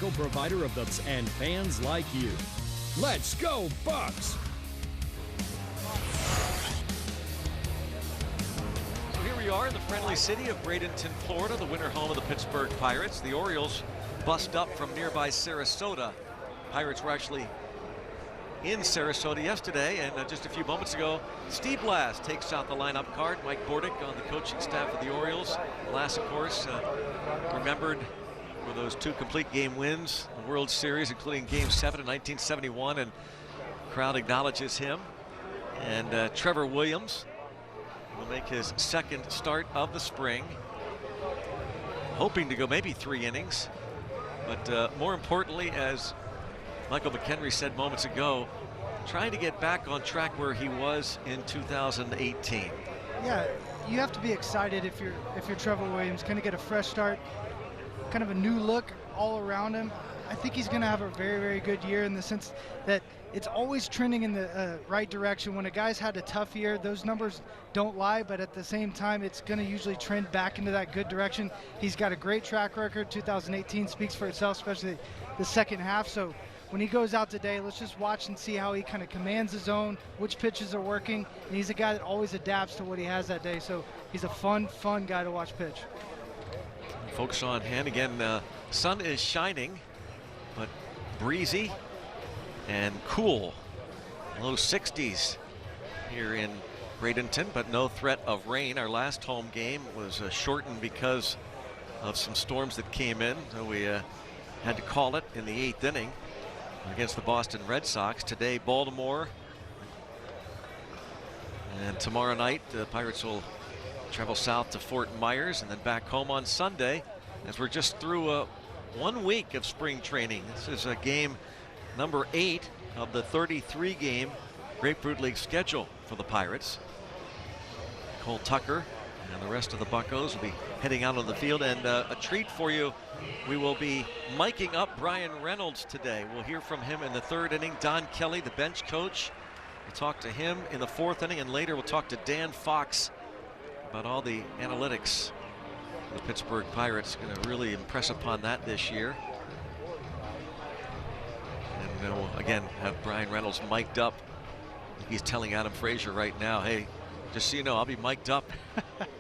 provider of the and fans like you. Let's go, Bucks! So here we are in the friendly city of Bradenton, Florida, the winter home of the Pittsburgh Pirates. The Orioles bust up from nearby Sarasota. Pirates were actually in Sarasota yesterday, and just a few moments ago, Steve Blass takes out the lineup card. Mike Bordick on the coaching staff of the Orioles. Blass, of course, remembered for those 2 complete game wins, the World Series, including Game 7 in 1971, and the crowd acknowledges him. And Trevor Williams will make his 2nd start of the spring, hoping to go maybe 3 innings. But more importantly, as Michael McHenry said moments ago, trying to get back on track where he was in 2018. Yeah, you have to be excited if you're Trevor Williams. Kind of get a fresh start, kind of a new look all around him. I think he's going to have a very, very good year in the sense that it's always trending in the right direction. When a guy's had a tough year, those numbers don't lie, but at the same time, it's going to usually trend back into that good direction. He's got a great track record. 2018 speaks for itself, especially the second half. So when he goes out today, let's just watch and see how he kind of commands his zone, which pitches are working, and he's a guy that always adapts to what he has that day. So he's a fun guy to watch pitch. Folks on hand again. Sun is shining, but breezy and cool. Low 60s here in Bradenton, but no threat of rain. Our last home game was shortened because of some storms that came in, so we had to call it in the 8th inning against the Boston Red Sox. Today, Baltimore, and tomorrow night the Pirates will travel south to Fort Myers and then back home on Sunday, as we're just through 1 week of spring training. This is a game number 8 of the 33 game Grapefruit League schedule for the Pirates. Cole Tucker and the rest of the Buccos will be heading out on the field, and a treat for you, we will be miking up Brian Reynolds today. We'll hear from him in the 3rd inning. Don Kelly, the bench coach, we'll talk to him in the 4th inning, and later we'll talk to Dan Fox about all the analytics. The Pittsburgh Pirates going to really impress upon that this year. And we'll again have Brian Reynolds mic'd up. He's telling Adam Frazier right now, hey, just so you know, I'll be mic'd up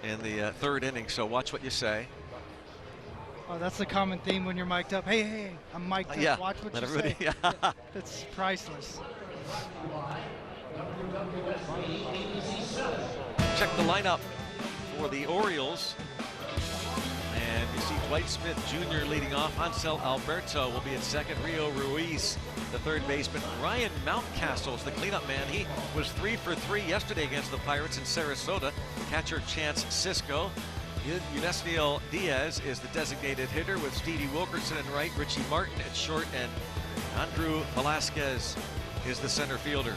in the 3rd inning, so watch what you say. Oh, that's the common theme when you're mic'd up. Hey, I'm mic'd up. Yeah, Watch what let you everybody, say. Yeah. It's priceless. Check the lineup for the Orioles. And you see Dwight Smith Jr. leading off. Hansel Alberto will be at second. Rio Ruiz, the 3rd baseman. Ryan Mountcastle is the cleanup man. He was 3 for 3 yesterday against the Pirates in Sarasota. Catcher Chance Cisco. Ynesniel Diaz is the designated hitter, with Stevie Wilkerson in right, Richie Martin at short, and Andrew Velasquez is the center fielder.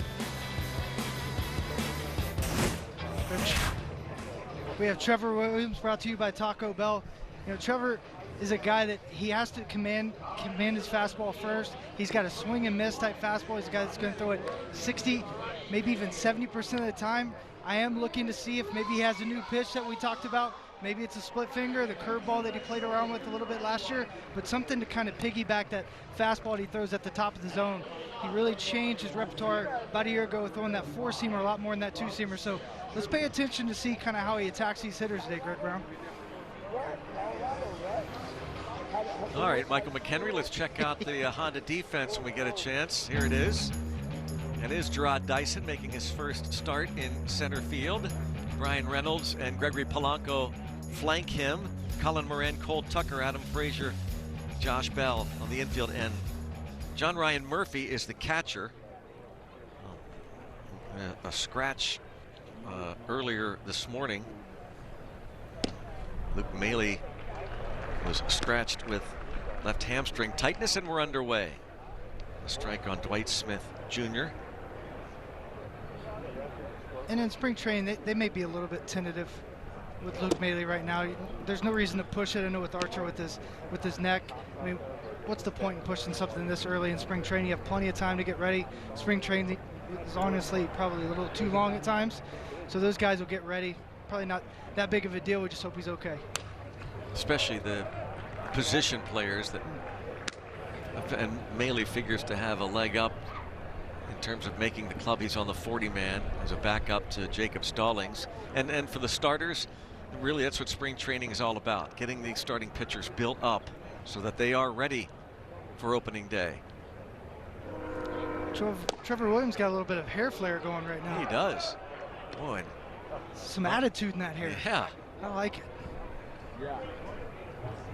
We have Trevor Williams, brought to you by Taco Bell. You know, Trevor is a guy that he has to command his fastball first. He's got a swing and miss type fastball. He's a guy that's going to throw it 60, maybe even 70% of the time. I am looking to see if maybe he has a new pitch that we talked about. Maybe it's a split finger, the curveball that he played around with a little bit last year, but something to kind of piggyback that fastball that he throws at the top of the zone. He really changed his repertoire about a year ago, throwing that 4-seamer a lot more than that 2-seamer. So let's pay attention to see kind of how he attacks these hitters today, Greg Brown. All right, Michael McHenry, let's check out the Honda defense when we get a chance. Here it is. It is Gerard Dyson making his first start in center field. Brian Reynolds and Gregory Polanco flank him. Colin Moran, Cole Tucker, Adam Frazier, Josh Bell on the infield end. John Ryan Murphy is the catcher. A scratch earlier this morning. Luke Maley was scratched with left hamstring tightness, and we're underway. A strike on Dwight Smith Jr. And in spring training, they may be a little bit tentative with Luke Maley right now. There's no reason to push it. I know with Archer with his neck. I mean, what's the point in pushing something this early in spring training? You have plenty of time to get ready. Spring training is honestly probably a little too long at times. So those guys will get ready. Probably not that big of a deal. We just hope he's okay. Especially the position players that And Maley figures to have a leg up in terms of making the club. He's on the 40-man as a backup to Jacob Stallings. And for the starters, really that's what spring training is all about, getting these starting pitchers built up so that they are ready for opening day. Trevor Williams got a little bit of hair flare going right now. He does. Boy. Some attitude in that hair. Yeah. I like it.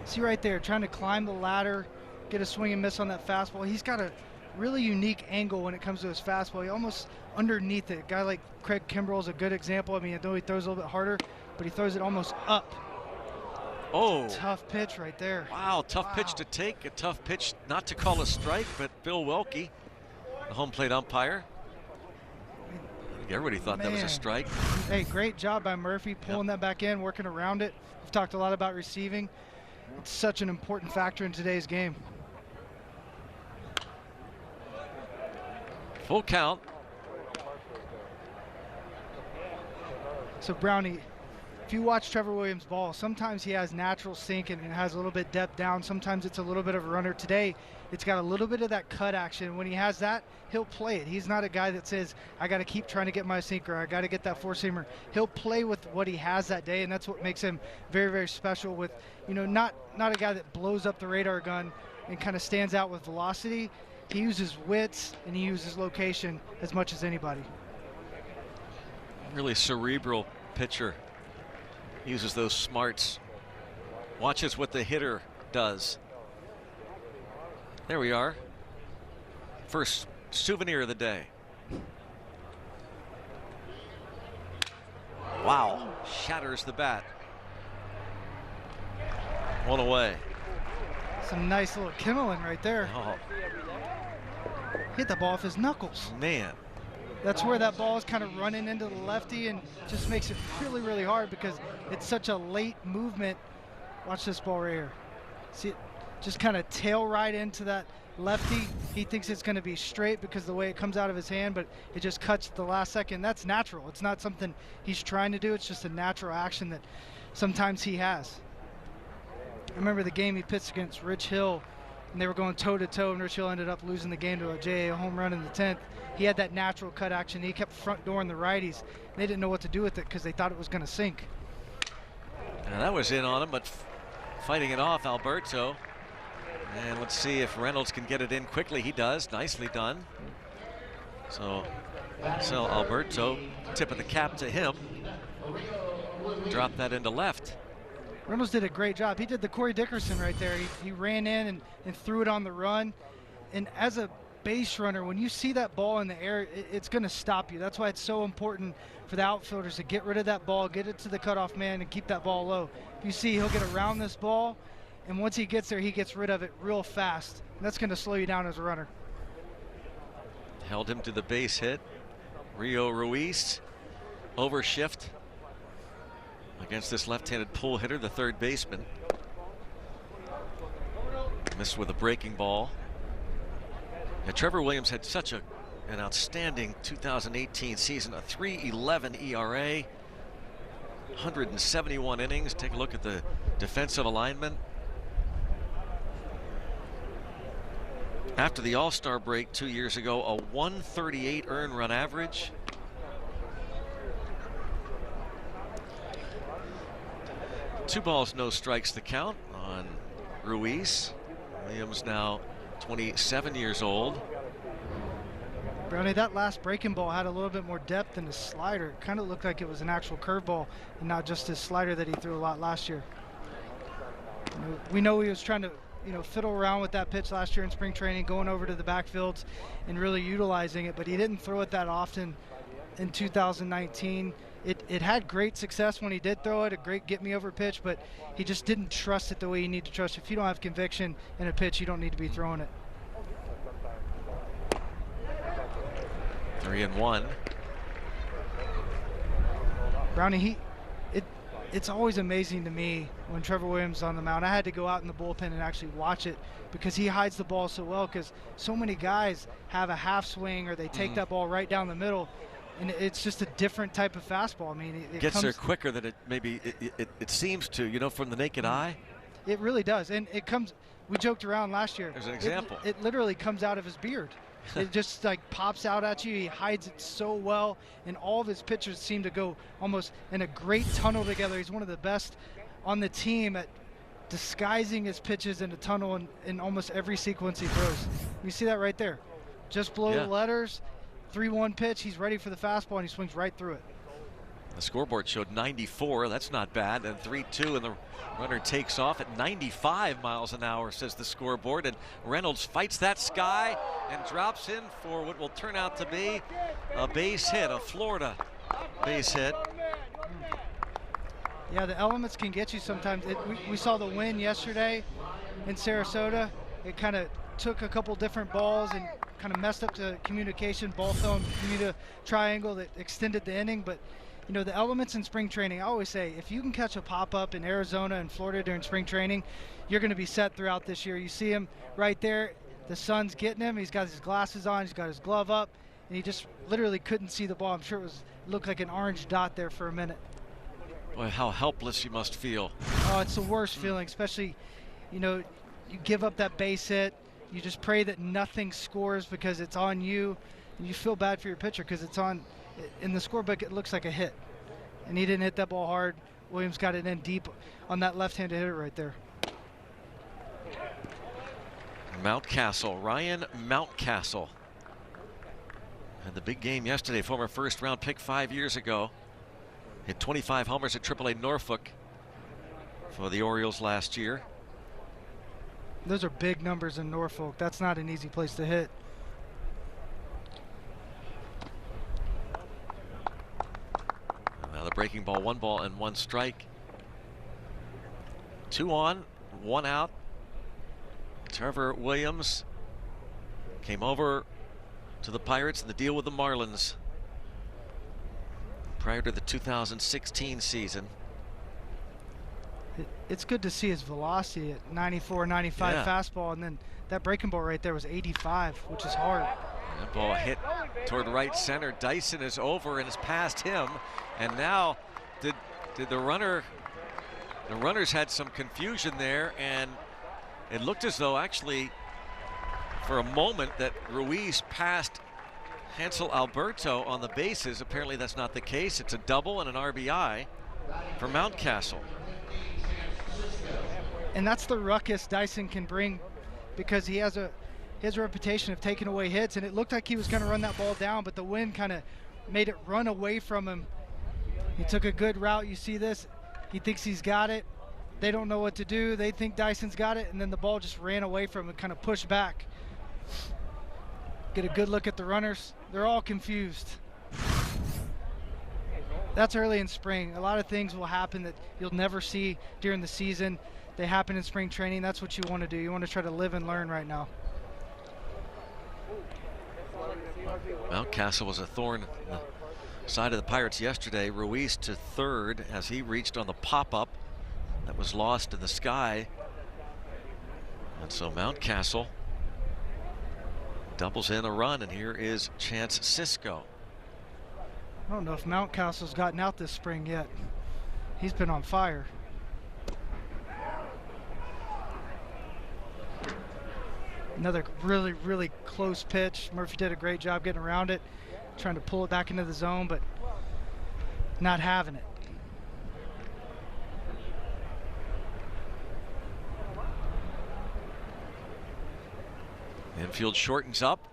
See right there, trying to climb the ladder, get a swing and miss on that fastball. He's got a really unique angle when it comes to his fastball. He almost underneath it. A guy like Craig Kimbrell is a good example. I mean, I know he throws a little bit harder, but he throws it almost up. Oh. Tough pitch right there. Wow, tough pitch to take, a tough pitch not to call a strike, but Bill Welke, the home plate umpire. I think everybody thought that was a strike. Hey, great job by Murphy pulling that back in, working around it. We've talked a lot about receiving. It's such an important factor in today's game. Full count. So Brownie, if you watch Trevor Williams' ball, sometimes he has natural sink and it has a little bit depth down. Sometimes it's a little bit of a runner. Today, it's got a little bit of that cut action. When he has that, he'll play it. He's not a guy that says, I got to keep trying to get my sinker. I got to get that four-seamer. He'll play with what he has that day, and that's what makes him very, very special with, you know, not a guy that blows up the radar gun and kind of stands out with velocity. He uses wits and he uses location as much as anybody. Really cerebral pitcher. Uses those smarts. Watches what the hitter does. There we are. First souvenir of the day. Wow. Shatters the bat. One away. Some nice little kindling right there. Oh, Hit the ball off his knuckles. man. That's where that ball is kind of running into the lefty and just makes it really, really hard because it's such a late movement. Watch this ball right here. See it just kind of tail right into that lefty. He thinks it's going to be straight because of the way it comes out of his hand, but it just cuts at the last second. That's natural. It's not something he's trying to do. It's just a natural action that sometimes he has. I remember the game he pitched against Rich Hill, and they were going toe-to-toe, and Rich Hill ended up losing the game to a JA home run in the 10th. He had that natural cut action. He kept front dooring the righties. They didn't know what to do with it because they thought it was going to sink. And that was in on him, but fighting it off, Alberto. And let's see if Reynolds can get it in quickly. He does. Nicely done. So Alberto, tip of the cap to him. Drop that into left. Reynolds did a great job. He did the Corey Dickerson right there. He ran in and threw it on the run. And as a base runner, when you see that ball in the air, it's going to stop you. That's why it's so important for the outfielders to get rid of that ball, get it to the cutoff man, and keep that ball low. If you see, he'll get around this ball, and once he gets there, he gets rid of it real fast. And that's going to slow you down as a runner. Held him to the base hit. Rio Ruiz, overshift against this left-handed pull hitter, the third baseman. Missed with a breaking ball. And Trevor Williams had such an outstanding 2018 season, a 3.11 ERA, 171 innings. Take a look at the defensive alignment. After the All-Star break 2 years ago, a 138 earned run average. Two balls, no strikes to count on Ruiz. Williams now 27 years old. Brownie, that last breaking ball had a little bit more depth than his slider. It kind of looked like it was an actual curveball and not just his slider that he threw a lot last year. We know he was trying to, fiddle around with that pitch last year in spring training, going over to the backfields and really utilizing it, but he didn't throw it that often in 2019. It had great success when he did throw it, a great get-me-over pitch, but he just didn't trust it the way you need to trust it. If you don't have conviction in a pitch, you don't need to be throwing it. 3-1. Brownie, it's always amazing to me when Trevor Williams is on the mound. I had to go out in the bullpen and actually watch it because he hides the ball so well, because so many guys have a half swing or they take that ball right down the middle. And it's just a different type of fastball. I mean, it gets there quicker than it seems to, from the naked eye. It really does. And it comes, we joked around last year. There's an example. It literally comes out of his beard. It just like pops out at you. He hides it so well, and all of his pitches seem to go almost in a great tunnel together. He's one of the best on the team at disguising his pitches in a tunnel in almost every sequence he throws. You see that right there. Just below the letters, 3-1 pitch. He's ready for the fastball, and he swings right through it. The scoreboard showed 94. That's not bad. And 3-2, and the runner takes off at 95 miles an hour, says the scoreboard. And Reynolds fights that sky and drops in for what will turn out to be a base hit, a Florida base hit. Yeah, the elements can get you sometimes. We saw the wind yesterday in Sarasota. It kind of took a couple different balls and kind of messed up the communication. Ball fell in Bermuda Triangle that extended the inning. But, you know, the elements in spring training, I always say, if you can catch a pop-up in Arizona and Florida during spring training, you're going to be set throughout this year. You see him right there. The sun's getting him. He's got his glasses on. He's got his glove up. And he just literally couldn't see the ball. I'm sure it looked like an orange dot there for a minute. Boy, how helpless you must feel. Oh, it's the worst feeling, especially, you know, you give up that base hit. You just pray that nothing scores because it's on you. And you feel bad for your pitcher because it's on. In the scorebook, it looks like a hit. And he didn't hit that ball hard. Williams got it in deep on that left-handed hitter right there. Mountcastle, Ryan Mountcastle. Had the big game yesterday, former first-round pick 5 years ago. Hit 25 homers at AAA Norfolk for the Orioles last year. Those are big numbers in Norfolk. That's not an easy place to hit. And now the breaking ball, 1 ball and 1 strike. 2 on, 1 out. Trevor Williams came over to the Pirates in the deal with the Marlins prior to the 2016 season. It's good to see his velocity at 94, 95 fastball, and then that breaking ball right there was 85, which is hard. That ball hit toward right center. Dyson is over and is past him, and now did the runners had some confusion there, and it looked as though actually for a moment that Ruiz passed Hansel Alberto on the bases. Apparently that's not the case. It's a double and an RBI for Mountcastle. And that's the ruckus Dyson can bring, because he has his reputation of taking away hits, and it looked like he was going to run that ball down, but the wind kind of made it run away from him. He took a good route. You see this. He thinks he's got it. They don't know what to do. They think Dyson's got it, and then the ball just ran away from him and kind of pushed back. Get a good look at the runners. They're all confused. That's early in spring. A lot of things will happen that you'll never see during the season. They happen in spring training. That's what you want to do. You want to try to live and learn right now. Mountcastle was a thorn in the side of the Pirates yesterday. Ruiz to third as he reached on the pop-up that was lost in the sky. And so Mountcastle doubles in a run, and here is Chance Sisco. I don't know if Mountcastle's gotten out this spring yet. He's been on fire. Another really, really close pitch. Murphy did a great job getting around it, trying to pull it back into the zone, but not having it. Infield shortens up.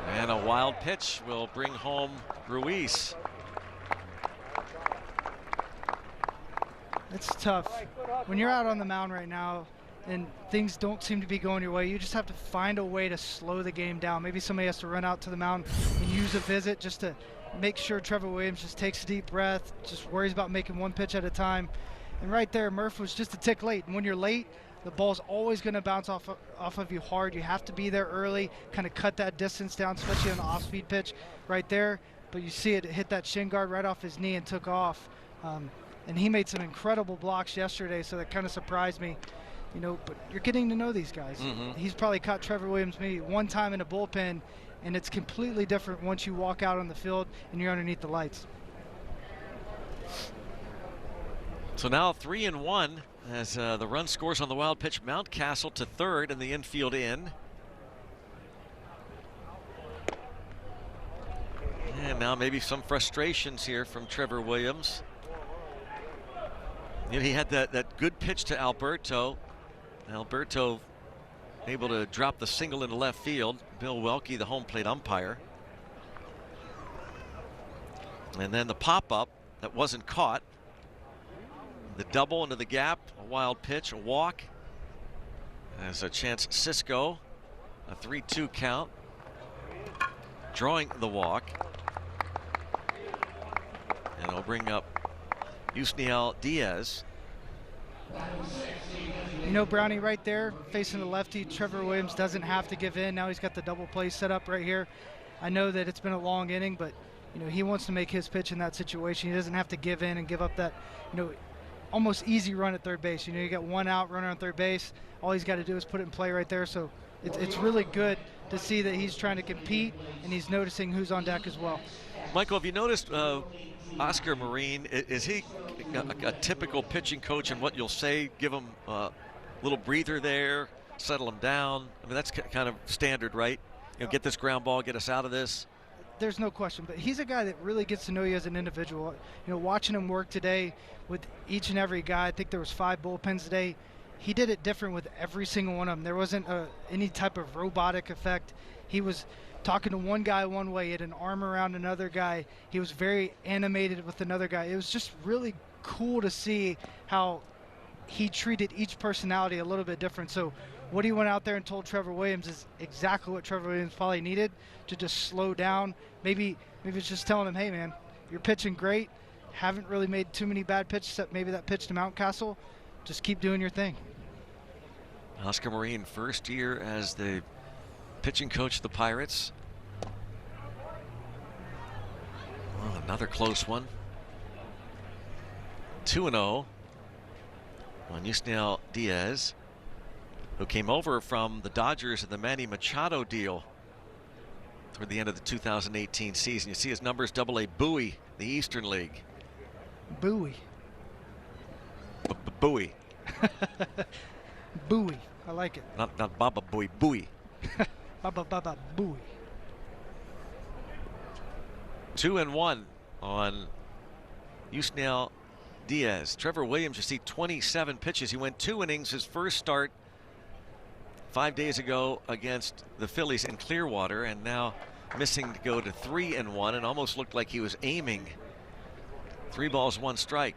And a wild pitch will bring home Ruiz. It's tough. When you're out on the mound right now and things don't seem to be going your way, you just have to find a way to slow the game down. Maybe somebody has to run out to the mound and use a visit just to make sure Trevor Williams just takes a deep breath, just worries about making one pitch at a time. And right there, Murph was just a tick late. And when you're late, the ball's always going to bounce off of you hard. You have to be there early, kind of cut that distance down, especially on the off-speed pitch right there. But you see it hit that shin guard right off his knee and took off. And he made some incredible blocks yesterday, so that kind of surprised me. You know, but you're getting to know these guys. He's probably caught Trevor Williams maybe one time in a bullpen, and it's completely different once you walk out on the field and you're underneath the lights. So now 3-1 as the run scores on the wild pitch. Mountcastle to third and the infield in. And now maybe some frustrations here from Trevor Williams. You know, he had that good pitch to Alberto. Alberto able to drop the single into left field. Bill Welke, the home plate umpire. And then the pop-up that wasn't caught. The double into the gap, a wild pitch, a walk. There's a chance Cisco, a 3-2 count. Drawing the walk. And it'll bring up Yusniel Diaz. You know, Brownie, right there, facing the lefty, Trevor Williams doesn't have to give in. Now he's got the double play set up right here. I know that it's been a long inning, but, you know, he wants to make his pitch in that situation. He doesn't have to give in and give up that, you know, almost easy run at third base. You know, you got one out, runner on third base. All he's got to do is put it in play right there. So it's really good to see that he's trying to compete and he's noticing who's on deck as well. Michael, have you noticed Oscar Marine, is he a typical pitching coach in what you'll say? Give him a little breather there, settle him down. I mean, that's kind of standard, right? You know, get this ground ball, get us out of this. There's no question, but he's a guy that really gets to know you as an individual. You know, watching him work today with each and every guy, I think there was 5 bullpens today. He did it different with every single one of them. There wasn't any type of robotic effect. He was talking to one guy one way, he had an arm around another guy. He was very animated with another guy. It was just really cool to see how he treated each personality a little bit different. So what he went out there and told Trevor Williams is exactly what Trevor Williams probably needed to just slow down. Maybe it's just telling him, hey man, you're pitching great. Haven't really made too many bad pitches except maybe that pitch to Mountcastle. Just keep doing your thing. Oscar Marine, first year as the pitching coach of the Pirates. Well, another close one. 2-0 on Yusniel Diaz, who came over from the Dodgers in the Manny Machado deal toward the end of the 2018 season. You see his numbers, Double-A Bowie, the Eastern League. Bowie. Bowie. Bowie. I like it. Not Baba Bowie, Bowie. Baba Bowie. 2-1 on Yusniel Diaz. Trevor Williams, you see 27 pitches. He went 2 innings his first start 5 days ago against the Phillies in Clearwater, and now missing to go to 3-1, and almost looked like he was aiming. 3 balls, 1 strike.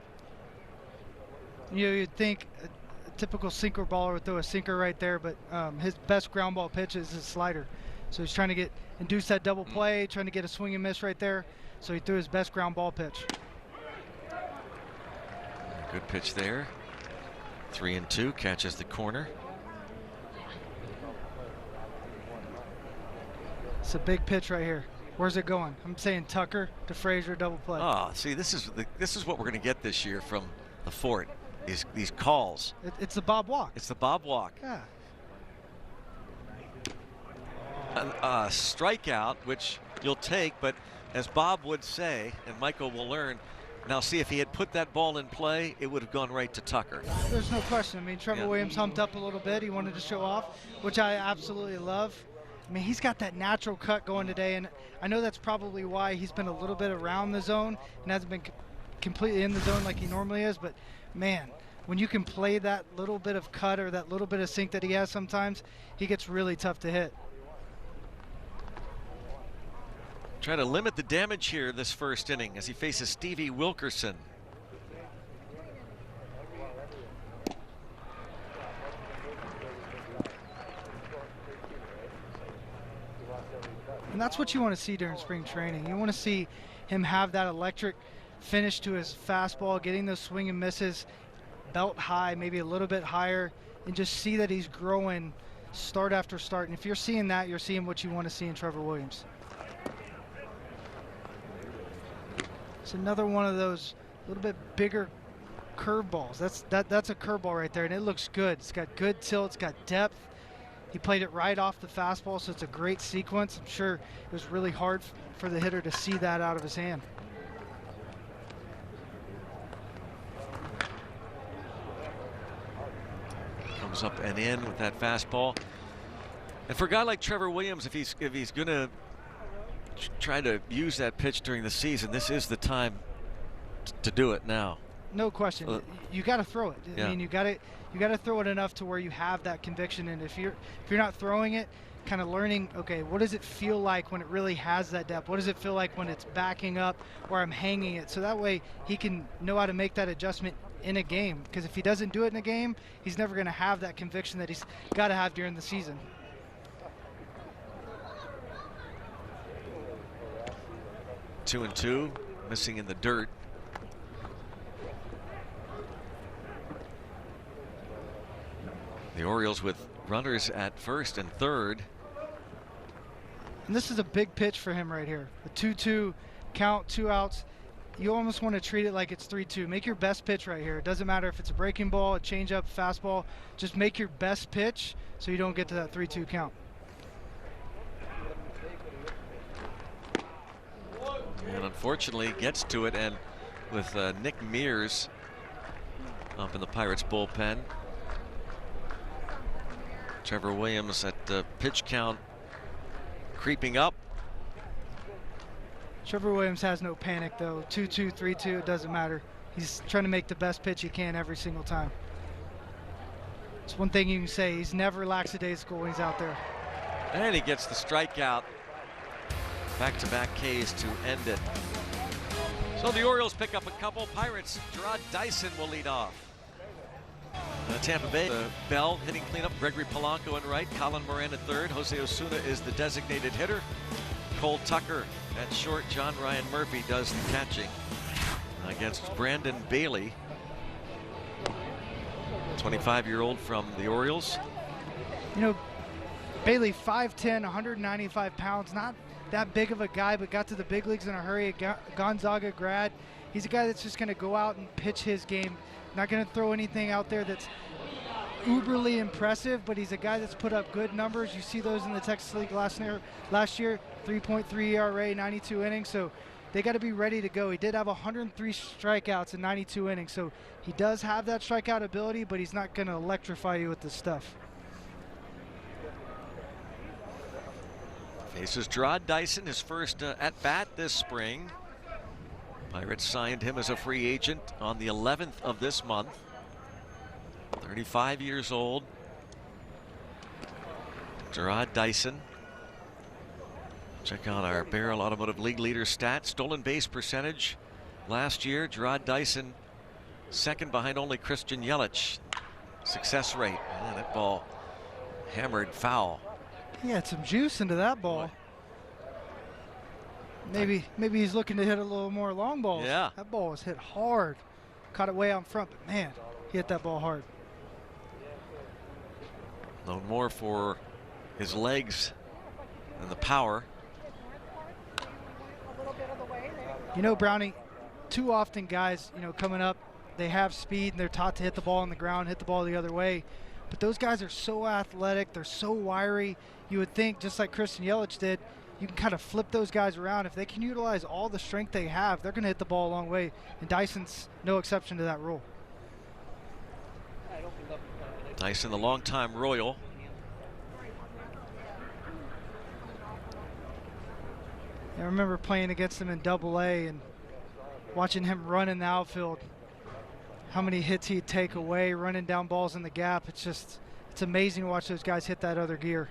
You know, you'd think a typical sinker baller would throw a sinker right there, but his best ground ball pitch is his slider. So he's trying to induce that double play, trying to get a swing and miss right there. So he threw his best ground ball pitch. Good pitch there. 3-2, catches the corner. It's a big pitch right here. Where's it going? I'm saying Tucker to Frazier, double play. Oh, see, this is what we're going to get this year from the Fort. These calls. It's the Bob walk. It's the Bob walk. Yeah. A strikeout, which you'll take, but as Bob would say, and Michael will learn, now see, if he had put that ball in play, it would have gone right to Tucker. There's no question. I mean, Trevor Williams humped up a little bit. He wanted to show off, which I absolutely love. I mean, he's got that natural cut going today, and I know that's probably why he's been a little bit around the zone and hasn't been completely in the zone like he normally is. But, man, when you can play that little bit of cut or that little bit of sink that he has sometimes, he gets really tough to hit. Trying to limit the damage here this first inning as he faces Stevie Wilkerson. And that's what you want to see during spring training. You want to see him have that electric finish to his fastball, getting those swing and misses, belt high, maybe a little bit higher, and just see that he's growing start after start. And if you're seeing that, you're seeing what you want to see in Trevor Williams. It's another one of those little bit bigger curveballs. That's a curveball right there, and it looks good. It's got good tilt, it's got depth. He played it right off the fastball, so it's a great sequence. I'm sure it was really hard for the hitter to see that out of his hand. Comes up and in with that fastball. And for a guy like Trevor Williams, if he's going to try to use that pitch during the season, this is the time to do it now. No question. You got to throw it. Yeah. I mean, you got to throw it enough to where you have that conviction. And if you're not throwing it, kind of learning, okay, what does it feel like when it really has that depth? What does it feel like when it's backing up or I'm hanging it? So that way he can know how to make that adjustment in a game. Because if he doesn't do it in a game, he's never going to have that conviction that he's got to have during the season. 2-2, missing in the dirt. The Orioles with runners at first and third. And this is a big pitch for him right here. The 2-2 count, 2 outs. You almost want to treat it like it's 3-2. Make your best pitch right here. It doesn't matter if it's a breaking ball, a changeup, fastball. Just make your best pitch so you don't get to that 3-2 count. And unfortunately gets to it, and with Nick Mears up in the Pirates bullpen. Trevor Williams at the pitch count creeping up. Trevor Williams has no panic though. 2-2, 3-2, it doesn't matter. He's trying to make the best pitch he can every single time. It's one thing you can say, he's never lackadaisical when he's out there. And he gets the strikeout. Back-to-back Ks to end it. So the Orioles pick up a couple. Pirates, Gerard Dyson will lead off. Tampa Bay, Bell hitting cleanup. Gregory Polanco in right. Colin Moran at third. Jose Osuna is the designated hitter. Cole Tucker at short. John Ryan Murphy does the catching against Brandon Bailey, 25-year-old from the Orioles. You know, Bailey, 5'10", 195 pounds, not that big of a guy, but got to the big leagues in a hurry. Gonzaga grad. He's a guy that's just going to go out and pitch his game. Not going to throw anything out there that's uberly impressive, but he's a guy that's put up good numbers. You see those in the Texas League last year, 3.3 ERA, 92 innings. So they got to be ready to go. He did have 103 strikeouts in 92 innings, so he does have that strikeout ability, but he's not going to electrify you with this stuff. Faces Gerard Dyson, his first at-bat this spring. Pirates signed him as a free agent on the 11th of this month. 35 years old. Gerard Dyson. Check out our Barrel Automotive League leader stats. Stolen base percentage last year. Gerard Dyson second behind only Christian Yelich. Success rate. And that ball hammered foul. He had some juice into that ball. Maybe he's looking to hit a little more long balls. Yeah. That ball was hit hard. Caught it way out in front, but man, he hit that ball hard. Known more for his legs and the power. You know, Brownie, too often guys, coming up, they have speed and they're taught to hit the ball on the ground, hit the ball the other way. But those guys are so athletic, they're so wiry. You would think, just like Christian Yelich did, you can kind of flip those guys around. If they can utilize all the strength they have, they're going to hit the ball a long way. And Dyson's no exception to that rule. Dyson, the longtime Royal. I remember playing against him in Double-A and watching him run in the outfield. How many hits he'd take away, running down balls in the gap. It's amazing to watch those guys hit that other gear.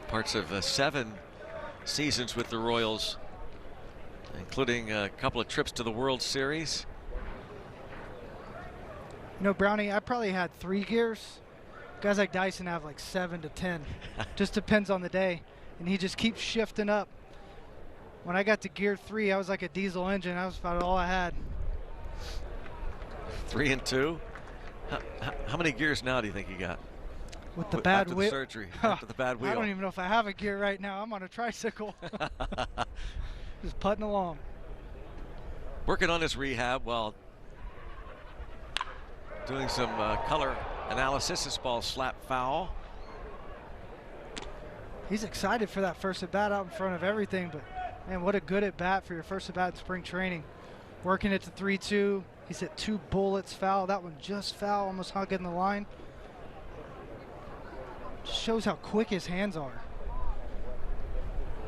Parts of 7 seasons with the Royals, including a couple of trips to the World Series. You know, Brownie, I probably had 3 gears. Guys like Dyson have like 7 to 10. Just depends on the day. And he just keeps shifting up. When I got to gear 3, I was like a diesel engine. That was about all I had. 3 and 2. How many gears now do you think you got? With the bad wheel. wheel. Surgery. After the bad wheel. I don't even know if I have a gear right now. I'm on a tricycle. Just putting along. Working on his rehab while doing some color analysis. This ball slapped foul. He's excited for that first at bat out in front of everything, but man, what a good at bat for your first at bat in spring training. Working it to 3-2, He's hit 2 bullets foul. That one just foul, almost hugging the line. Just shows how quick his hands are.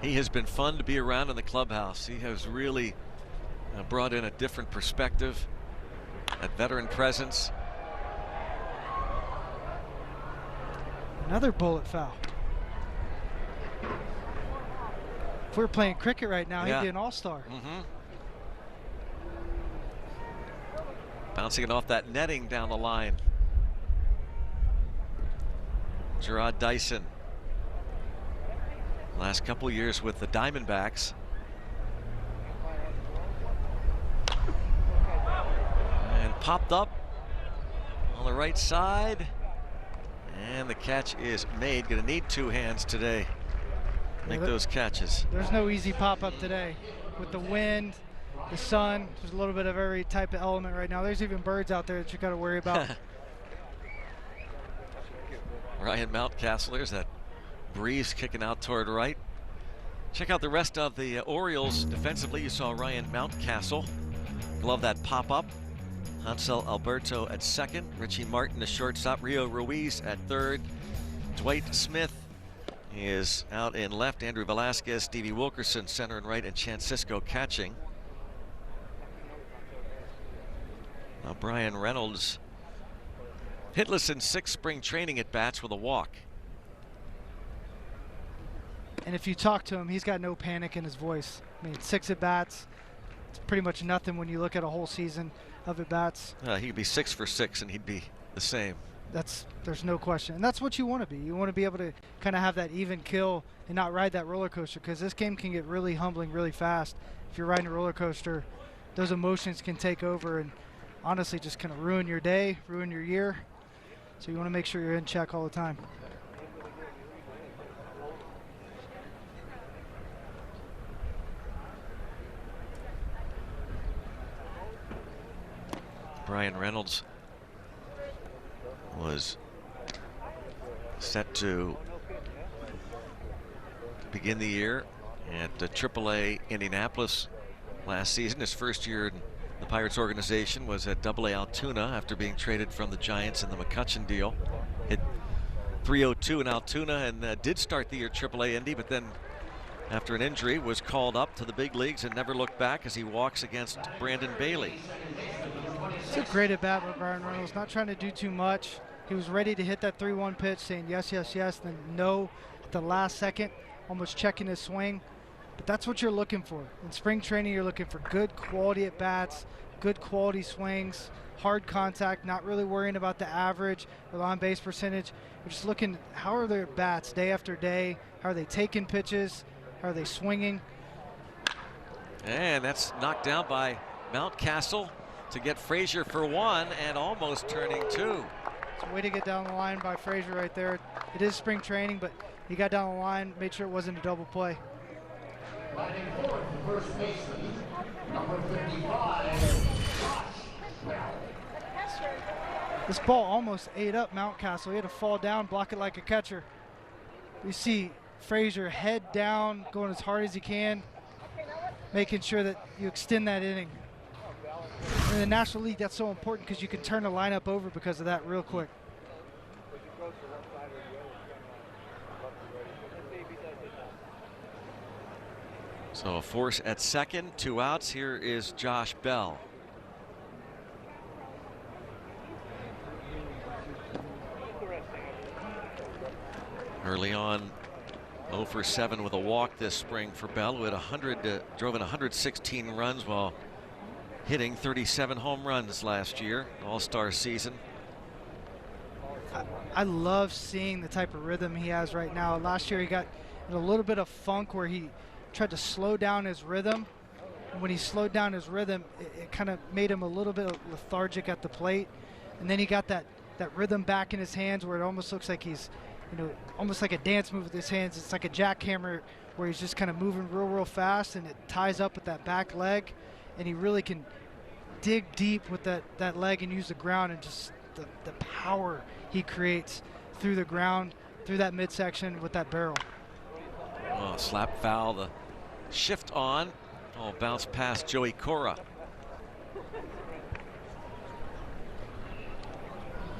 He has been fun to be around in the clubhouse. He has really brought in a different perspective, a veteran presence. Another bullet foul. If we were playing cricket right now, he'd be an all-star. Bouncing it off that netting down the line. Gerard Dyson. Last couple years with the Diamondbacks. And popped up on the right side. And the catch is made. Gonna need 2 hands today. Make those catches. There's no easy pop-up today. With the wind, the sun, there's a little bit of every type of element right now. There's even birds out there that you got to worry about. Ryan Mountcastle, there's that breeze kicking out toward right. Check out the rest of the Orioles defensively. You saw Ryan Mountcastle glove that pop-up. Hansel Alberto at second. Richie Martin, the shortstop. Rio Ruiz at third. Dwight Smith is out in left. Andrew Velasquez, Stevie Wilkerson center and right, and Chancisco catching. Now Brian Reynolds hitless in 6 spring training at bats with a walk. And if you talk to him, he's got no panic in his voice. I mean, 6 at bats, it's pretty much nothing when you look at a whole season of at bats. He'd be 6 for 6 and he'd be the same. There's no question. And that's what you want to be. You want to be able to kind of have that even kill and not ride that roller coaster, because this game can get really humbling really fast. If you're riding a roller coaster, those emotions can take over and honestly just kind of ruin your day, ruin your year. So you want to make sure you're in check all the time. Brian Reynolds was set to begin the year at AAA Indianapolis last season. His first year in the Pirates organization was at AA Altoona after being traded from the Giants in the McCutchen deal. Hit .302 in Altoona and did start the year AAA Indy, but then after an injury was called up to the big leagues and never looked back as he walks against Brandon Bailey. It's a great at bat by Brian Reynolds, not trying to do too much. He was ready to hit that 3-1 pitch, saying yes, yes, yes, then no at the last second, almost checking his swing. But that's what you're looking for. In spring training, you're looking for good quality at bats, good quality swings, hard contact, not really worrying about the average or the on-base percentage. You're just looking, how are their bats day after day? How are they taking pitches? How are they swinging? And that's knocked down by Mountcastle to get Frazier for 1 and almost turning 2. It's a way to get down the line by Frazier right there. It is spring training, but he got down the line, made sure it wasn't a double play. This ball almost ate up Mountcastle. He had to fall down, block it like a catcher. You see Frazier head down, going as hard as he can, making sure that you extend that inning. In the National League, that's so important because you can turn the lineup over because of that real quick. So a force at second, 2 outs. Here is Josh Bell. Early on, 0 for 7 with a walk this spring for Bell, who had drove in 116 runs while hitting 37 home runs last year, All-Star season. I love seeing the type of rhythm he has right now. Last year he got in a little bit of funk where he tried to slow down his rhythm. And when he slowed down his rhythm, it kind of made him a little bit lethargic at the plate. And then he got that rhythm back in his hands where it almost looks like he's, almost like a dance move with his hands. It's like a jackhammer where he's just kind of moving real fast, and it ties up with that back leg. And he really can dig deep with that leg and use the ground, and just the power he creates through the ground, through that midsection with that barrel. Oh, slap foul, the shift on. Oh, bounce past Joey Cora.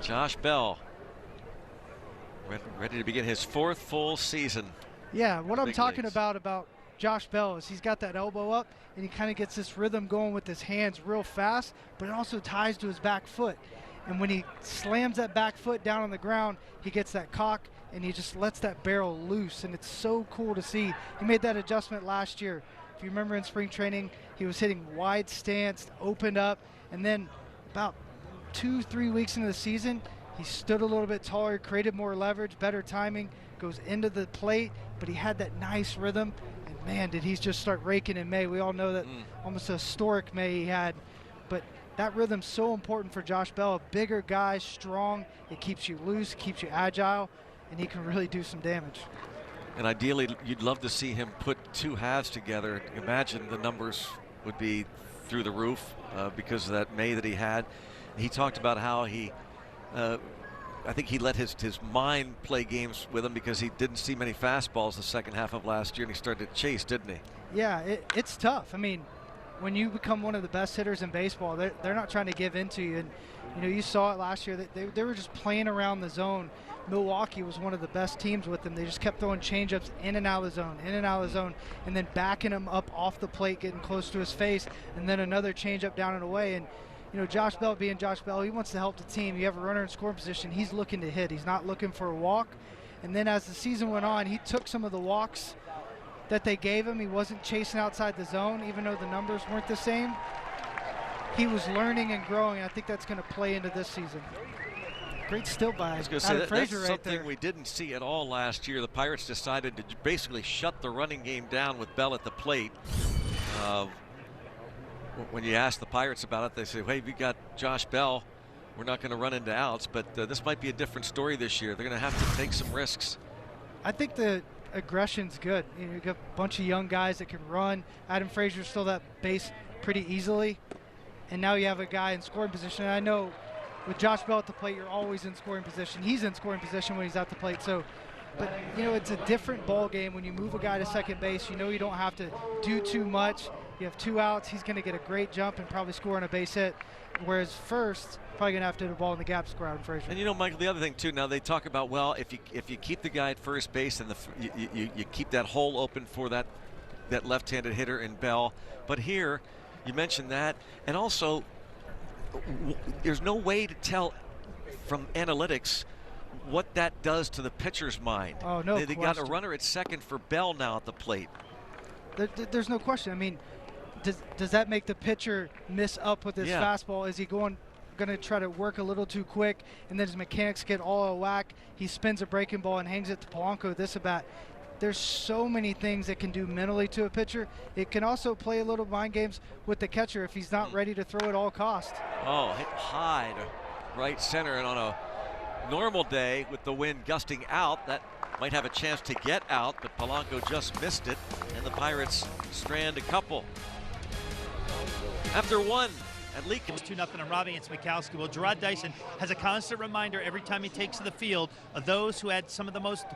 Josh Bell, ready to begin his 4th full season. Yeah, what I'm talking leagues. about Josh Bell is he's got that elbow up and he kind of gets this rhythm going with his hands real fast, but it also ties to his back foot. And when he slams that back foot down on the ground, he gets that cock and he just lets that barrel loose, and it's so cool to see. He made that adjustment last year. If you remember in spring training, he was hitting wide stance, opened up, and then about 2-3 weeks into the season, he stood a little bit taller, created more leverage, better timing, goes into the plate, but he had that nice rhythm. And man, did he just start raking in May. We all know that almost a historic May he had, but that rhythm's so important for Josh Bell. A bigger guy, strong, it keeps you loose, keeps you agile, and he can really do some damage. And ideally, you'd love to see him put 2 halves together. Imagine the numbers would be through the roof because of that May that he had. He talked about how he, I think he let his mind play games with him because he didn't see many fastballs the second half of last year, and he started to chase, didn't he? Yeah, it's tough. I mean, when you become one of the best hitters in baseball, they're not trying to give in to you. And, you know, you saw it last year. They were just playing around the zone. Milwaukee was one of the best teams with them. They just kept throwing changeups in and out of the zone, in and out of the zone, and then backing him up off the plate, getting close to his face, and then another changeup down and away. And, you know, Josh Bell being Josh Bell, he wants to help the team. You have a runner in scoring position, he's looking to hit. He's not looking for a walk. And then as the season went on, he took some of the walks that they gave him. He wasn't chasing outside the zone, even though the numbers weren't the same. He was learning and growing. I think that's going to play into this season. Great steal by Adam Frazier that's right something there. we didn't see at all last year. The Pirates decided to basically shut the running game down with Bell at the plate. When you ask the Pirates about it, they say, hey, we got Josh Bell. We're not going to run into outs, but this might be a different story this year. They're going to have to take some risks. I think the aggression's good. You know, you got a bunch of young guys that can run. Adam Frazier stole that base pretty easily. And now you have a guy in scoring position. And I know with Josh Bell at the plate, you're always in scoring position. He's in scoring position when he's at the plate. So, but you know, it's a different ball game when you move a guy to second base. You know, you don't have to do too much. You have 2 outs. He's going to get a great jump and probably score on a base hit. Whereas first, probably going to have to hit a ball in the gap, score Adam Frazier. And you know, Michael, the other thing too. Now they talk about, well, if you keep the guy at first base and you keep that hole open for that left-handed hitter in Bell. But here, you mentioned that, and also there's no way to tell from analytics what that does to the pitcher's mind. Oh, no They got a runner at second for Bell now at the plate. There's no question. I mean, does that make the pitcher miss up with his fastball? Is he going to try to work a little too quick, and then his mechanics get all out of whack? He spins a breaking ball and hangs it to Polanco this at-bat. There's so many things it can do mentally to a pitcher. It can also play a little mind games with the catcher if he's not ready to throw at all cost. Oh, hit high to right center, and on a normal day with the wind gusting out, that might have a chance to get out, but Polanco just missed it, and the Pirates strand a couple. After 1 at Leak. 2-0 on Robbie and Smikowski. Well, Jarrod Dyson has a constant reminder every time he takes to the field of those who had some of the most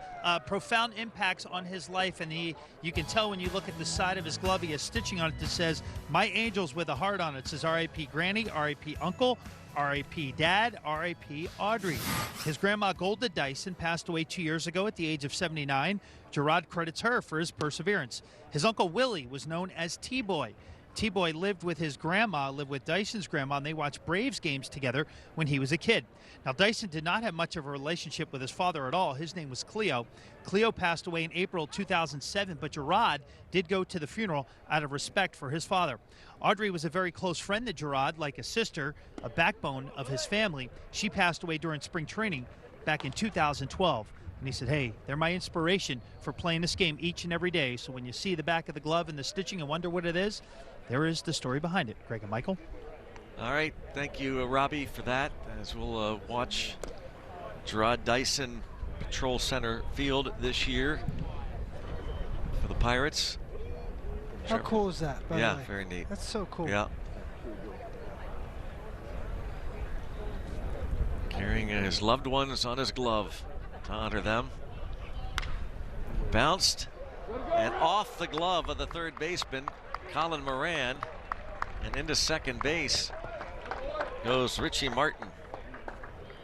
profound impacts on his life. And you can tell when you look at the side of his glove, he has stitching on it that says, "My Angels," with a heart on it. It says R.I.P. Granny, R.I.P. Uncle, R.I.P. Dad, R.I.P. Audrey. His grandma Golda Dyson passed away 2 years ago at the age of 79. Jarrod credits her for his perseverance. His uncle Willie was known as T-Boy. T-Boy lived with his grandma, lived with Dyson's grandma, and they watched Braves games together when he was a kid. Now, Dyson did not have much of a relationship with his father at all. His name was Cleo. Cleo passed away in April 2007, but Jarrod did go to the funeral out of respect for his father. Audrey was a very close friend to Jarrod, like a sister, a backbone of his family. She passed away during spring training back in 2012. And he said, "Hey, they're my inspiration for playing this game each and every day. So when you see the back of the glove and the stitching and wonder what it is, there is the story behind it." Greg and Michael. All right, thank you, Robbie, for that. As we'll watch Jarrod Dyson patrol center field this year for the Pirates. How cool is that, by the way? Yeah, very neat. That's so cool. Yeah. Carrying his loved ones on his glove to honor them. Bounced and off the glove of the third baseman, Colin Moran, and into second base goes Richie Martin.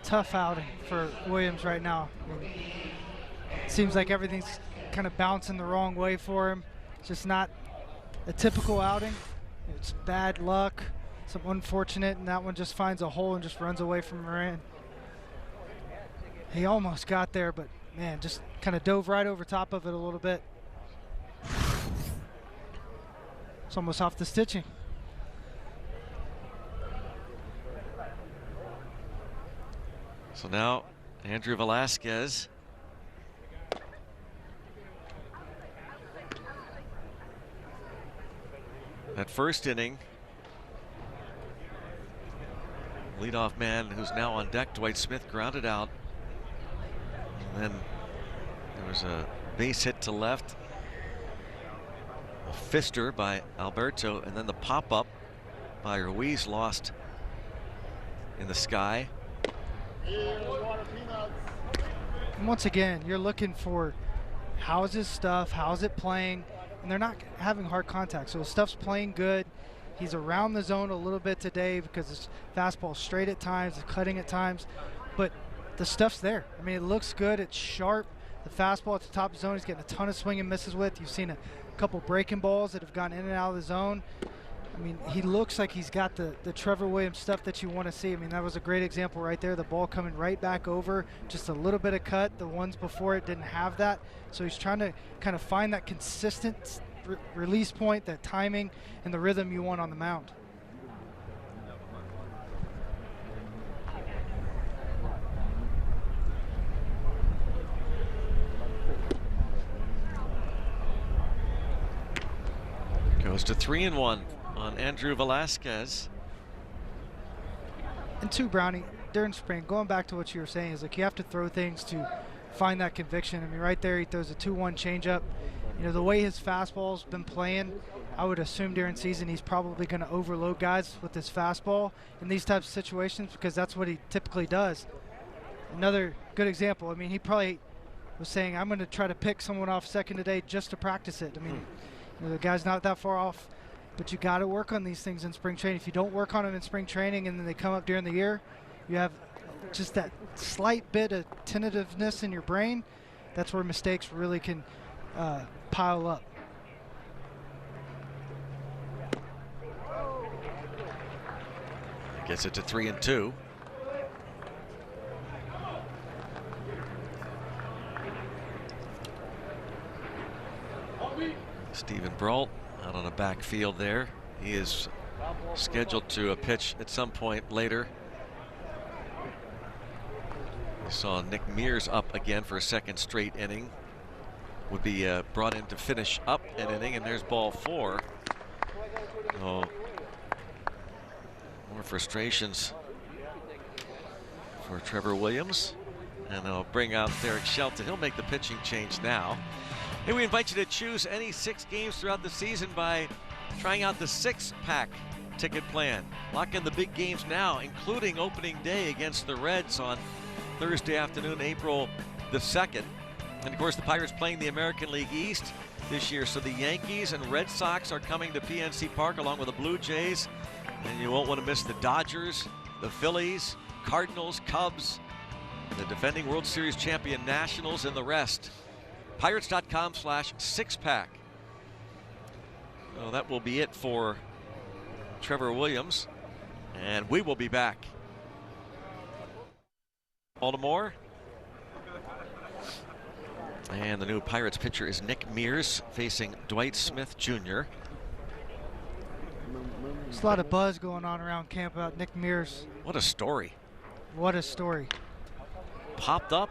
tough outing for Williams right now. I mean, it seems like everything's kind of bouncing the wrong way for him. It's just not a typical outing. It's bad luck, some unfortunate, and that one just finds a hole and just runs away from Moran. He almost got there, but man, just kind of dove right over top of it a little bit. It's almost off the stitching. So now Andrew Velasquez. That first inning, leadoff man who's now on deck, Dwight Smith, grounded out. And then there was a base hit to left, a fister by Alberto, and then the pop-up by Ruiz lost in the sky. And once again, you're looking for how's his stuff, how's it playing, and they're not having hard contact. So his stuff's playing good. He's around the zone a little bit today because his fastball's straight at times, it's cutting at times, but the stuff's there. I mean, it looks good, it's sharp. The fastball at the top of the zone, he's getting a ton of swing and misses with. You've seen a couple breaking balls that have gone in and out of the zone. I mean, he looks like he's got the Trevor Williams stuff that you want to see. I mean, that was a great example right there. The ball coming right back over, just a little bit of cut. The ones before it didn't have that. So he's trying to kind of find that consistent release point, that timing, and the rhythm you want on the mound. Goes to 3-1 on Andrew Velasquez. And two, Brownie, during spring, going back to what you were saying, is like you have to throw things to find that conviction. I mean, right there, he throws a 2-1 changeup. You know, the way his fastball's been playing, I would assume during season he's probably going to overload guys with his fastball in these types of situations because that's what he typically does. Another good example, I mean, he probably was saying, I'm going to try to pick someone off second today just to practice it. I mean, you know, the guy's not that far off, but you got to work on these things in spring training. If you don't work on them in spring training and then they come up during the year, you have just that slight bit of tentativeness in your brain. That's where mistakes really can pile up. Gets it to 3-2. Stephen Brault out on a backfield there. He is scheduled to pitch at some point later. We saw Nick Mears up again for a second straight inning. Would be brought in to finish up an inning, and there's ball 4. Oh, more frustrations for Trevor Williams. And they'll bring out Derek Shelton. He'll make the pitching change now. Hey, we invite you to choose any 6 games throughout the season by trying out the 6-pack ticket plan. Lock in the big games now, including opening day against the Reds on Thursday afternoon, April the 2nd. And of course, the Pirates playing the American League East this year. So the Yankees and Red Sox are coming to PNC Park along with the Blue Jays. And you won't want to miss the Dodgers, the Phillies, Cardinals, Cubs, the defending World Series champion Nationals, and the rest. Pirates.com/6-pack. So that will be it for Trevor Williams. And we will be back. Baltimore. And the new Pirates pitcher is Nick Mears facing Dwight Smith Jr. There's a lot of buzz going on around camp about Nick Mears. What a story. What a story. Popped up,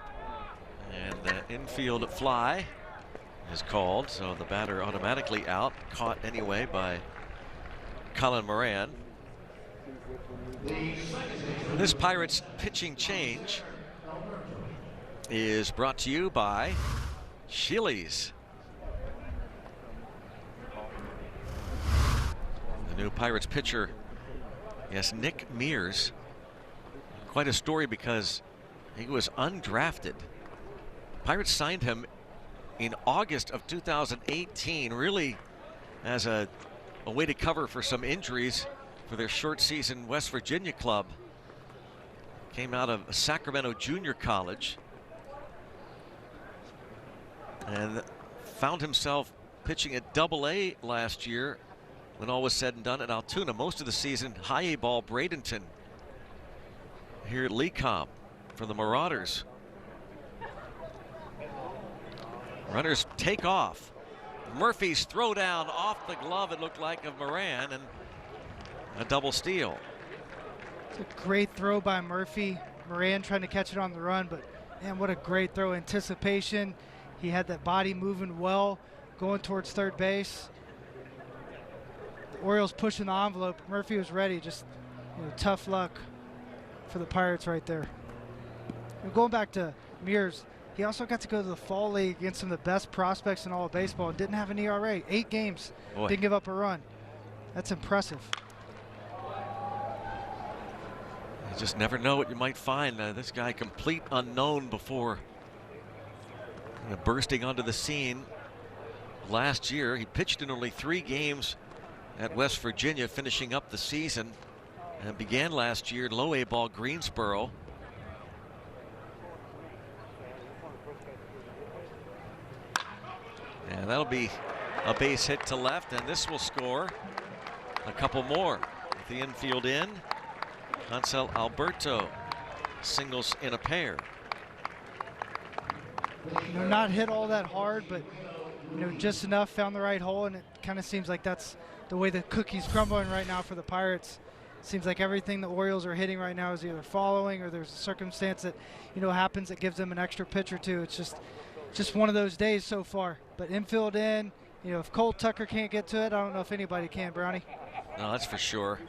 and the infield fly is called, so the batter automatically out. Caught anyway by Colin Moran. This Pirates pitching change is brought to you by Sheely's. The new Pirates pitcher, yes, Nick Mears. Quite a story because he was undrafted. Pirates signed him in August of 2018, really as a way to cover for some injuries for their short season West Virginia club. Came out of Sacramento Junior College and found himself pitching at Double-A last year when all was said and done at Altoona. Most of the season, high A ball Bradenton here at Lecom for the Marauders. Runners take off. Murphy's throw down off the glove, it looked like, of Moran, and a double steal. It's a great throw by Murphy. Moran trying to catch it on the run, but man, what a great throw. Anticipation. He had that body moving well, going towards third base. The Orioles pushing the envelope. Murphy was ready. Just tough luck for the Pirates right there. And going back to Mears, he also got to go to the fall league against some of the best prospects in all of baseball and didn't have an ERA. 8 games, Boy. Didn't give up a run. That's impressive. You just never know what you might find. This guy, complete unknown before bursting onto the scene last year. He pitched in only 3 games at West Virginia, finishing up the season, and began last year in low A ball Greensboro. And that'll be a base hit to left, and this will score a couple more. With the infield in, Hansel Alberto singles in a pair. Not hit all that hard, but just enough, found the right hole, and it kind of seems like that's the way the cookie's crumbling right now for the Pirates. Seems like everything the Orioles are hitting right now is either following or there's a circumstance that happens that gives them an extra pitch or two. It's just one of those days so far. But infield in, if Cole Tucker can't get to it, I don't know if anybody can, Brownie. No, that's for sure.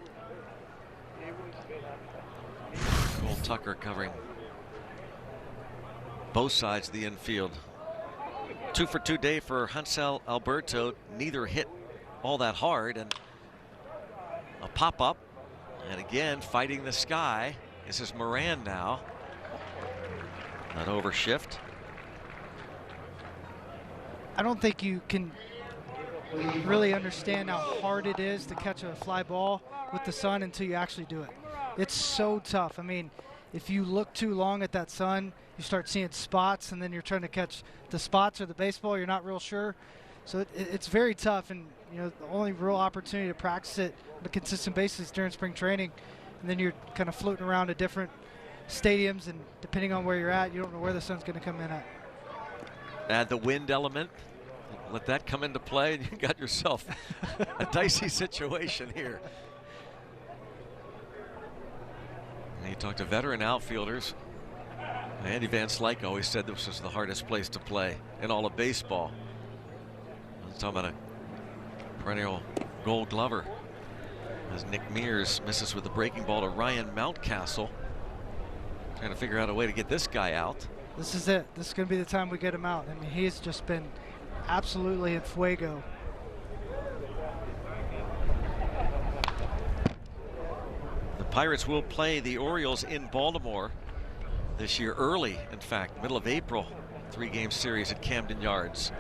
Cole Tucker covering both sides of the infield. 2 for 2 day for Hansel Alberto. Neither hit all that hard, and a pop-up, and again fighting the sky. This is Moran now. An overshift. I don't think you can really understand how hard it is to catch a fly ball with the sun until you actually do it. It's so tough. I mean, if you look too long at that sun, you start seeing spots, and then you're trying to catch the spots or the baseball. You're not real sure. So it's very tough, and the only real opportunity to practice it on a consistent basis during spring training. And then you're kind of floating around to different stadiums, and depending on where you're at, you don't know where the sun's going to come in at. Add the wind element. Let that come into play, and you got yourself a dicey situation here. And you talk to veteran outfielders. Andy Van Slyke always said this was the hardest place to play in all of baseball. I'm talking about a perennial Gold Glover, as Nick Mears misses with the breaking ball to Ryan Mountcastle. Trying to figure out a way to get this guy out. This is it. This is going to be the time we get him out. I mean, he's just been absolutely in fuego. The Pirates will play the Orioles in Baltimore this year, early, in fact, middle of April. 3-game series at Camden Yards.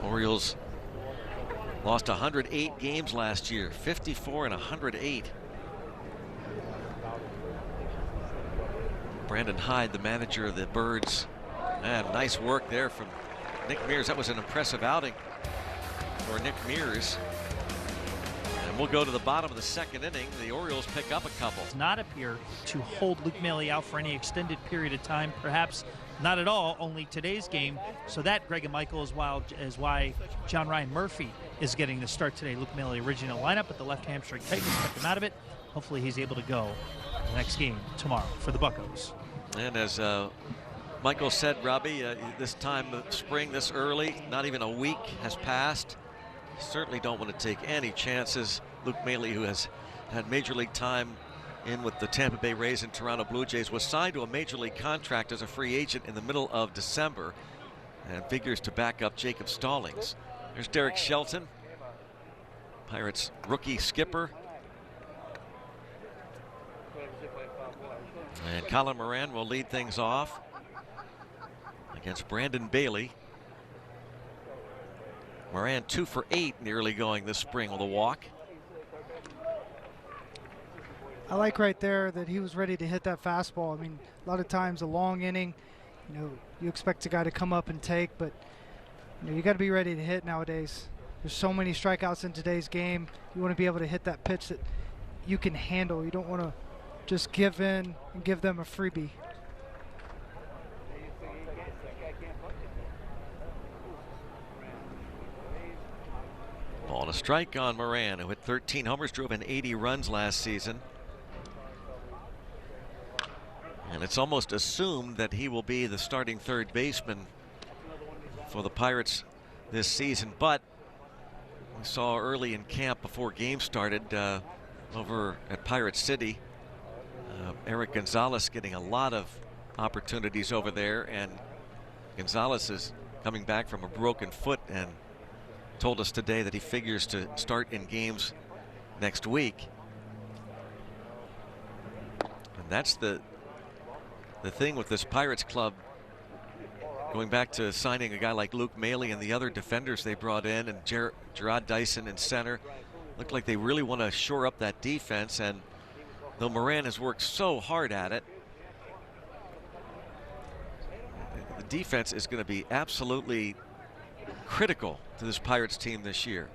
Orioles lost 108 games last year, 54 and 108. Brandon Hyde, the manager of the Birds. And nice work there from Nick Mears. That was an impressive outing for Nick Mears. And we'll go to the bottom of the 2nd inning. The Orioles pick up a couple. Does not appear to hold Luke Maile out for any extended period of time, perhaps not at all, only today's game. So that, Greg and Michael, is why John Ryan Murphy is getting the start today. Luke Maile original lineup, but the left hamstring tightness kept him out of it. Hopefully he's able to go the next game tomorrow for the Buccos. And as Michael said, Robbie, this time of spring, this early, not even a week has passed. Certainly don't want to take any chances. Luke Maile, who has had major league time in with the Tampa Bay Rays and Toronto Blue Jays, was signed to a major league contract as a free agent in the middle of December and figures to back up Jacob Stallings. There's Derek Shelton, Pirates rookie skipper. And Colin Moran will lead things off against Brandon Bailey. Moran 2 for 8 in the early going this spring with a walk. I like right there that he was ready to hit that fastball. I mean, a lot of times a long inning, you expect a guy to come up and take, but you got to be ready to hit nowadays. There's so many strikeouts in today's game. You want to be able to hit that pitch that you can handle. You don't want to just give in and give them a freebie. Ball to strike on Moran, who hit 13 homers, drove in 80 runs last season. And it's almost assumed that he will be the starting third baseman for the Pirates this season. But we saw early in camp before games started over at Pirate City, Eric Gonzalez getting a lot of opportunities over there. And Gonzalez is coming back from a broken foot and told us today that he figures to start in games next week. And that's the thing with this Pirates club, going back to signing a guy like Luke Maley and the other defenders they brought in, and Gerard Dyson in center. Looked like they really want to shore up that defense, and though Moran has worked so hard at it, the defense is going to be absolutely critical to this Pirates team this year,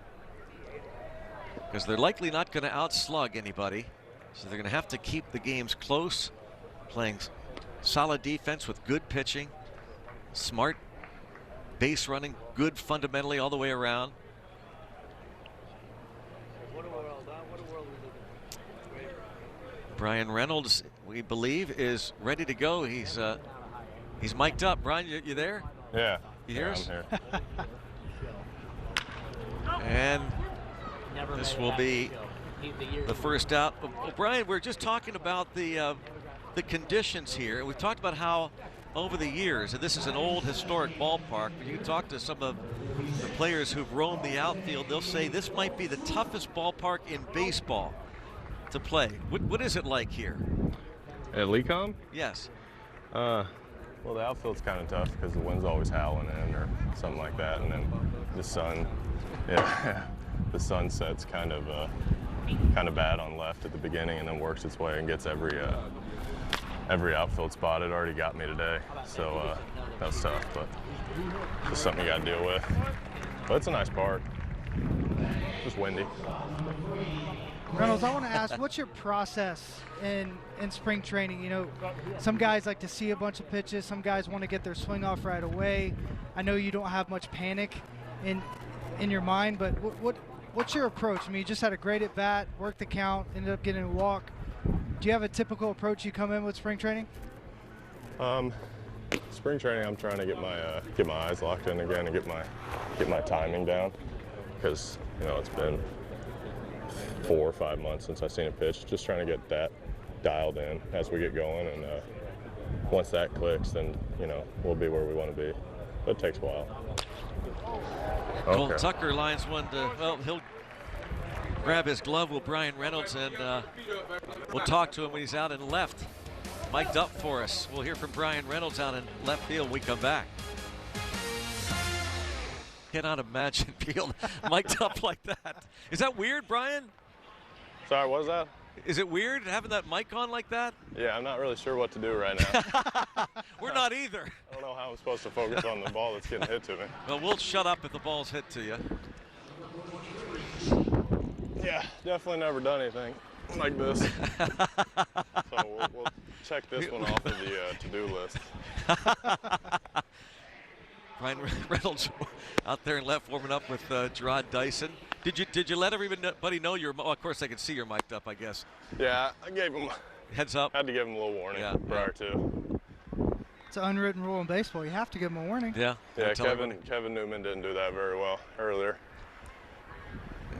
because they're likely not going to outslug anybody, so they're going to have to keep the games close, playing solid defense with good pitching, smart base running, good fundamentally all the way around. Brian Reynolds, we believe, is ready to go. He's mic'd up. Brian, you there? Yeah. You hear us? I'm here. And this will be the first out. Well, Brian, we're just talking about the conditions here. We've talked about how over the years, and this is an old historic ballpark, but you can talk to some of the players who've roamed the outfield. They'll say this might be the toughest ballpark in baseball to play. What is it like here? At Lecom? Yes. Well, the outfield's kind of tough because the wind's always howling in or something like that, and then the sun, the sun sets kind of bad on left at the beginning, and then works its way and gets every outfield spot. It already got me today, so that's tough, but it's something you got to deal with. But it's a nice park. Just windy. Reynolds, I want to ask, what's your process in spring training? Some guys like to see a bunch of pitches. Some guys want to get their swing off right away. I know you don't have much panic in your mind, but what's your approach? I mean, you just had a great at bat, worked the count, ended up getting a walk. Do you have a typical approach you come in with spring training? Spring training, I'm trying to get my eyes locked in again and get my timing down, because it's been 4 or 5 months since I've seen a pitch. Just trying to get that dialed in as we get going, and once that clicks, then we'll be where we want to be. But it takes a while. Cole Tucker lines one to, well, he'll grab his glove with Brian Reynolds, and we'll talk to him when he's out in left. Mic'd up for us. We'll hear from Brian Reynolds out in left field when we come back. Cannot imagine Field mic'd up like that. Is that weird, Brian? Sorry, what was that? Is it weird having that mic on like that? Yeah, I'm not really sure what to do right now. We're not either. I don't know how I'm supposed to focus on the ball that's getting hit to me. Well, we'll shut up if the ball's hit to you. Yeah, definitely never done anything like this. So we'll check this one off of the to-do list. Brian Reynolds out there in left warming up with Gerard Dyson. Did you let everybody know you're? Well, of course they could see you're mic'd up, I guess. Yeah, I gave him heads up. Had to give him a little warning prior to. It's an unwritten rule in baseball. You have to give them a warning. Yeah. Yeah, Kevin Newman didn't do that very well earlier.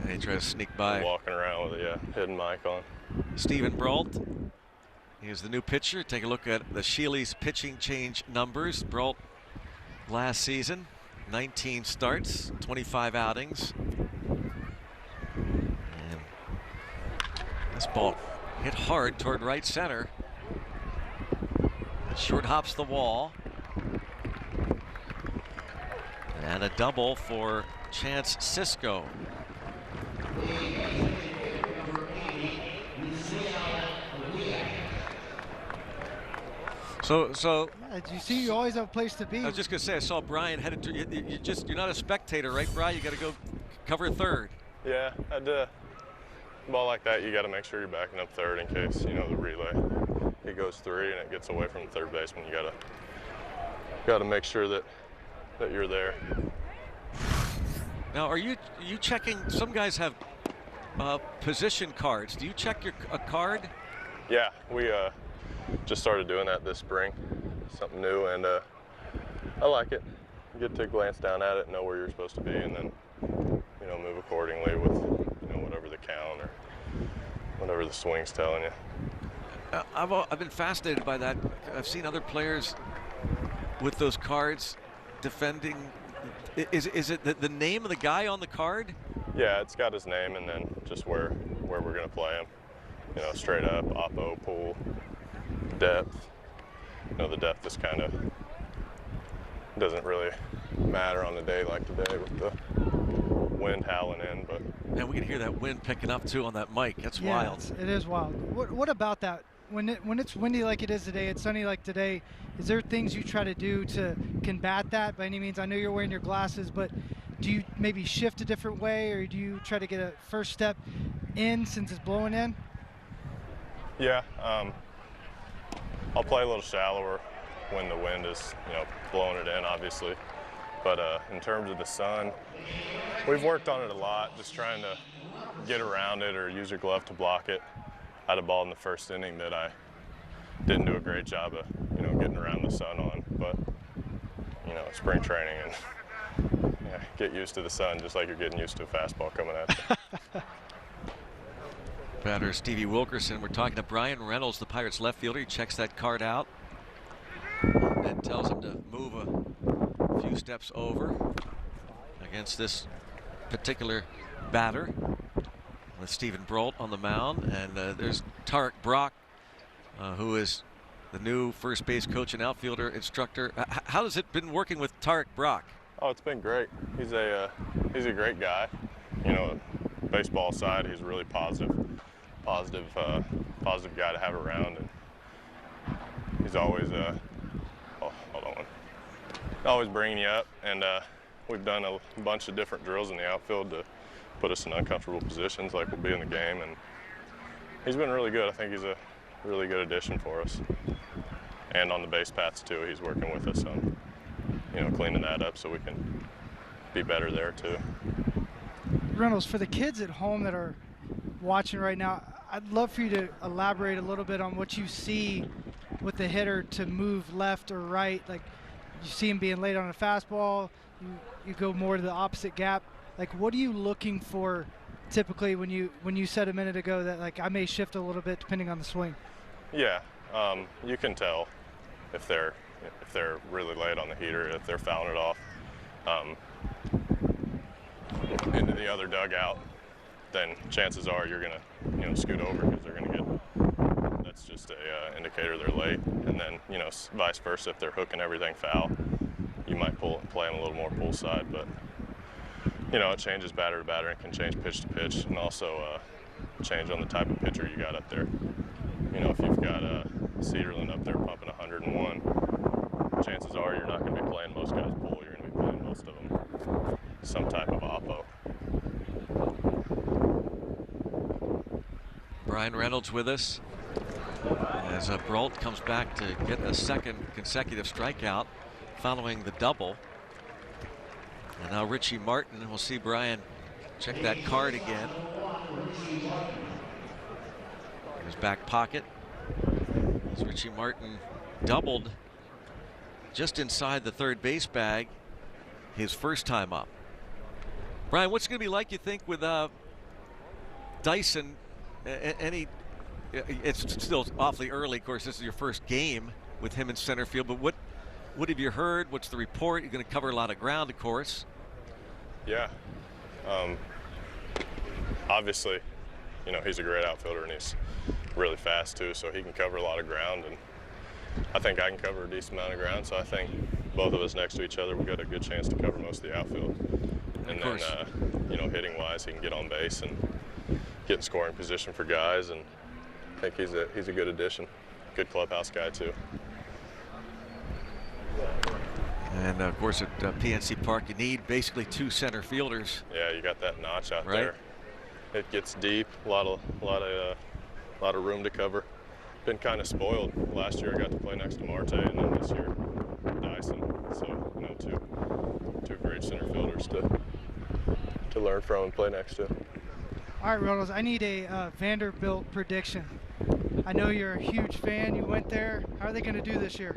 And he tried to sneak by. Walking around with a hidden mic on. Stephen Brault. He is the new pitcher. Take a look at the Shealy's pitching change numbers. Brault last season, 19 starts, 25 outings. And this ball hit hard toward right center. Short hops the wall. And a double for Chance Sisco. So Yeah, you see, you always have a place to be. I was just gonna say, I saw Brian headed to. You're not a spectator, right, Brian? You got to go cover third. Yeah, ball like that, you got to make sure you're backing up third in case the relay it goes 3 and it gets away from the third baseman. You got to make sure that you're there. Now, are you checking? Some guys have position cards. Do you check a card? Yeah, we just started doing that this spring. Something new, and I like it. You get to glance down at it, know where you're supposed to be, and then move accordingly with whatever the count or whatever the swing's telling you. I've been fascinated by that. I've seen other players with those cards defending. Is it the name of the guy on the card? Yeah, it's got his name and then just where we're going to play him. Straight up, oppo, pull, depth. The depth is kind of doesn't really matter on a day like today with the wind howling in, but man, we can hear that wind picking up too on that mic. That's yeah, wild. It is wild. What about that? When it's windy like it is today, it's sunny like today, is there things you try to do to combat that by any means? I know you're wearing your glasses, but do you maybe shift a different way, or do you try to get a first step in since it's blowing in? Yeah, I'll play a little shallower when the wind is blowing it in, obviously. But in terms of the sun, we've worked on it a lot, just trying to get around it or use your glove to block it. I had a ball in the first inning that I didn't do a great job of, getting around the sun on. But, spring training and get used to the sun just like you're getting used to a fastball coming at you. Batter Stevie Wilkerson. We're talking to Brian Reynolds, the Pirates left fielder. He checks that card out and tells him to move a few steps over against this particular batter with Stephen Brault on the mound. And there's Tarek Brock, who is the new first base coach and outfielder instructor. How has it been working with Tarek Brock? Oh, it's been great. He's a great guy. Baseball side, he's a really positive guy to have around, and he's always always bringing you up. And we've done a bunch of different drills in the outfield to put us in uncomfortable positions like we'll be in the game, and he's been really good. I think he's a really good addition for us. And on the base paths too, he's working with us on cleaning that up so we can be better there too. Reynolds, for the kids at home that are watching right now, I'd love for you to elaborate a little bit on what you see with the hitter to move left or right. Like, you see him being late on a fastball, you go more to the opposite gap. Like, what are you looking for typically when you said a minute ago that, like, I may shift a little bit depending on the swing? Yeah, you can tell if they're really late on the heater, if they're fouling it off into the other dugout, then chances are you're gonna scoot over because they're gonna get. That's just a indicator they're late. And then vice versa, if they're hooking everything foul, you might play them a little more pull side. But it changes batter to batter and can change pitch to pitch, and also change on the type of pitcher you got up there. If you've got Cedarland up there pumping 101, chances are you're not going to be playing most guys pull. You're going to be playing most of them some type of oppo. Brian Reynolds with us as Brault comes back to get a second consecutive strikeout following the double. And now Richie Martin. We'll see Brian check that card again. In his back pocket. As Richie Martin doubled just inside the third base bag his first time up. Brian, what's it going to be like, you think, with Dyson? It's still awfully early. Of course, this is your first game with him in center field. But what have you heard? What's the report? You're going to cover a lot of ground, of course. Yeah. Obviously, he's a great outfielder and he's really fast too, so he can cover a lot of ground. And I think I can cover a decent amount of ground, so I think both of us next to each other, we've got a good chance to cover most of the outfield. And then, hitting-wise, he can get on base and get in scoring position for guys, and I think he's a good addition. Good clubhouse guy too. And of course at PNC Park you need basically 2 center fielders. Yeah, you got that notch out Right. there. It gets deep, a lot of room to cover. Been kind of spoiled. Last year I got to play next to Marte, and then this year Dyson. So two great center fielders to learn from and play next to. All right, Reynolds, I need a Vanderbilt prediction. I know you're a huge fan. You went there. How are they going to do this year?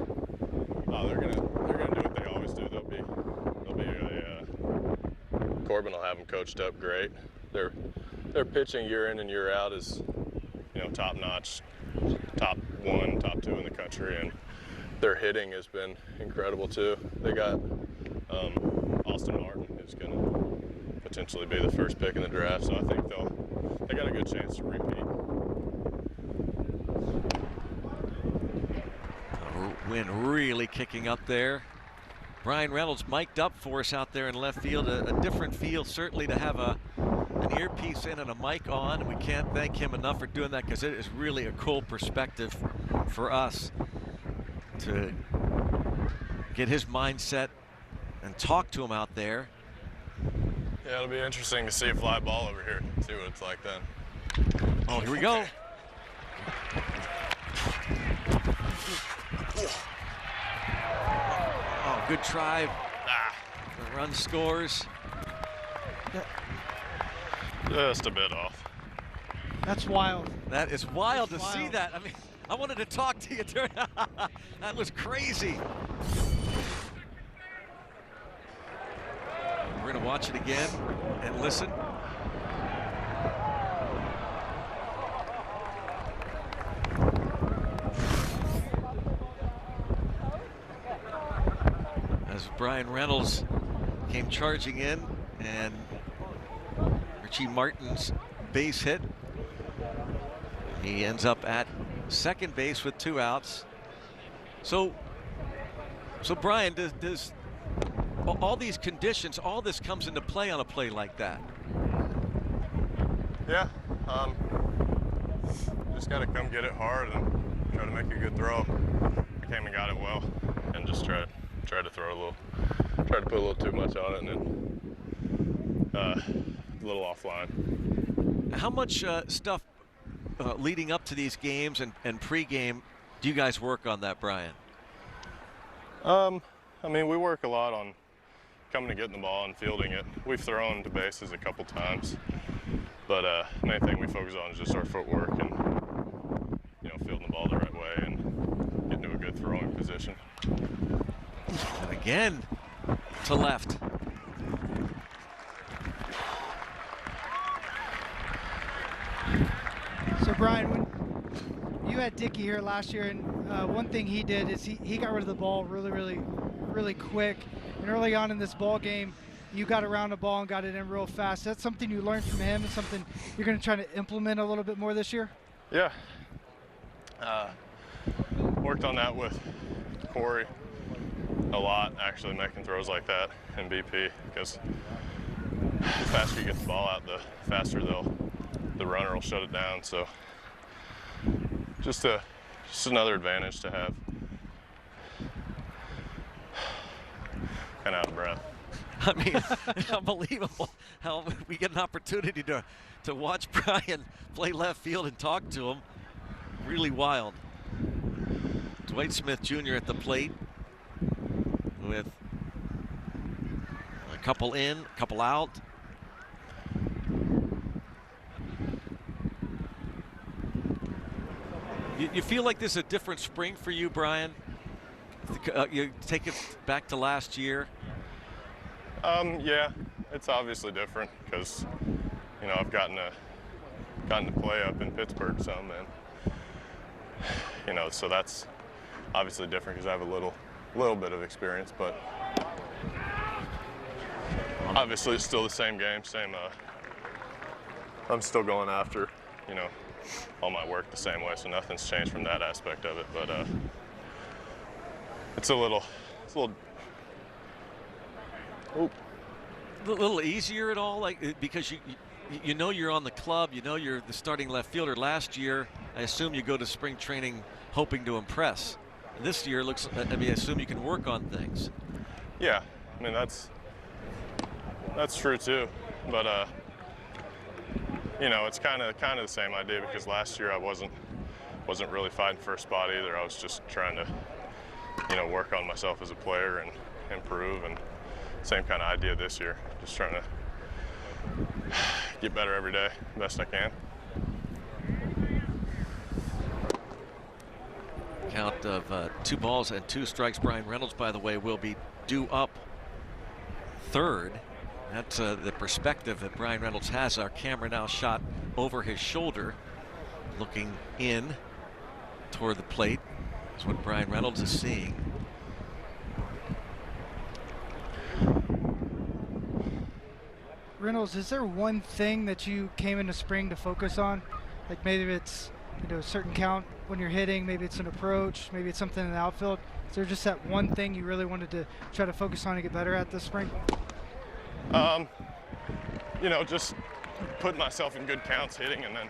Oh, they're gonna do what they always do. Corbin will have them coached up great. Their pitching year in and year out is, top notch, top 1, top 2 in the country, and their hitting has been incredible too. They got Austin Martin, who's going to potentially be the first pick in the draft, so I think they got a good chance to repeat. Wind really kicking up there. Brian Reynolds mic'd up for us out there in left field. A different feel certainly to have an earpiece in and a mic on. And we can't thank him enough for doing that, because it is really a cool perspective for us to get his mindset and talk to him out there. Yeah, it'll be interesting to see a fly ball over here, see what it's like then. Oh, here we go. Oh, good try. The run scores. Just a bit off. That's wild. That is wild to That's see wild. that. I mean, I wanted to talk to you during that was crazy. We're going to watch it again and listen. As Brian Reynolds came charging in, and Richie Martin's base hit. He ends up at second base with 2 outs. So Brian, does all these conditions, all this comes into play on a play like that? Yeah, just got to come get it hard and try to make a good throw. I came and got it well, and just try to throw a little, try to put a little too much on it, and then a little offline. How much stuff leading up to these games and pregame do you guys work on that, Brian? I mean, we work a lot on coming and getting the ball and fielding it. We've thrown to bases a couple times, but main thing we focus on is just our footwork and fielding the ball the right way and getting to a good throwing position. And again to left. So Brian, when you had Dickey here last year, and one thing he did is he got rid of the ball really quick. And early on in this ball game, you got around the ball and got it in real fast. That's something you learned from him, and something you're going to try to implement a little bit more this year? Yeah. Worked on that with Corey a lot, actually, making throws like that in BP, because the faster you get the ball out, the faster the runner will shut it down. So just another advantage to have. Kind of out of breath. I mean, unbelievable how we get an opportunity to watch Brian play left field and talk to him. Really wild. Dwight Smith Jr. at the plate with a couple in, a couple out. You feel like this is a different spring for you, Brian? You take it back to last year. Yeah, it's obviously different because I've gotten to play up in Pittsburgh some, and so that's obviously different because I have a little bit of experience, but obviously it's still the same game, I'm still going after all my work the same way, so nothing's changed from that aspect of it, but it's a little easier at all, like, because you're on the club, you're the starting left fielder. Last year, I assume you go to spring training hoping to impress. this year looks, I mean, I assume you can work on things. Yeah, I mean, that's true too. But, you know, it's kind of the same idea, because last year I wasn't really fighting for a spot either. I was just trying to, you know, work on myself as a player and improve, and same kind of idea this year. Just trying to get better every day, best I can. Count of 2 balls and 2 strikes. Brian Reynolds, by the way, will be due up third. That's the perspective that Brian Reynolds has. Our camera now shot over his shoulder, looking in toward the plate. That's what Brian Reynolds is seeing. Reynolds, is there one thing that you came into spring to focus on? Like maybe it's, you know, a certain count when you're hitting, maybe it's an approach, maybe it's something in the outfield. Is there just that one thing you really wanted to try to focus on and get better at this spring? You know, just putting myself in good counts, hitting, and then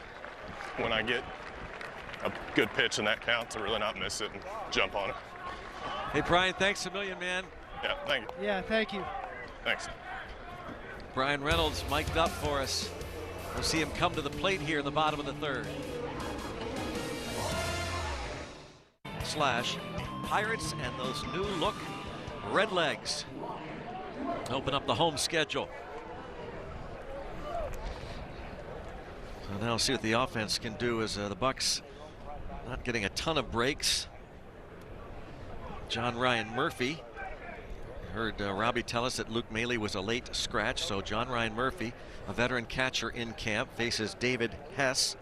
when I get a good pitch in that count, to really not miss it and jump on it. Hey, Brian, thanks a million, man. Yeah, thank you. Yeah, thank you. Thanks. Brian Reynolds mic'd up for us. We'll see him come to the plate here in the bottom of the third. Slash Pirates and those new look Redlegs open up the home schedule. So now see what the offense can do, as the Bucks not getting a ton of breaks. John Ryan Murphy. Heard Robbie tell us that Luke Maley was a late scratch, so John Ryan Murphy, a veteran catcher in camp, faces David Hess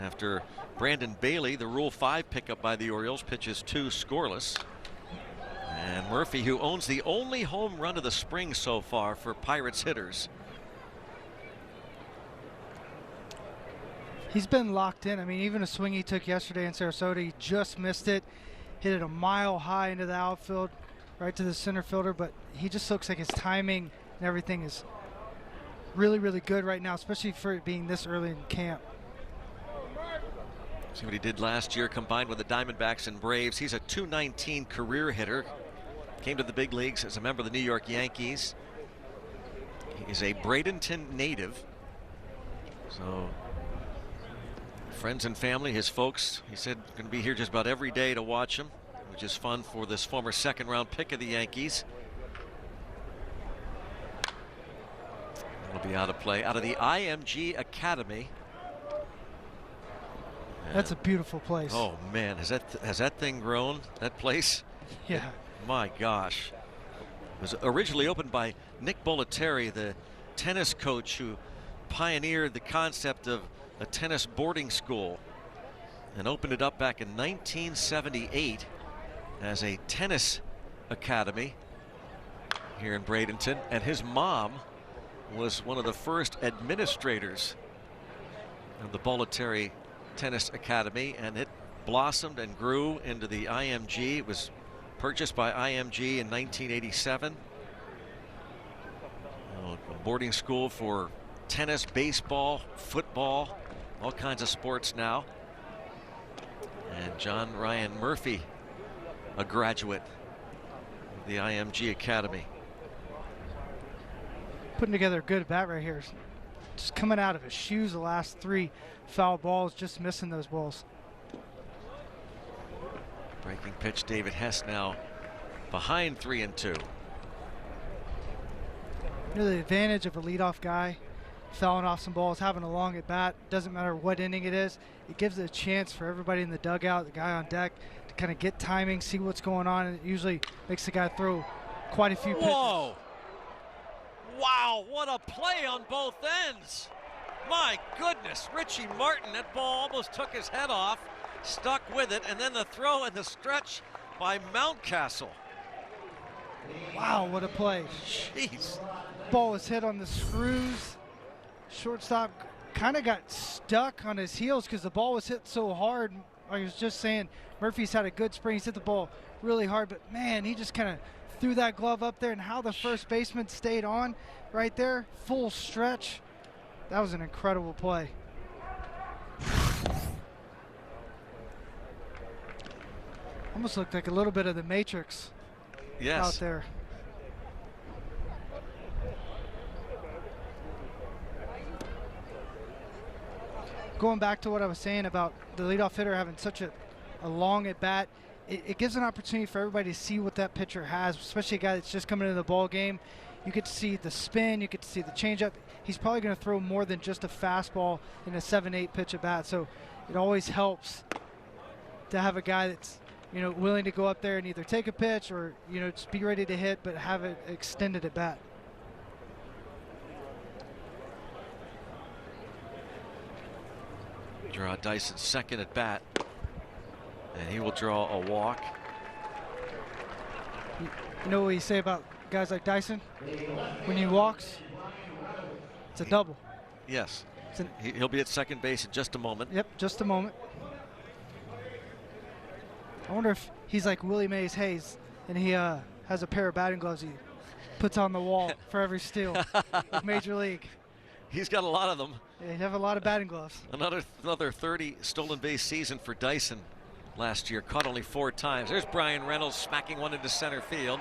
after Brandon Bailey, the Rule 5 pickup by the Orioles, pitches 2 scoreless. And Murphy, who owns the only home run of the spring so far for Pirates hitters. He's been locked in. I mean, even a swing he took yesterday in Sarasota, he just missed it. Hit it a mile high into the outfield, right to the center fielder, but he just looks like his timing and everything is really, really good right now, especially for it being this early in camp. See what he did last year combined with the Diamondbacks and Braves. He's a .219 career hitter. Came to the big leagues as a member of the New York Yankees. He's a Bradenton native. So friends and family, his folks, he said, going to be here just about every day to watch him, which is fun for this former second-round pick of the Yankees. It'll be out of play, out of the IMG Academy. That's a beautiful place. Oh man, has that thing grown? That place? Yeah. My gosh. It was originally opened by Nick Bollettieri, the tennis coach who pioneered the concept of a tennis boarding school, and opened it up back in 1978 as a tennis academy here in Bradenton. And his mom was one of the first administrators of the Bollettieri Tennis Academy, and it blossomed and grew into the IMG. It was purchased by IMG in 1987. A boarding school for tennis, baseball, football, all kinds of sports now. And John Ryan Murphy, a graduate of the IMG Academy. Putting together a good bat right here. Just coming out of his shoes the last 3 foul balls, just missing those balls. Breaking pitch, David Hess now behind 3-2. You know, the advantage of a leadoff guy fouling off some balls, having a long at bat, doesn't matter what inning it is, it gives it a chance for everybody in the dugout, the guy on deck, to kind of get timing, see what's going on, and it usually makes the guy throw quite a few pitches. Whoa! Wow, what a play on both ends. My goodness, Richie Martin, that ball almost took his head off, stuck with it, and then the throw and the stretch by Mountcastle. Wow, what a play. Jeez. Ball was hit on the screws. Shortstop kind of got stuck on his heels because the ball was hit so hard. I was just saying, Murphy's had a good spring. He's hit the ball really hard, but man, he just kind of threw that glove up there, and how the first baseman stayed on right there, full stretch. That was an incredible play. I'm Almost looked like a little bit of the Matrix out there. Going back to what I was saying about the leadoff hitter having such a long at bat, it gives an opportunity for everybody to see what that pitcher has, especially a guy that's just coming into the ball game. You get to see the spin, you get to see the changeup. He's probably going to throw more than just a fastball in a 7-8 pitch at bat. So it always helps to have a guy that's, you know, willing to go up there and either take a pitch or, you know, just be ready to hit, but have it extended at bat. Draw Dyson's second at bat, and he will draw a walk. You know what you say about guys like Dyson? When he walks, it's a double. Yes. He'll be at second base in just a moment. Yep, just a moment. I wonder if he's like Willie Mays Hayes and he has a pair of batting gloves he puts on the wall for every steal with Major League. He's got a lot of them. Yeah, he'd have a lot of batting gloves. Another 30 stolen base season for Dyson last year. Caught only 4 times. There's Brian Reynolds smacking one into center field.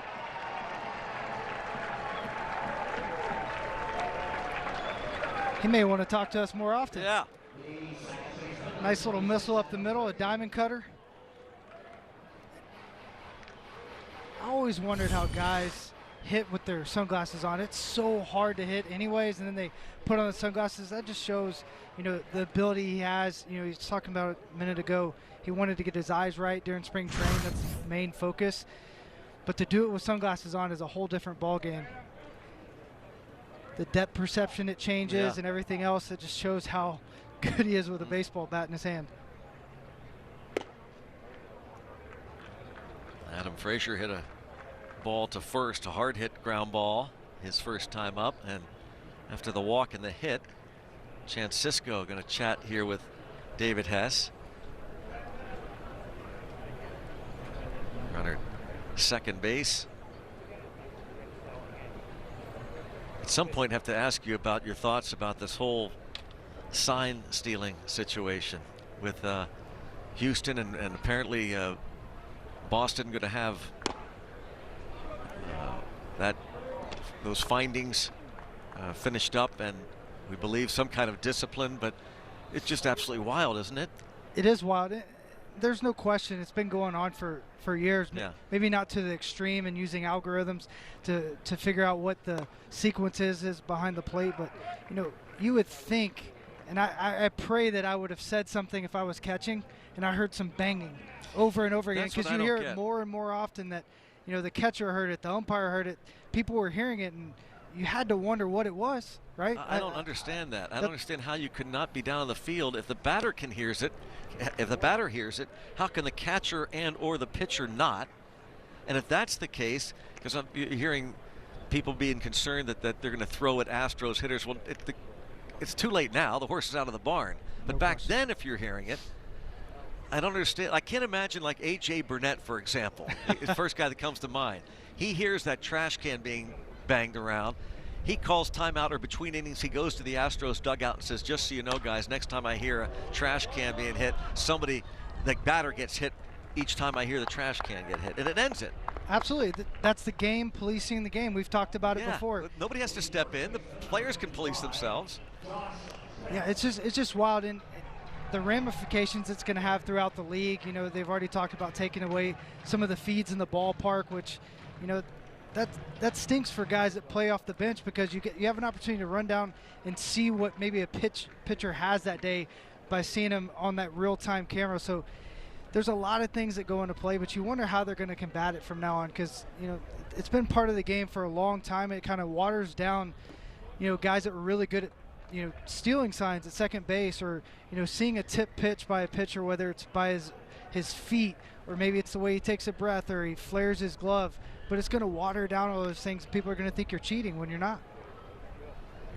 He may want to talk to us more often. Yeah. Nice little missile up the middle, a diamond cutter. I always wondered how guys hit with their sunglasses on. It's so hard to hit anyways, and then they put on the sunglasses. That just shows, you know, the ability he has. You know, he was talking about it a minute ago. He wanted to get his eyes right during spring training. That's his main focus. But to do it with sunglasses on is a whole different ball game. The depth perception it changes and everything else. It just shows how good he is with a baseball bat in his hand. Adam Frazier hit a ball to first, a hard hit ground ball, his first time up, and after the walk and the hit, Chancisco going to chat here with David Hess. Runner second base. At some point have to ask you about your thoughts about this whole sign stealing situation with Houston and apparently Boston going to have those findings finished up, and we believe some kind of discipline, but it's just absolutely wild, isn't it? It is wild. There's no question. It's been going on for years. Yeah. Maybe not to the extreme and using algorithms to figure out what the sequence is behind the plate, but you know, you would think, and I pray that I would have said something if I was catching and I heard some banging over and over again, because you hear it more and more often that, you know, the catcher heard it, the umpire heard it, people were hearing it, and you had to wonder what it was, right? I don't understand that. I don't understand how you could not be down on the field if the batter hears it. If the batter hears it, how can the catcher and or the pitcher not? And if that's the case, because I'm hearing people being concerned that they're going to throw at Astros hitters, well, it's too late now. The horse is out of the barn. But back then, if you're hearing it, I don't understand. I can't imagine like A.J. Burnett, for example, the first guy that comes to mind. He hears that trash can being banged around. He calls timeout, or between innings, he goes to the Astros dugout and says, just so you know, guys, next time I hear a trash can being hit, the batter gets hit each time I hear the trash can get hit. And it ends it. Absolutely. That's the game, policing the game. We've talked about it before. Nobody has to step in. The players can police themselves. Yeah, it's just wild. And the ramifications it's going to have throughout the league. You know, they've already talked about taking away some of the feeds in the ballpark, which, you know, that stinks for guys that play off the bench, because you have an opportunity to run down and see what maybe a pitcher has that day by seeing him on that real-time camera. So there's a lot of things that go into play, but you wonder how they're going to combat it from now on, because, you know, it's been part of the game for a long time. It kind of waters down, you know, guys that were really good at, you know, stealing signs at second base, or, you know, seeing a tip pitch by a pitcher, whether it's by his feet, or maybe it's the way he takes a breath, or he flares his glove. But it's going to water down all those things. People are going to think you're cheating when you're not.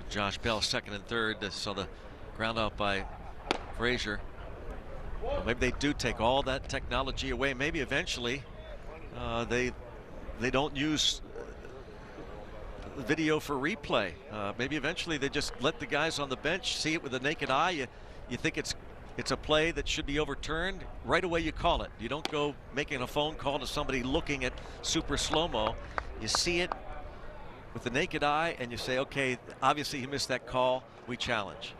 Josh Bell second and third. Saw the ground out by Frazier. Well, maybe they do take all that technology away. Maybe eventually they don't use video for replay. Maybe eventually they just let the guys on the bench see it with the naked eye. You think it's it's a play that should be overturned, right away you call it. You don't go making a phone call to somebody looking at super slow-mo. You see it with the naked eye and you say, okay, obviously he missed that call, we challenge.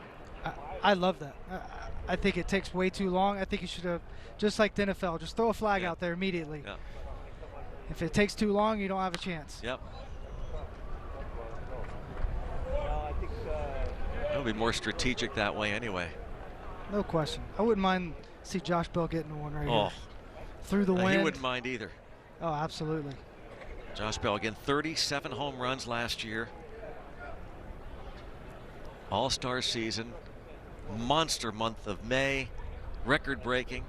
I love that. I think it takes way too long. I think you should have, just like the NFL, just throw a flag out there immediately. Yeah. If it takes too long, you don't have a chance. Yep. It'll be more strategic that way anyway. No question. I wouldn't mind see Josh Bell getting one right here. Through the wind. He wouldn't mind either. Oh, absolutely. Josh Bell, again, 37 home runs last year. All-star season. Monster month of May. Record-breaking.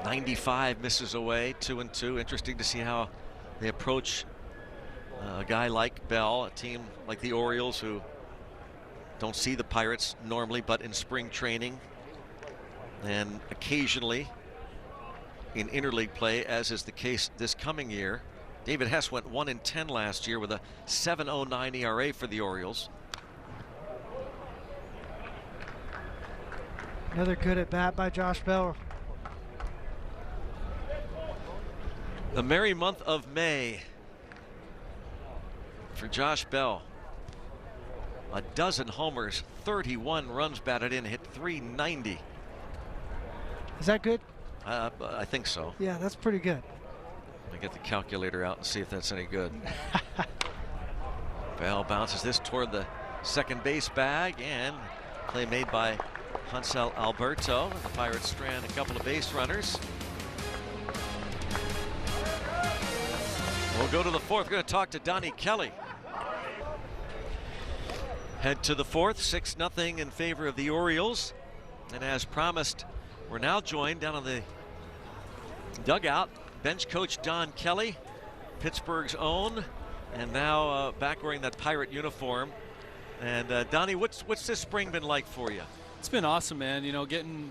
95 misses away, 2-2. Interesting to see how they approach a guy like Bell, a team like the Orioles who don't see the Pirates normally, but in spring training and occasionally in interleague play, as is the case this coming year. David Hess went 1-10 last year with a 7.09 ERA for the Orioles. Another good at bat by Josh Bell. The merry month of May for Josh Bell. A dozen homers, 31 runs batted in, hit .390. Is that good? I think so. Yeah, that's pretty good. Let me get the calculator out and see if that's any good. Bell bounces this toward the second base bag, and play made by Hansel Alberto. The Pirates strand a couple of base runners. We'll go to the fourth. We're going to talk to Donnie Kelly. Head to the fourth, 6-0 in favor of the Orioles. And as promised, we're now joined down on the dugout, bench coach Don Kelly, Pittsburgh's own, and now back wearing that Pirate uniform. And Donnie, what's this spring been like for you? It's been awesome, man. You know, getting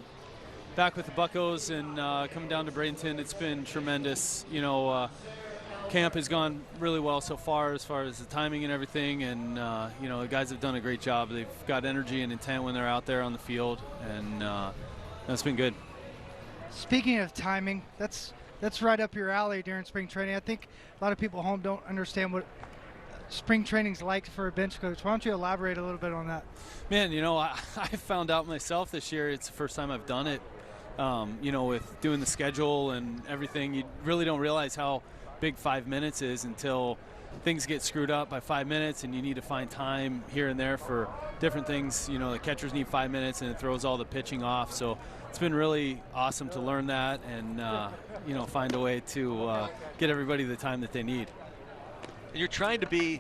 back with the Buccos and coming down to Bradenton, it's been tremendous. You know, camp has gone really well so far as the timing and everything, and you know, the guys have done a great job. They've got energy and intent when they're out there on the field, and that's been good. Speaking of timing, that's right up your alley during spring training. I think a lot of people at home don't understand what spring training's like for a bench coach. Why don't you elaborate a little bit on that? Man, you know, I found out myself this year. It's the first time I've done it. You know, with doing the schedule and everything, you really don't realize how big 5 minutes is until things get screwed up by 5 minutes, and you need to find time here and there for different things. You know, the catchers need 5 minutes, and it throws all the pitching off. So it's been really awesome to learn that and you know, find a way to get everybody the time that they need. You're trying to be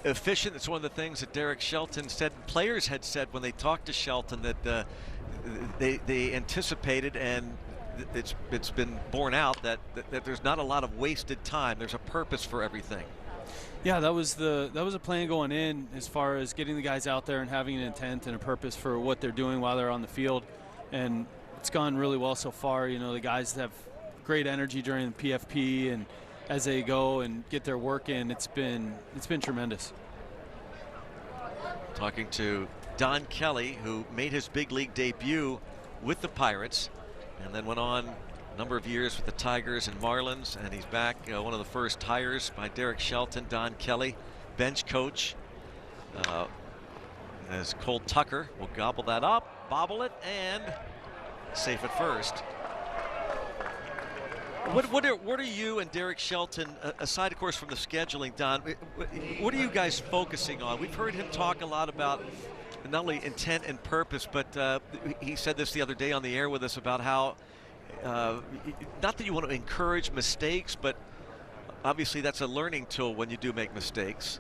efficient. It's one of the things that Derek Shelton said. Players had said when they talked to Shelton that they anticipated, and it's been borne out that there's not a lot of wasted time. There's a purpose for everything. Yeah, that was a plan going in, as far as getting the guys out there and having an intent and a purpose for what they're doing while they're on the field, and it's gone really well so far. You know, the guys have great energy during the PFP, and as they go and get their work in, it's been tremendous. Talking to Don Kelly, who made his big league debut with the Pirates and then went on a number of years with the Tigers and Marlins, and he's back, one of the first hires by Derek Shelton. Don Kelly, bench coach, as Cole Tucker will gobble that up, bobble it, and safe at first. What are you and Derek Shelton, aside of course from the scheduling, Don, what are you guys focusing on? We've heard him talk a lot about not only intent and purpose, but he said this the other day on the air with us about how, not that you want to encourage mistakes, but obviously that's a learning tool when you do make mistakes.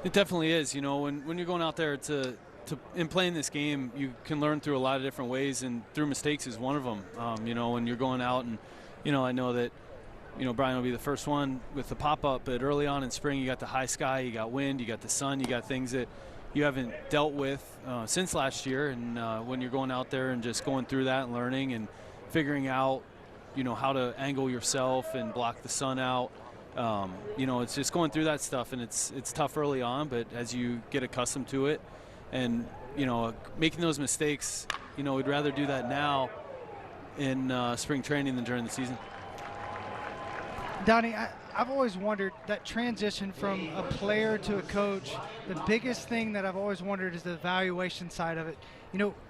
It definitely is. You know, when you're going out there in playing this game, you can learn through a lot of different ways, and through mistakes is one of them. You know, when you're going out and, you know, I know that, you know, Brian will be the first one with the pop-up, but early on in spring, you got the high sky, you got wind, you got the sun, you got things that you haven't dealt with since last year. And when you're going out there and just going through that and learning and figuring out, you know, how to angle yourself and block the sun out, you know, it's just going through that stuff, and it's tough early on, but as you get accustomed to it and making those mistakes, we'd rather do that now in spring training than during the season. Donnie, I've always wondered that transition from a player to a coach. The biggest thing that I've always wondered is the evaluation side of it.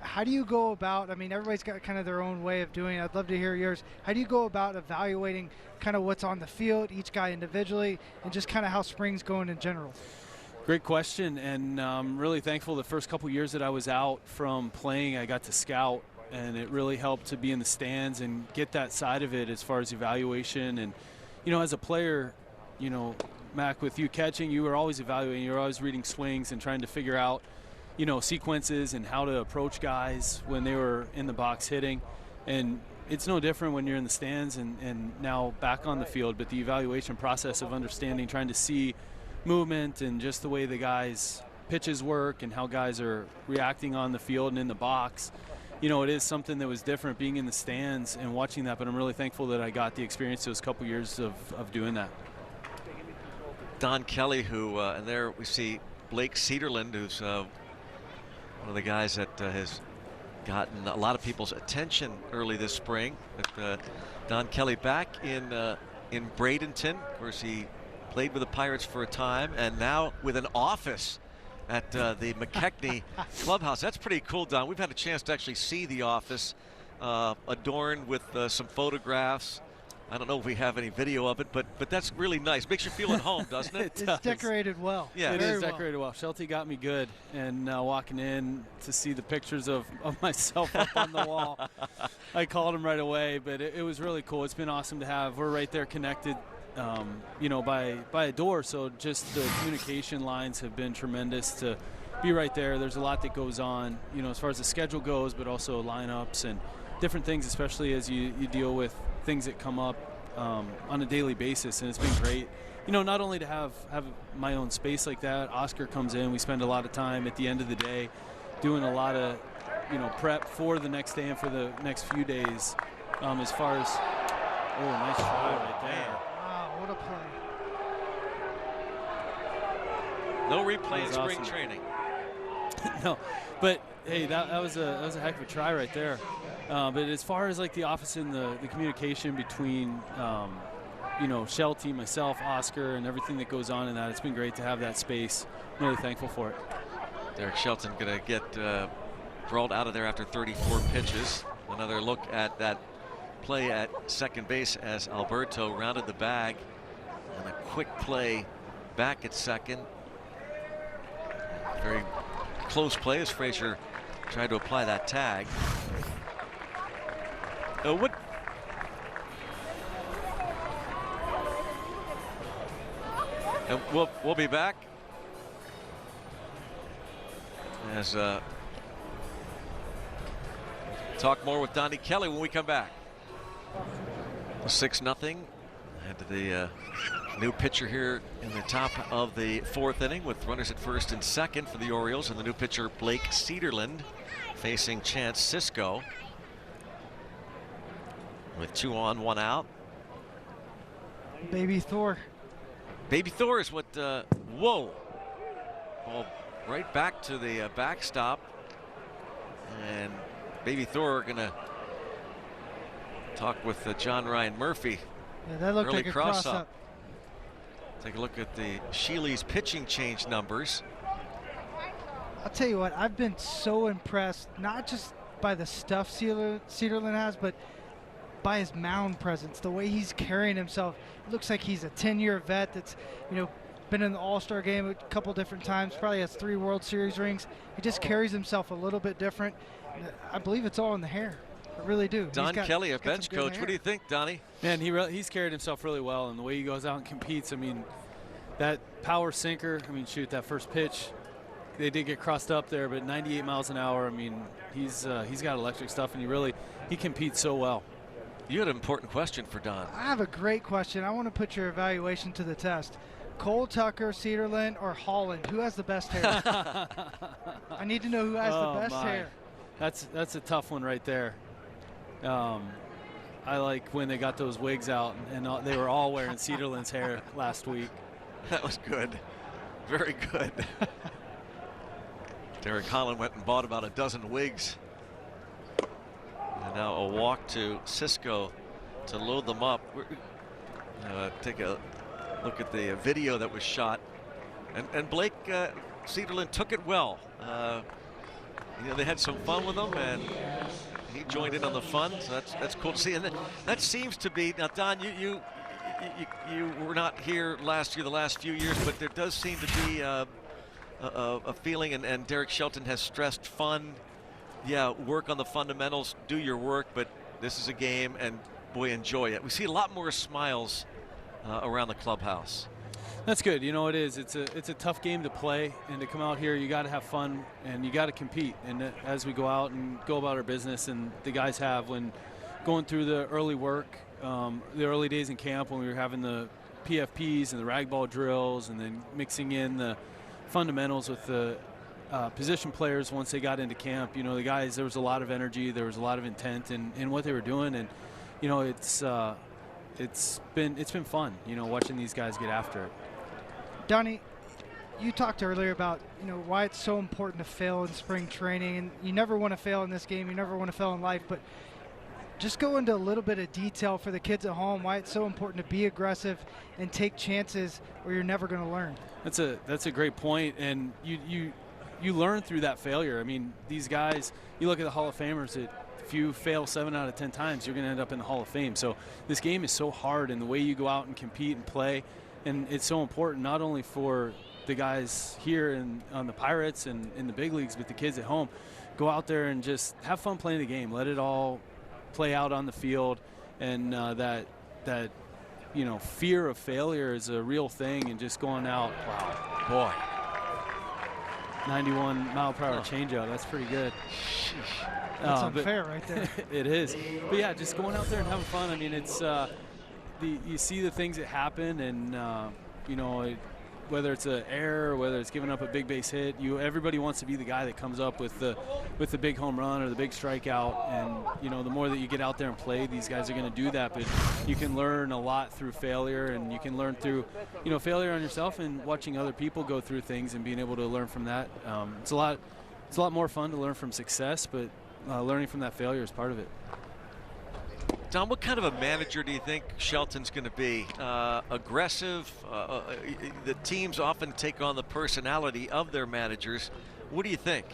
How do you go about, everybody's got kind of their own way of doing it. I'd love to hear yours. How do you go about evaluating kind of what's on the field, each guy individually, and just kind of how spring's going in general? Great question, and I'm really thankful the first couple years that I was out from playing, I got to scout, and it really helped to be in the stands and get that side of it as far as evaluation. And as a player, Mac, with you catching, you were always evaluating. You were always reading swings and trying to figure out, sequences and how to approach guys when they were in the box hitting. And it's no different when you're in the stands and now back on the field. But the evaluation process of understanding, trying to see movement and just the way the guys' pitches work and how guys are reacting on the field and in the box, it is something that was different being in the stands and watching that, but I'm really thankful that I got the experience those couple years of doing that. Don Kelly, who, and there we see Blake Cederland, who's one of the guys that has gotten a lot of people's attention early this spring. But, Don Kelly back in Bradenton. Of course, he played with the Pirates for a time, and now with an office at the McKechnie clubhouse. That's pretty cool, Don. We've had a chance to actually see the office adorned with some photographs. I don't know if we have any video of it, but that's really nice. Makes you feel at home, doesn't it? It's decorated well. Yeah, it is decorated well. Shelty got me good, and walking in to see the pictures of myself up on the wall, I called him right away, but it was really cool. It's been awesome to have. We're right there connected, by a door, so just the communication lines have been tremendous to be right there. There's a lot that goes on, as far as the schedule goes, but also lineups and different things, especially as you deal with things that come up on a daily basis. And it's been great, not only to have my own space like that. Oscar comes in, we spend a lot of time at the end of the day doing a lot of prep for the next day and for the next few days, as far as nice try right there. What a play. No replay in spring training. No, but hey, that was a heck of a try right there. But as far as like the office and the communication between Shelty, myself, Oscar, and everything that goes on in that, it's been great to have that space. I'm really thankful for it. Derek Shelton going to get brawled out of there after 34 pitches. Another look at that play at second base as Alberto rounded the bag, and a quick play back at second. Very close play as Frazier tried to apply that tag. And we'll be back as talk more with Donnie Kelly when we come back. 6-0 and the new pitcher here in the top of the fourth inning with runners at first and second for the Orioles, and the new pitcher Blake Cederland facing Chance Sisco with 2 on, 1 out. Baby Thor. Baby Thor is what, whoa. Ball right back to the backstop, and Baby Thor going to talk with John Ryan Murphy. Yeah, that looked early like a cross-up. Take a look at the Shealy's pitching change numbers. I'll tell you what, I've been so impressed, not just by the stuff Cederland has, but by his mound presence, the way he's carrying himself. It looks like he's a 10-year vet that's, been in the All-Star game a couple different times, probably has 3 World Series rings. He just carries himself a little bit different. I believe it's all in the hair. I really do. Don Kelly, a bench coach. What do you think, Donnie? Man, he's carried himself really well, and the way he goes out and competes. That power sinker. Shoot, that first pitch, they did get crossed up there, but 98 miles an hour. He's got electric stuff, and he competes so well. You had an important question for Don. I have a great question. I want to put your evaluation to the test. Cole Tucker, Cederland, or Holland? Who has the best hair? I need to know who has the best hair. That's a tough one right there. I like when they got those wigs out and they were all wearing Cederland's hair last week. That was good. Very good. Derek Holland went and bought about a dozen wigs. And now a walk to Cisco to load them up. Take a look at the video that was shot. And Blake Cederlund took it well. They had some fun with him, and he joined in on the fun. So that's cool to see. And that seems to be, now Don, you were not here last year, the last few years, but there does seem to be a feeling, and Derek Shelton has stressed fun. Yeah, work on the fundamentals, do your work, but this is a game, and boy, enjoy it. We see a lot more smiles around the clubhouse. That's good. You know, it is. It's a tough game to play, and to come out here, you got to have fun and you got to compete. And as we go out and go about our business, and the guys have, when going through the early work, the early days in camp when we were having the PFPs and the rag ball drills, and then mixing in the fundamentals with the position players once they got into camp. You know, the guys, there was a lot of energy, there was a lot of intent in what they were doing, and you know, it's been fun, you know, watching these guys get after it. Donnie, you talked earlier about, you know, why it's so important to fail in spring training, and you never want to fail in this game, you never want to fail in life, but just go into a little bit of detail for the kids at home why it's so important to be aggressive and take chances, or you're never going to learn. That's a great point, and you learn through that failure. I mean, these guys, you look at the Hall of Famers, if you fail 7 out of 10 times, you're going to end up in the Hall of Fame. So this game is so hard, and the way you go out and compete and play, and it's so important not only for the guys here on the Pirates and in the big leagues, but the kids at home. Go out there and just have fun playing the game. Let it all play out on the field, and that you know, fear of failure is a real thing, and just going out, wow, boy. 91-mile-per-hour changeout. That's pretty good. That's unfair right there. It is. But yeah, just going out there and having fun. I mean, it's you see the things that happen, and you know, whether it's an error, whether it's giving up a big base hit, everybody wants to be the guy that comes up with the big home run or the big strikeout. And you know, the more that you get out there and play, these guys are going to do that. But you can learn a lot through failure, and you can learn through, you know, failure on yourself and watching other people go through things and being able to learn from that. It's a lot more fun to learn from success, but learning from that failure is part of it. Don, what kind of a manager do you think Shelton's going to be? Aggressive? The teams often take on the personality of their managers. What do you think?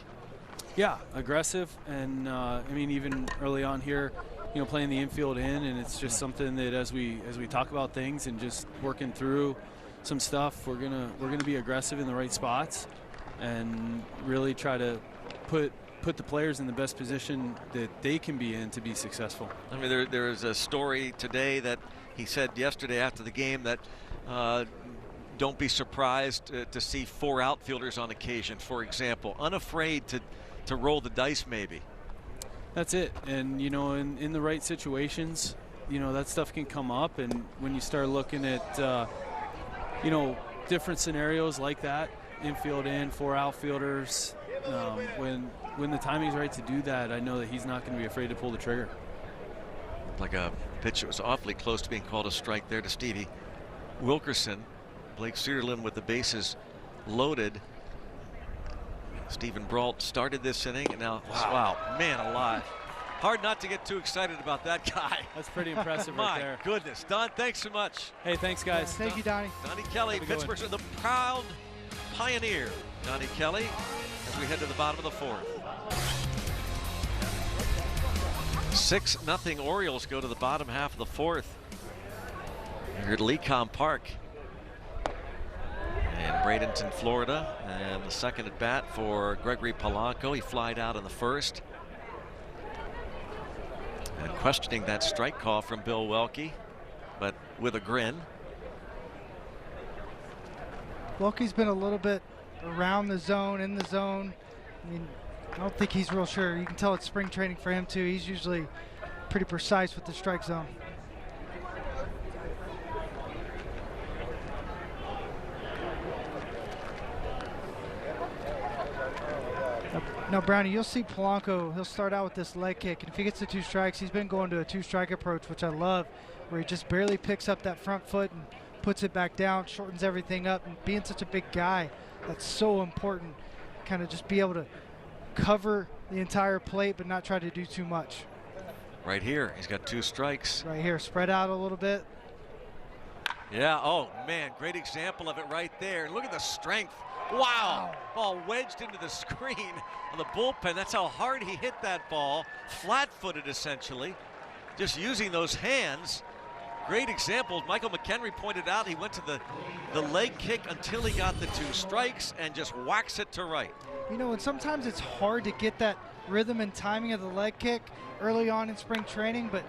Yeah, aggressive, and I mean, even early on here, you know, playing the infield in, and it's just something that as we talk about things and just working through some stuff, we're gonna be aggressive in the right spots and really try to put the players in the best position that they can be in to be successful. I mean, there is a story today that he said yesterday after the game that don't be surprised to see 4 outfielders on occasion, for example, unafraid to roll the dice maybe. That's it. And, you know, in the right situations, you know, that stuff can come up. And when you start looking at, you know, different scenarios like that, infield in, 4 outfielders, when the timing's right to do that, I know that he's not going to be afraid to pull the trigger. Like a pitch that was awfully close to being called a strike there to Stevie Wilkerson. Blake Cederlund with the bases loaded. Stephen Brault started this inning, and now, wow, man alive. Hard not to get too excited about that guy. That's pretty impressive right there. My goodness. Don, thanks so much. Hey, thanks, guys. Thank you, Donnie. Donnie Kelly, Pittsburgh's the proud pioneer. Donnie Kelly, as we head to the bottom of the 4th. 6-0 Orioles go to the bottom half of the 4th. Here at Lecom Park in Bradenton, Florida. And the second at bat for Gregory Polanco. He flied out in the first. And questioning that strike call from Bill Welke, but with a grin. Welke's been a little bit around the zone, in the zone. I mean, I don't think he's real sure. You can tell it's spring training for him too. He's usually pretty precise with the strike zone. Now, Brownie, you'll see Polanco, he'll start out with this leg kick, and if he gets to 2 strikes, he's been going to a 2-strike approach, which I love, where he just barely picks up that front foot and puts it back down, shortens everything up, and being such a big guy, that's so important. kind of just be able to cover the entire plate but not try to do too much. Right here, he's got 2 strikes. Right here, spread out a little bit. Yeah, oh man, great example of it right there. Look at the strength. Wow, ball wedged into the screen of the bullpen. That's how hard he hit that ball, flat-footed essentially, just using those hands. Great example. Michael McHenry pointed out he went to the leg kick until he got the 2 strikes and just whacks it to right. You know, and sometimes it's hard to get that rhythm and timing of the leg kick early on in spring training, but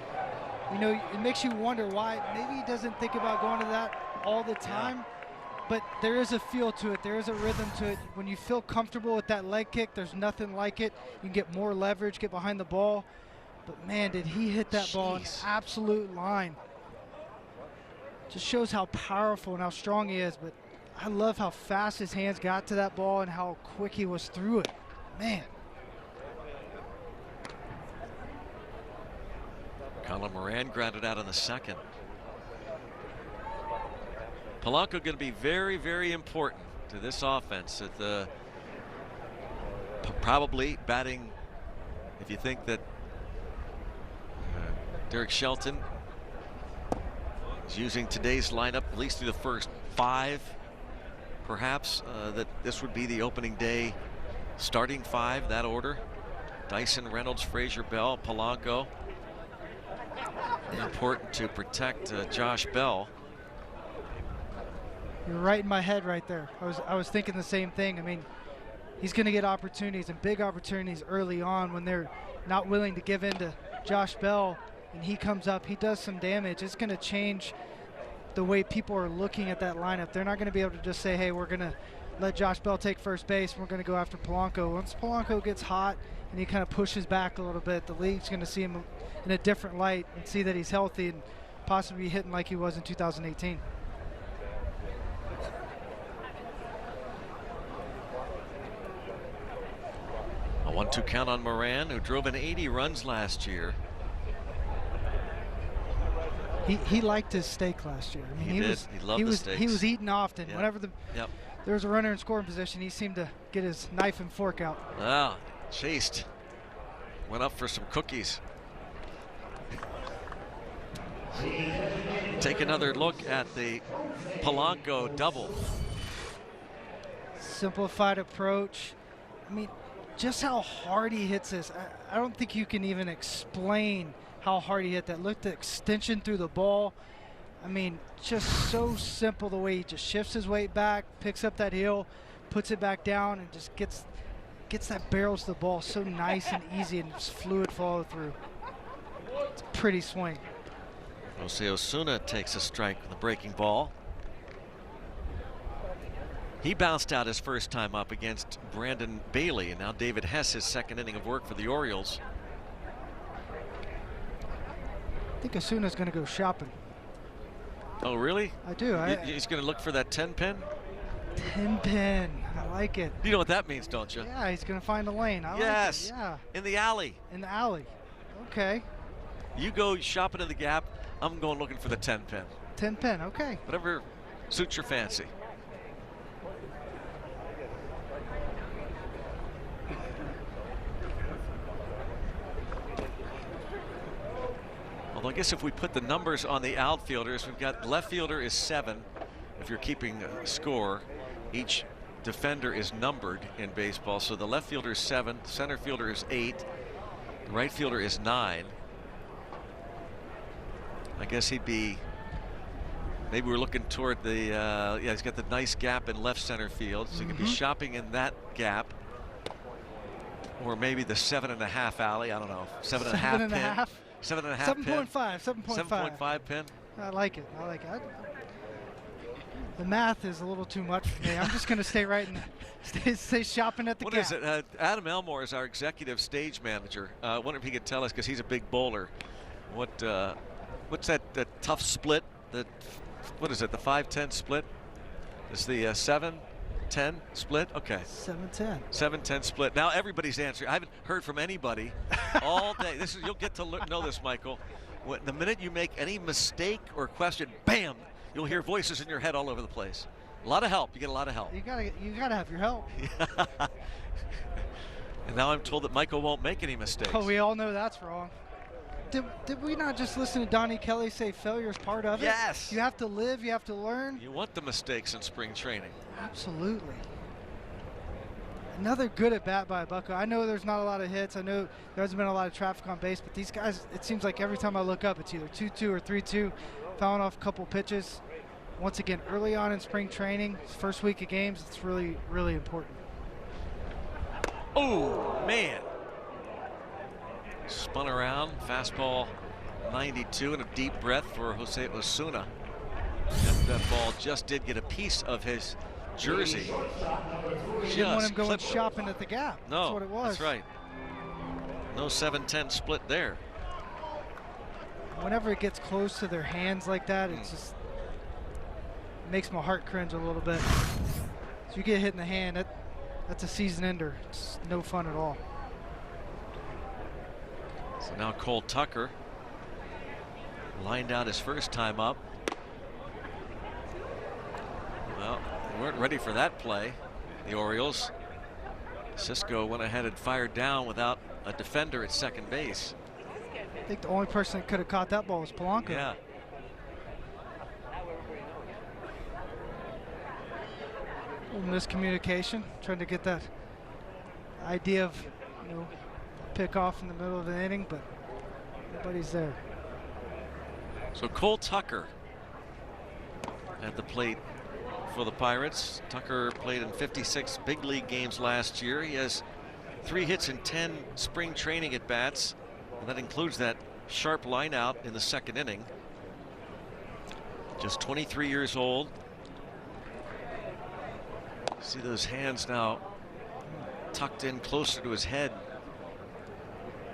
you know, it makes you wonder why. Maybe he doesn't think about going to that all the time, but there is a feel to it. There is a rhythm to it. When you feel comfortable with that leg kick, there's nothing like it. You can get more leverage, get behind the ball. But man, did he hit that ball in absolute line. Just shows how powerful and how strong he is, but I love how fast his hands got to that ball and how quick he was through it. Man. Colin Moran grounded out in the 2nd. Polanco going to be very, very important to this offense. At the probably batting, if you think that Derek Shelton is using today's lineup at least through the first 5, perhaps that this would be the opening day starting 5, that order. Dyson, Reynolds, Frazier, Bell, Polanco. Very important to protect Josh Bell. You're right in my head right there. I was thinking the same thing. I mean, he's going to get opportunities and big opportunities early on when they're not willing to give in to Josh Bell, and he comes up, he does some damage. It's going to change the way people are looking at that lineup. They're not going to be able to just say, hey, we're going to let Josh Bell take first base, and we're going to go after Polanco. Once Polanco gets hot and he kind of pushes back a little bit, the league's going to see him in a different light and see that he's healthy and possibly hitting like he was in 2018. A 1-2 count on Moran, who drove in 80 runs last year. He liked his steak last year. I mean, he did. He loved the steaks. He was eating often. Yep. Whenever there was a runner in scoring position, he seemed to get his knife and fork out. Wow, chased. Went up for some cookies. Take another look at the Polanco double. Simplified approach. I mean, just how hard he hits this. I don't think you can even explain how hard he hit that. Look at the extension through the ball. I mean, just so simple the way he just shifts his weight back, picks up that heel, puts it back down, and just gets that barrel to the ball so nice and easy and just fluid follow through. It's a pretty swing. Jose Osuna takes a strike with the breaking ball. He bounced out his first time up against Brandon Bailey, and now David Hess, his 2nd inning of work for the Orioles. I think Osuna's going to go shopping. Oh, really? I do. He's going to look for that 10 pin? 10 pin. I like it. You know what that means, don't you? Yeah, he's going to find a lane. I yes. Like it. Yeah. In the alley. In the alley. Okay. You go shopping in the gap. I'm going looking for the 10 pin. 10 pin. Okay. Whatever suits your fancy. Although I guess if we put the numbers on the outfielders, we've got left fielder is 7. If you're keeping score, each defender is numbered in baseball. So the left fielder is 7, center fielder is 8, the right fielder is 9. I guess he'd be, maybe we're looking toward the, yeah, he's got the nice gap in left center field, so he could be shopping in that gap. Or maybe the 7.5 alley, I don't know, 7.5 pin. 7.5 pin. 7.5 pin. I like it. I like it. The math is a little too much for me. I'm just going to stay right and stay shopping at the gap. What is it? Adam Elmore is our executive stage manager. I wonder if he could tell us, because he's a big bowler. What's that tough split? What is it? The 5-10 split? Is the 7-10 split? Okay. 7-10. 7-10 split. Now everybody's answering. I haven't heard from anybody all day. You'll get to know this, Michael. The minute you make any mistake or question, bam, you'll hear voices in your head all over the place. A lot of help. You get a lot of help. You gotta have your help. And now I'm told that Michael won't make any mistakes. Oh, we all know that's wrong. Did we not just listen to Donnie Kelly say failure is part of it? Yes. You have to live, you have to learn. You want the mistakes in spring training. Absolutely. Another good at bat by Bucko. I know there's not a lot of hits. I know there hasn't been a lot of traffic on base, but these guys, it seems like every time I look up, it's either 2-2 or 3-2, fouling off a couple pitches. Once again, early on in spring training, first week of games, it's really, really important. Oh, man. Spun around, fastball 92, and a deep breath for Jose Osuna. That ball just did get a piece of his jersey. You didn't want him going shopping at the gap. No, that's what it was. That's right. No 7-10 split there. Whenever it gets close to their hands like that, it just makes my heart cringe a little bit. So you get hit in the hand, that's a season ender. It's no fun at all. So now Cole Tucker lined out his first time up. Well, we weren't ready for that play, the Orioles. Cisco went ahead and fired down without a defender at second base. I think the only person that could have caught that ball was Polanco. Yeah. A little miscommunication, trying to get that idea of, pick off in the middle of an inning, but nobody's there. So Cole Tucker at the plate for the Pirates. Tucker played in 56 big league games last year. He has 3 hits in 10 spring training at bats, and that includes that sharp line out in the second inning. Just 23 years old. See those hands now tucked in closer to his head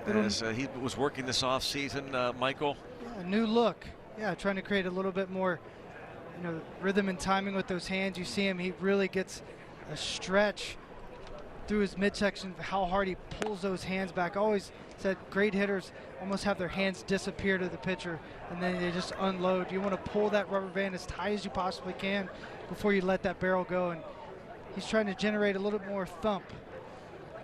as he was working this off season, Michael. Yeah, a new look. Yeah, trying to create a little bit more, rhythm and timing with those hands. You see him, he really gets a stretch through his midsection, how hard he pulls those hands back. I always said great hitters almost have their hands disappear to the pitcher, and then they just unload. You want to pull that rubber band as tight as you possibly can before you let that barrel go, and he's trying to generate a little more thump.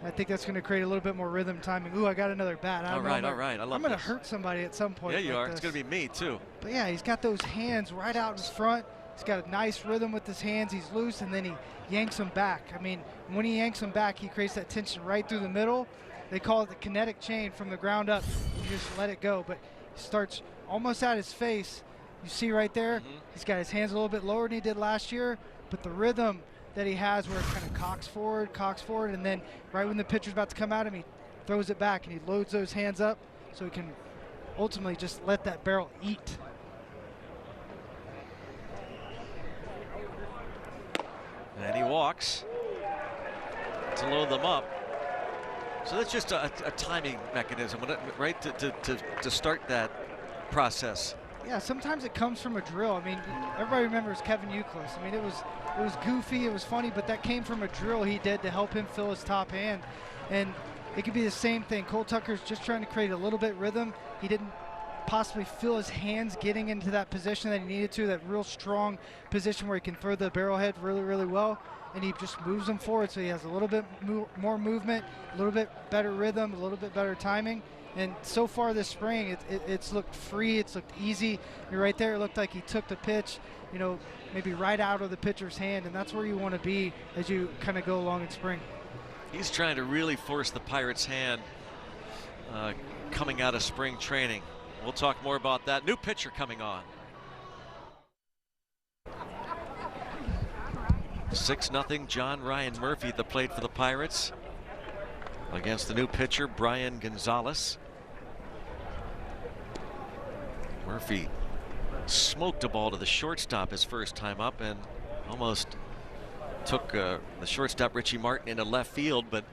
I think that's going to create a little bit more rhythm timing. Ooh, I got another bat. All right. I love I'm going to this. hurt somebody at some point. Yeah, you are. This. It's going to be me, too. But yeah, he's got those hands right out in front. He's got a nice rhythm with his hands. He's loose, and then he yanks them back. I mean, when he yanks them back, he creates that tension right through the middle. They call it the kinetic chain from the ground up. You just let it go, but he starts almost at his face. You see right there, he's got his hands a little bit lower than he did last year, but the rhythm that he has where it kind of cocks forward, and then right when the pitcher's about to come at him, he throws it back and he loads those hands up so he can ultimately just let that barrel eat. And he walks to load them up. So that's just a timing mechanism, right, to start that process. Yeah, sometimes it comes from a drill. I mean, everybody remembers Kevin Euclid. I mean, it was goofy, it was funny, but that came from a drill he did to help him fill his top hand. And it could be the same thing. Cole Tucker's just trying to create a little bit rhythm. He didn't possibly feel his hands getting into that position that he needed to, that real strong position where he can throw the barrel head really, really well. And he just moves them forward, so he has a little bit more movement, a little bit better rhythm, a little bit better timing. And so far this spring, it's looked free, it's looked easy. You're right there, it looked like he took the pitch, maybe right out of the pitcher's hand, and that's where you want to be as you kind of go along in spring. He's trying to really force the Pirates' hand coming out of spring training. We'll talk more about that. New pitcher coming on. 6-0, John Ryan Murphy at the plate for the Pirates against the new pitcher, Brian Gonzalez. Murphy smoked a ball to the shortstop his first time up and almost took the shortstop Richie Martin into left field, but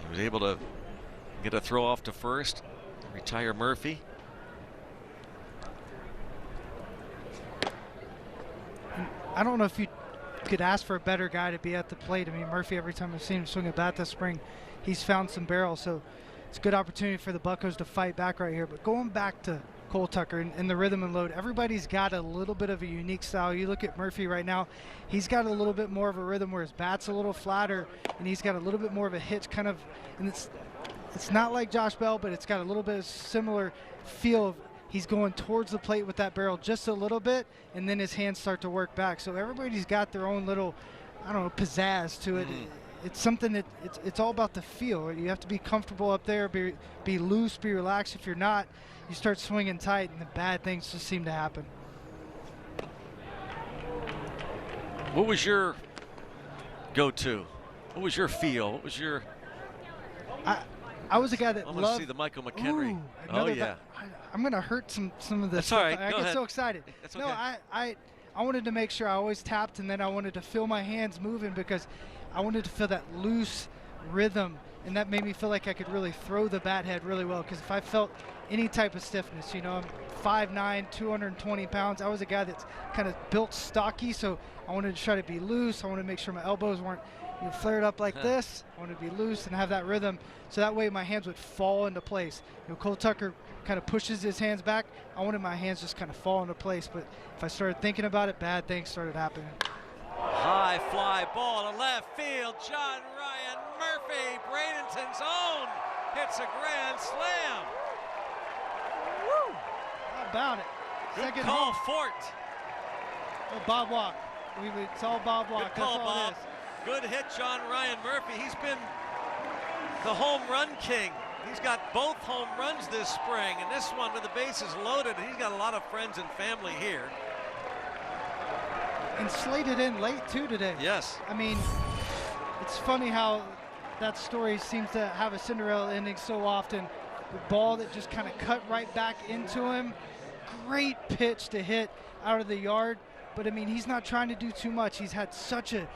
he was able to get a throw off to first, retire Murphy. I don't know if you could ask for a better guy to be at the plate. I mean, Murphy, every time I've seen him swing a bat this spring, he's found some barrel, so it's a good opportunity for the Buccos to fight back right here. But going back to Cole Tucker and the rhythm and load. Everybody's got a little bit of a unique style. You look at Murphy right now, he's got a little bit more of a rhythm where his bat's a little flatter, and he's got a little bit more of a hitch kind of, and it's not like Josh Bell, but it's got a little bit of similar feel of he's going towards the plate with that barrel just a little bit, and then his hands start to work back. So everybody's got their own little, I don't know, pizzazz to it. It's something that it's all about the feel. You have to be comfortable up there, be loose, be relaxed. If you're not, you start swinging tight, and the bad things just seem to happen. What was your go-to? What was your feel? What was your? I was a guy that I want to see the Michael McHenry. Oh yeah. I'm going to hurt some of this. That's all right. I Go get ahead. so excited. That's okay. No, I wanted to make sure I always tapped, and then I wanted to feel my hands moving because I wanted to feel that loose rhythm, and that made me feel like I could really throw the bat head really well. Because if I felt any type of stiffness, I'm 5'9", 220 pounds. I was a guy that's kind of built stocky, so I wanted to try to be loose. I wanted to make sure my elbows weren't flared up like this. I wanted to be loose and have that rhythm, so that way my hands would fall into place. Cole Tucker kind of pushes his hands back. I wanted my hands just kind of fall into place, but if I started thinking about it, bad things started happening. High fly ball to left field. John Ryan Murphy, Bradenton's own, hits a grand slam. Woo! How about it? Good Second call, home. Fort. Oh, Bob Walk. It's all Bob Walk. Good call, That's all Bob. it is. Good hit, John Ryan Murphy. He's been the home run king. He's got both home runs this spring, and this one with the bases loaded. He's got a lot of friends and family here. And slated in late, too, today. Yes. I mean, it's funny how that story seems to have a Cinderella ending so often. The ball that just kind of cut right back into him. Great pitch to hit out of the yard. But, I mean, he's not trying to do too much. He's had such a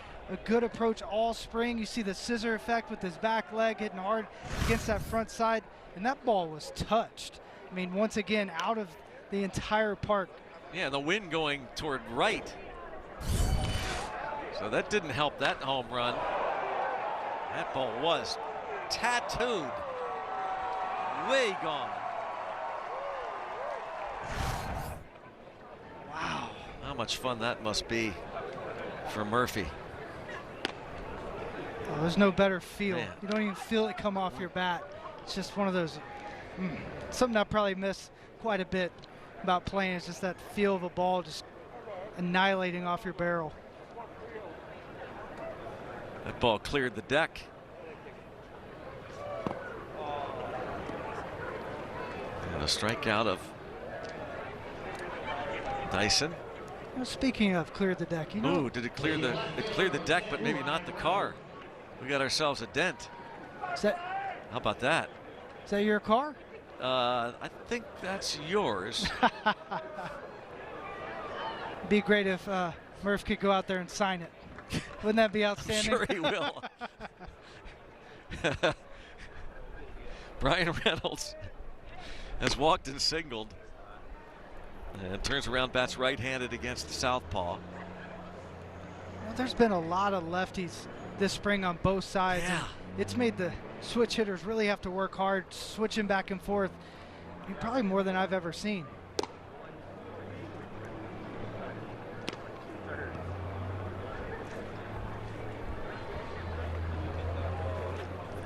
good approach all spring. You see the scissor effect with his back leg hitting hard against that front side. And that ball was touched. I mean, once again, out of the entire park. Yeah, the wind going toward right. So that didn't help that home run. That ball was tattooed. Way gone. Wow. How much fun that must be for Murphy. Oh, there's no better feel. Man. You don't even feel it come off your bat. It's just one of those, something I probably miss quite a bit about playing. It's just that feel of a ball just annihilating off your barrel. That ball cleared the deck. And a strikeout of Dyson. Well, speaking of cleared the deck, Ooh, did it clear the? It cleared the deck, but maybe not the car. We got ourselves a dent. How about that? Is that your car? I think that's yours. Be great if Murph could go out there and sign it. Wouldn't that be outstanding? I'm sure he will. Brian Reynolds has walked and singled. And turns around, bats right-handed against the southpaw. Well, there's been a lot of lefties this spring on both sides. Yeah. It's made the switch hitters really have to work hard, switching back and forth. Probably more than I've ever seen.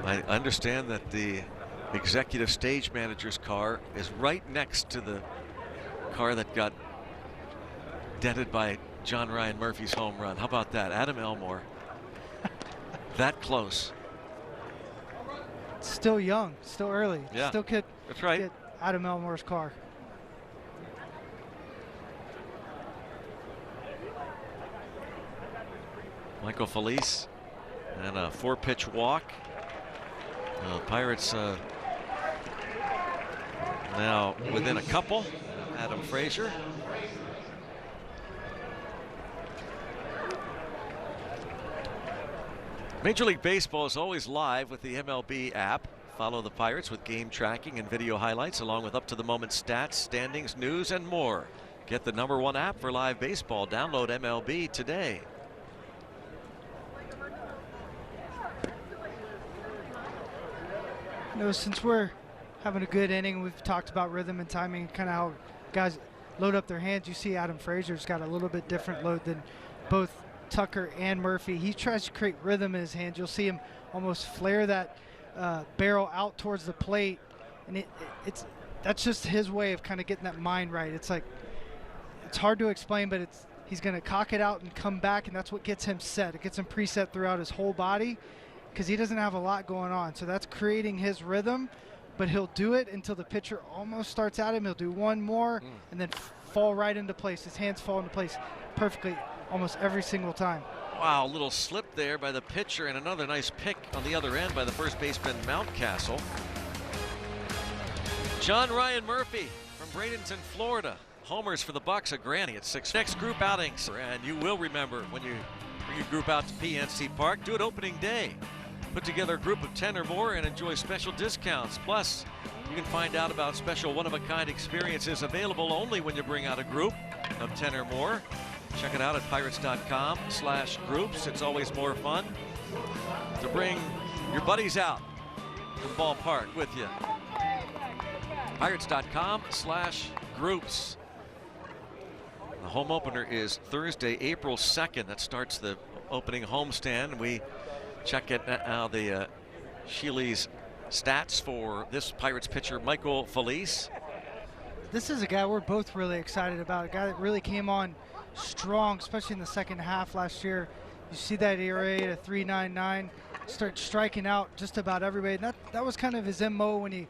I understand that the executive stage manager's car is right next to the car that got dented by John Ryan Murphy's home run. How about that? Adam Elmore. That close. Still young, still early. Yeah, still could that's right. get Adam Elmore's car. Michael Felice and a 4-pitch walk. Pirates now within a couple. Adam Frazier. Major League Baseball is always live with the MLB app. Follow the Pirates with game tracking and video highlights, along with up-to-the-moment stats, standings, news, and more. Get the #1 app for live baseball. Download MLB today. Since we're having a good inning. We've talked about rhythm and timing, kind of how guys load up their hands. You see Adam Frazier's got a little bit different load than both Tucker and Murphy. He tries to create rhythm in his hands. You'll see him almost flare that barrel out towards the plate, and that's just his way of kind of getting that mind right. It's like, it's hard to explain, but he's going to cock it out and come back, and that's what gets him set. It gets him preset throughout his whole body because he doesn't have a lot going on. So that's creating his rhythm, but he'll do it until the pitcher almost starts at him. He'll do one more and then fall right into place. His hands fall into place perfectly almost every single time. Wow, a little slip there by the pitcher, and another nice pick on the other end by the first baseman Mountcastle. John Ryan Murphy from Bradenton, Florida. Homers for the Bucks at Granny at 6. Next group outings, and you will remember when you bring your group out to PNC Park, do it opening day. Put together a group of 10 or more and enjoy special discounts. Plus, you can find out about special one-of-a-kind experiences available only when you bring out a group of 10 or more. Check it out at pirates.com/groups. It's always more fun to bring your buddies out to the ballpark with you. Pirates.com/groups. The home opener is Thursday, April 2nd. That starts the opening homestand. We check it now, the Sheely's stats for this Pirates pitcher, Michael Felice. This is a guy we're both really excited about, a guy that really came on strong, especially in the second half last year. You see that ERA at a 3.99, start striking out just about everybody. And that was kind of his MO when he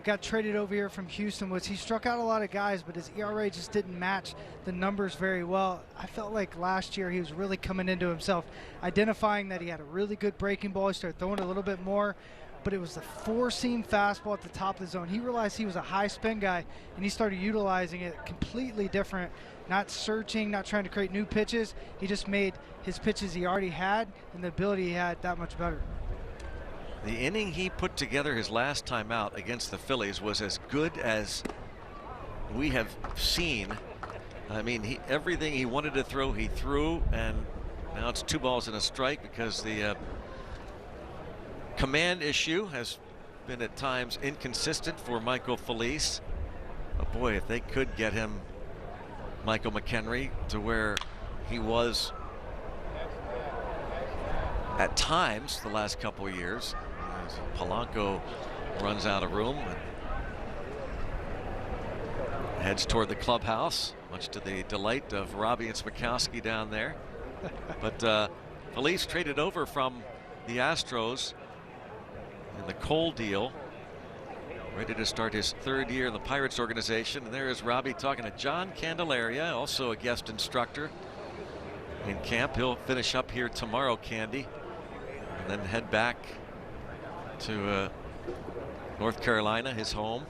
got traded over here from Houston, was he struck out a lot of guys, but his ERA just didn't match the numbers very well. I felt like last year he was really coming into himself, identifying that he had a really good breaking ball. He started throwing a little bit more, but it was the four-seam fastball at the top of the zone. He realized he was a high spin guy, and he started utilizing it completely different, not searching, not trying to create new pitches. He just made his pitches he already had and the ability he had that much better. The inning he put together his last time out against the Phillies was as good as we have seen. I mean, everything he wanted to throw, he threw, and now it's 2 balls and a strike because the command issue has been at times inconsistent for Michael Felice. But boy, if they could get him, Michael McHenry, to where he was at times the last couple of years, as Polanco runs out of room and heads toward the clubhouse, much to the delight of Robbie and Smikowski down there. But Felice traded over from the Astros in the Cole deal, ready to start his 3rd year in the Pirates organization. And there is Robbie talking to John Candelaria, also a guest instructor in camp. He'll finish up here tomorrow, Candy, and then head back to North Carolina, his home.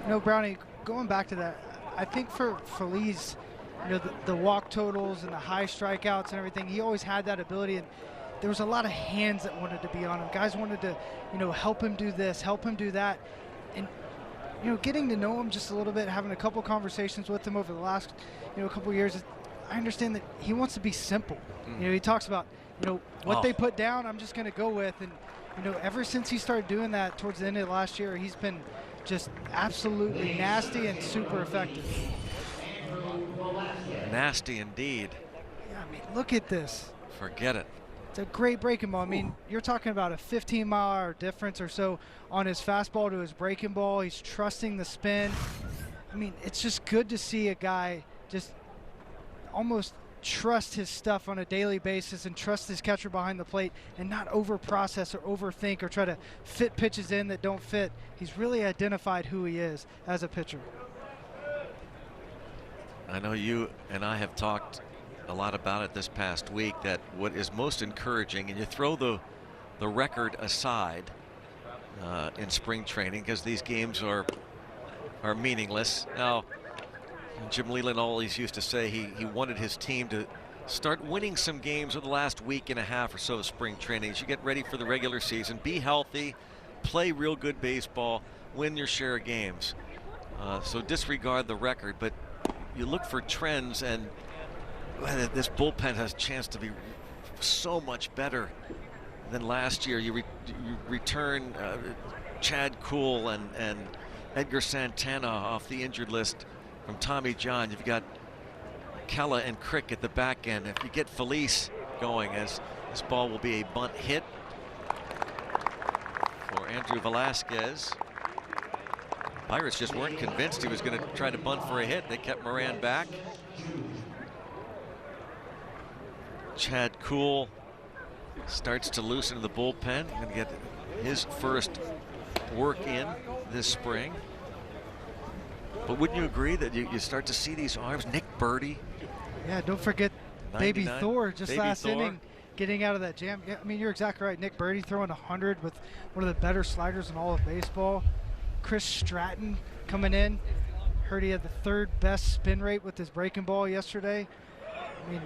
You know, Brownie, going back to that, I think for Felice, you know, the walk totals and the high strikeouts and everything, he always had that ability, and there was a lot of hands that wanted to be on him. Guys wanted to, you know, help him do this, help him do that. And, you know, getting to know him just a little bit, having a couple conversations with him over the last, you know, couple of years, I understand that he wants to be simple. You know, he talks about, you know, what they put down, I'm just going to go with. And, you know, ever since he started doing that towards the end of last year, he's been just absolutely nasty and super effective. Nasty indeed. Yeah, I mean, look at this. Forget it. It's a great breaking ball. I mean, you're talking about a 15-mile-an-hour difference or so on his fastball to his breaking ball. He's trusting the spin. I mean, it's just good to see a guy just almost trust his stuff on a daily basis and trust his catcher behind the plate and not over-process or overthink or try to fit pitches in that don't fit. He's really identified who he is as a pitcher. I know you and I have talked a lot about it this past week, that what is most encouraging, and you throw the record aside in spring training because these games are meaningless. Now, Jim Leyland always used to say he wanted his team to start winning some games over the last week and a half or so of spring training as you get ready for the regular season. Be healthy, play real good baseball, win your share of games. So disregard the record, but you look for trends, and this bullpen has a chance to be so much better then last year you return Chad Kuhl and Edgar Santana off the injured list from Tommy John. You've got Kella and Crick at the back end. If you get Felice going, as this ball will be a bunt hit for Andrew Velasquez. Pirates just weren't convinced he was going to try to bunt for a hit. They kept Moran back. Chad Kuhl starts to loosen the bullpen. Going to get his first work in this spring. But wouldn't you agree that you start to see these arms? Nick Birdie. Yeah, don't forget Baby Thor just Baby last Thor. inning getting out of that jam. Yeah, I mean, you're exactly right. Nick Birdie throwing 100 with one of the better sliders in all of baseball. Chris Stratton coming in. Heard he had the third best spin rate with his breaking ball yesterday. I mean,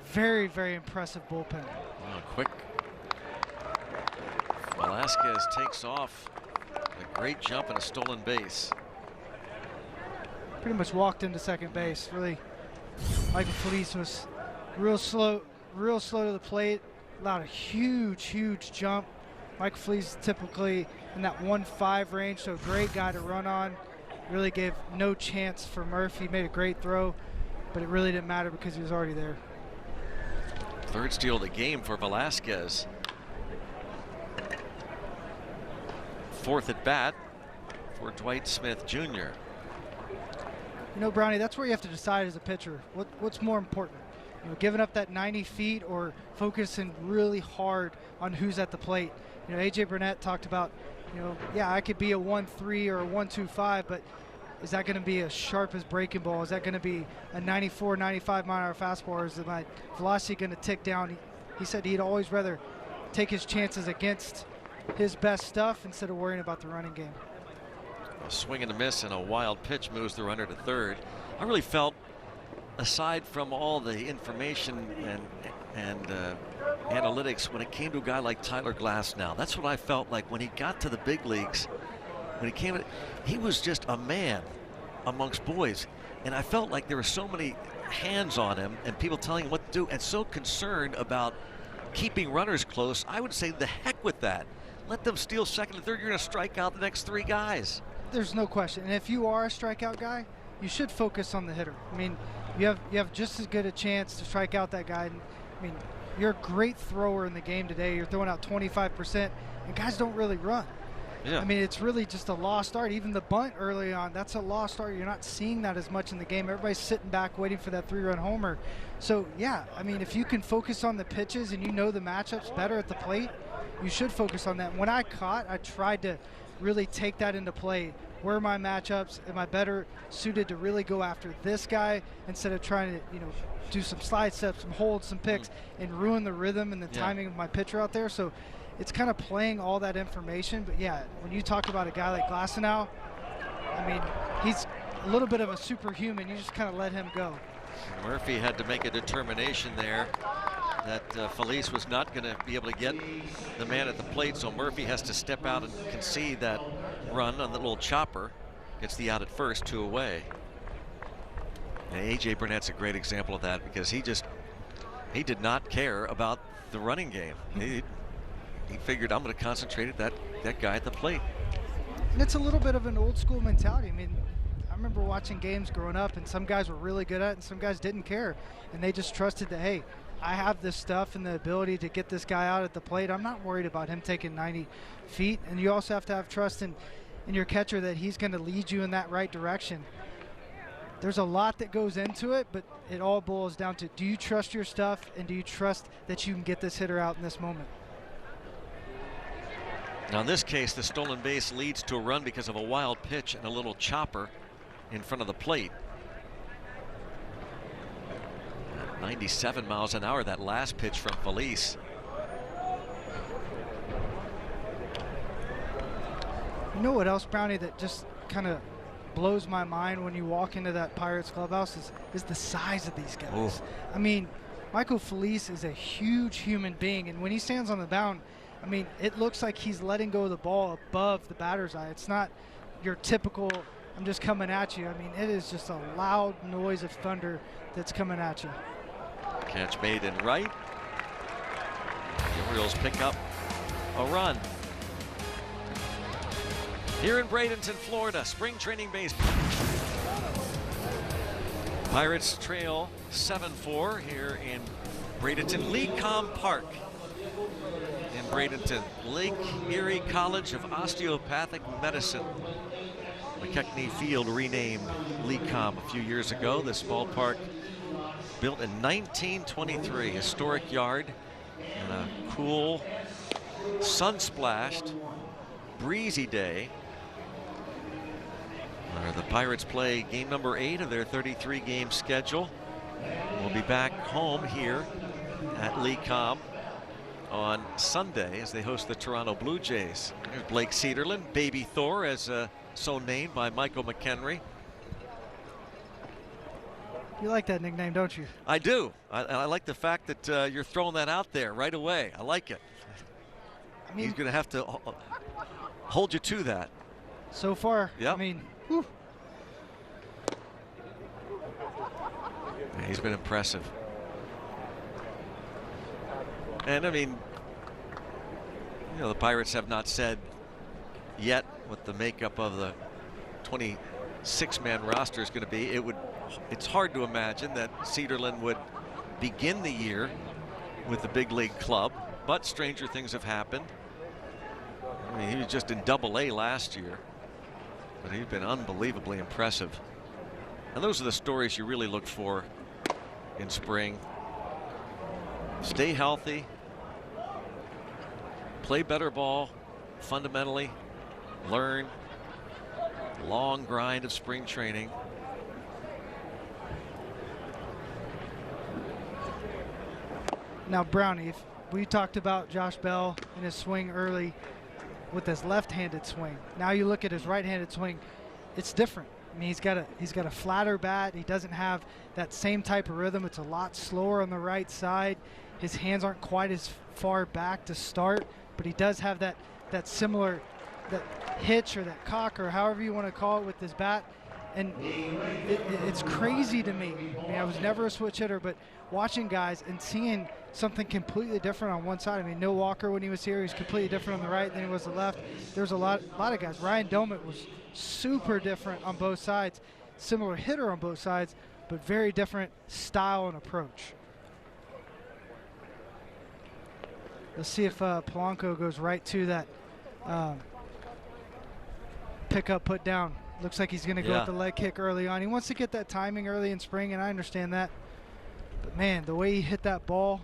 very, very impressive bullpen. Oh, quick. Velasquez takes off. A great jump and a stolen base. Pretty much walked into second base. Really, Michael Felice was real slow to the plate. Allowed a huge jump. Michael Felice typically in that 1-5 range, so great guy to run on. Really gave no chance for Murphy. Made a great throw, but it really didn't matter because he was already there. Third steal of the game for Velasquez. Fourth at bat for Dwight Smith Jr. You know, Brownie, that's where you have to decide as a pitcher. What's more important? You know, giving up that 90 feet or focusing really hard on who's at the plate. You know, A.J. Burnett talked about, you know, yeah, I could be a 1-3 or a 1-2-5, but is that going to be as sharp as breaking ball? Is that going to be a 94, 95 mile-an-hour fastball, or is my velocity going to tick down? He said he'd always rather take his chances against his best stuff instead of worrying about the running game. A swing and a miss and a wild pitch moves the runner to third. I really felt, aside from all the information and analytics, when it came to a guy like Tyler Glasnow, that's what I felt like when he got to the big leagues. When he came in, he was just a man amongst boys. And I felt like there were so many hands on him and people telling him what to do, and so concerned about keeping runners close. I would say the heck with that. Let them steal second and third. You're going to strike out the next three guys. There's no question. And if you are a strikeout guy, you should focus on the hitter. I mean, you have just as good a chance to strike out that guy. I mean, you're a great thrower in the game today. You're throwing out 25%, and guys don't really run. Yeah. I mean, it's really just a lost art. Even the bunt early on, that's a lost art. You're not seeing that as much in the game. Everybody's sitting back waiting for that 3-run homer. So, yeah, I mean, if you can focus on the pitches and you know the matchups better at the plate, you should focus on that. When I caught, I tried to really take that into play. Where are my matchups? Am I better suited to really go after this guy instead of trying to, you know, do some slide steps, some holds, some picks, and ruin the rhythm and the timing of my pitcher out there? So it's kind of playing all that information. But yeah, when you talk about a guy like Glasnow, I mean, he's a little bit of a superhuman. You just kind of let him go. Murphy had to make a determination there that Felice was not going to be able to get the man at the plate, so Murphy has to step out and concede that run on the little chopper. Gets the out at first, 2 away. And A.J. Burnett's a great example of that, because he did not care about the running game. He figured, I'm going to concentrate at that guy at the plate. And it's a little bit of an old school mentality. I mean, I remember watching games growing up, and some guys were really good at it and some guys didn't care, and they just trusted that, hey, I have this stuff and the ability to get this guy out at the plate. I'm not worried about him taking 90 feet. And you also have to have trust in your catcher that he's going to lead you in that right direction. There's a lot that goes into it, but it all boils down to, do you trust your stuff, and do you trust that you can get this hitter out in this moment? Now in this case, the stolen base leads to a run because of a wild pitch and a little chopper in front of the plate. 97 miles an hour, that last pitch from Felice. You know what else, Brownie, that just kind of blows my mind when you walk into that Pirates clubhouse is the size of these guys. Ooh. I mean, Michael Felice is a huge human being, and when he stands on the mound, I mean, it looks like he's letting go of the ball above the batter's eye. It's not your typical, I'm just coming at you. I mean, it is just a loud noise of thunder that's coming at you. Catch made in right. The Orioles pick up a run. Here in Bradenton, Florida, spring training baseball. Pirates trail 7-4 here in Bradenton. Lecom Park in Bradenton. Lake Erie College of Osteopathic Medicine. McKechnie Field renamed Lecom a few years ago. This ballpark built in 1923. Historic yard and a cool, sun-splashed, breezy day. The Pirates play game number 8 of their 33-game schedule. We'll be back home here at Lecom on Sunday as they host the Toronto Blue Jays. There's Blake Cederlin, Baby Thor, as so named by Michael McHenry. You like that nickname, don't you? I do. I like the fact that you're throwing that out there right away. I like it. I mean, he's going to have to hold you to that. So far, yep. I mean, whew. Yeah, he's been impressive. And I mean, you know, the Pirates have not said yet what the makeup of the 26-man roster is going to be. It's hard to imagine that Cederlin would begin the year with the big league club, but stranger things have happened. I mean, he was just in Double-A last year, but he's been unbelievably impressive. And those are the stories you really look for in spring. Stay healthy, play better ball, fundamentally, learn. Long grind of spring training. Now, Brownie, if we talked about Josh Bell and his swing early with his left-handed swing. Now you look at his right-handed swing, it's different. I mean, he's got a flatter bat. He doesn't have that same type of rhythm. It's a lot slower on the right side. His hands aren't quite as far back to start, but he does have that similar hitch or that cock or however you want to call it with his bat. And it's crazy to me. I mean, I was never a switch hitter, but watching guys and seeing something completely different on one side. I mean, Neil Walker, when he was here, he was completely different on the right than he was the left. There's a lot of guys. Ryan Doumit was super different on both sides. Similar hitter on both sides, but very different style and approach. Let's see if Polanco goes right to that pick up, put down. Looks like he's going to go with the leg kick early on. He wants to get that timing early in spring, and I understand that. But, man, the way he hit that ball,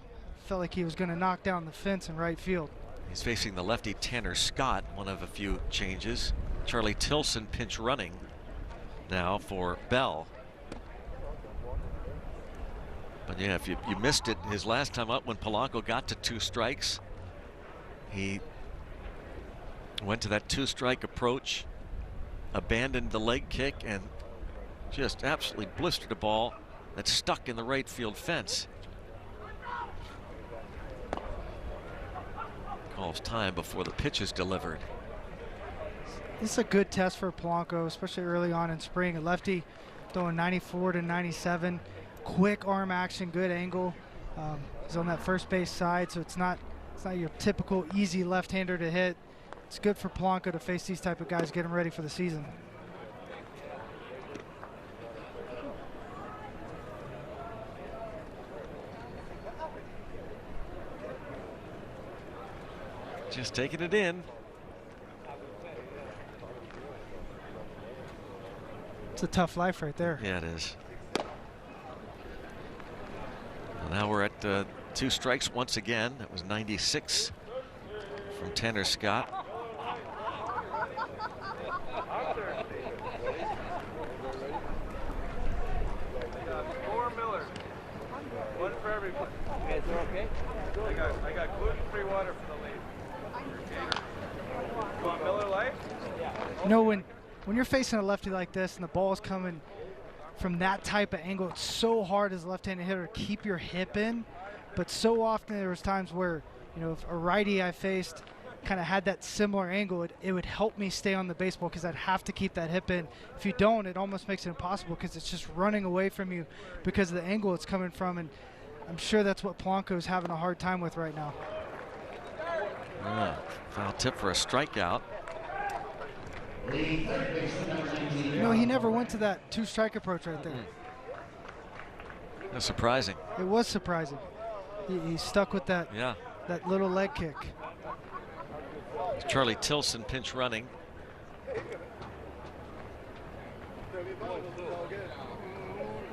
felt like he was going to knock down the fence in right field. He's facing the lefty Tanner Scott, one of a few changes. Charlie Tilson pinch running now for Bell. But, yeah, if you missed it his last time up when Polanco got to 2 strikes, he went to that 2-strike approach, abandoned the leg kick, and just absolutely blistered a ball that stuck in the right field fence. Calls time before the pitch is delivered. This is a good test for Polanco, especially early on in spring. A lefty throwing 94 to 97. Quick arm action, good angle. He's on that first base side, so it's not your typical easy left-hander to hit. It's good for Polanco to face these type of guys, get him ready for the season. Just taking it in. It's a tough life right there. Yeah, it is. Well, now we're at 2 strikes once again. That was 96 from Tanner Scott. One for everybody. You guys are okay? I got gluten-free water for the lady. You want Miller Lite? You know, when you're facing a lefty like this and the ball is coming from that type of angle, it's so hard as a left-handed hitter to keep your hip in. But so often there was times where, you know, if a righty I faced kind of had that similar angle, it would help me stay on the baseball because I'd have to keep that hip in. If you don't, it almost makes it impossible because it's just running away from you because of the angle it's coming from. And I'm sure that's what Polanco is having a hard time with right now. Foul tip for a strikeout. You know, he never went to that 2-strike approach right there. That's surprising. It was surprising. He stuck with that, Yeah. that little leg kick. Charlie Tilson pinch running.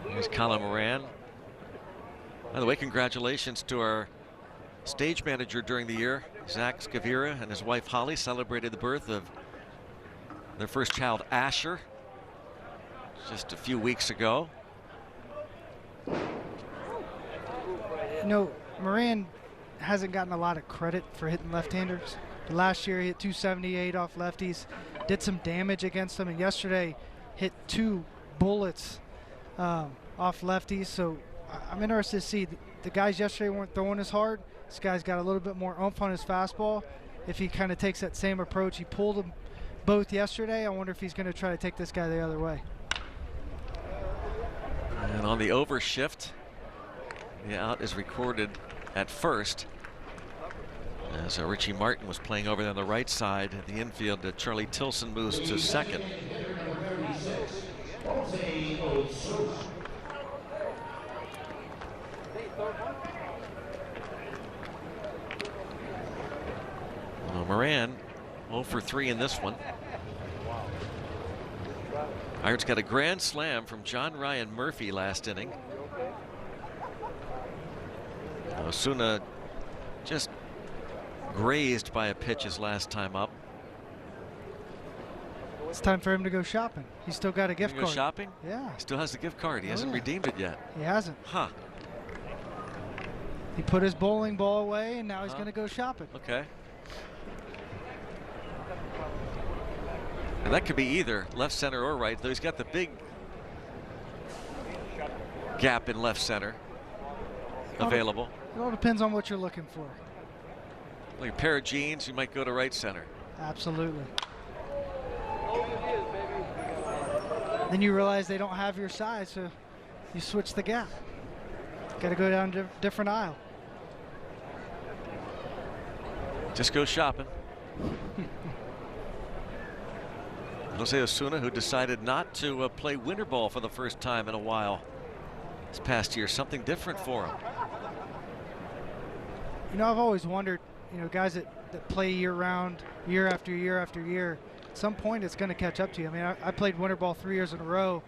Here's Colin Moran. By the way, congratulations to our stage manager during the year, Zach Scavira, and his wife Holly celebrated the birth of their first child, Asher, just a few weeks ago. You know, Moran hasn't gotten a lot of credit for hitting left-handers. Last year he hit 278 off lefties, did some damage against them, and yesterday hit 2 bullets off lefties. So I'm interested to see. The guys yesterday weren't throwing as hard. This guy's got a little bit more oomph on his fastball. If he kind of takes that same approach, he pulled them both yesterday. I wonder if he's going to try to take this guy the other way. And on the overshift, the out is recorded at first. As Richie Martin was playing over there on the right side of the infield, Charlie Tilson moves to second. Well, Moran 0 for 3 in this one. Pirates got a grand slam from John Ryan Murphy last inning. Osuna just grazed by a pitch his last time up. It's time for him to go shopping. He's still got a gift card. Go shopping? Yeah. He still has the gift card. He hasn't redeemed it yet. He hasn't. Huh. He put his bowling ball away, and now he's going to go shopping. Okay. And that could be either left center or right, though he's got the big gap in left center available. It all depends on what you're looking for. Like a pair of jeans, you might go to right center. Absolutely. Then you realize they don't have your size, so you switch the gap. Got to go down a different aisle. Just go shopping. Jose Osuna, who decided not to play winter ball for the first time in a while this past year. Something different for him. You know, I've always wondered, you know, guys that play year-round, year after year after year, at some point it's going to catch up to you. I mean, I played winter ball 3 years in a row,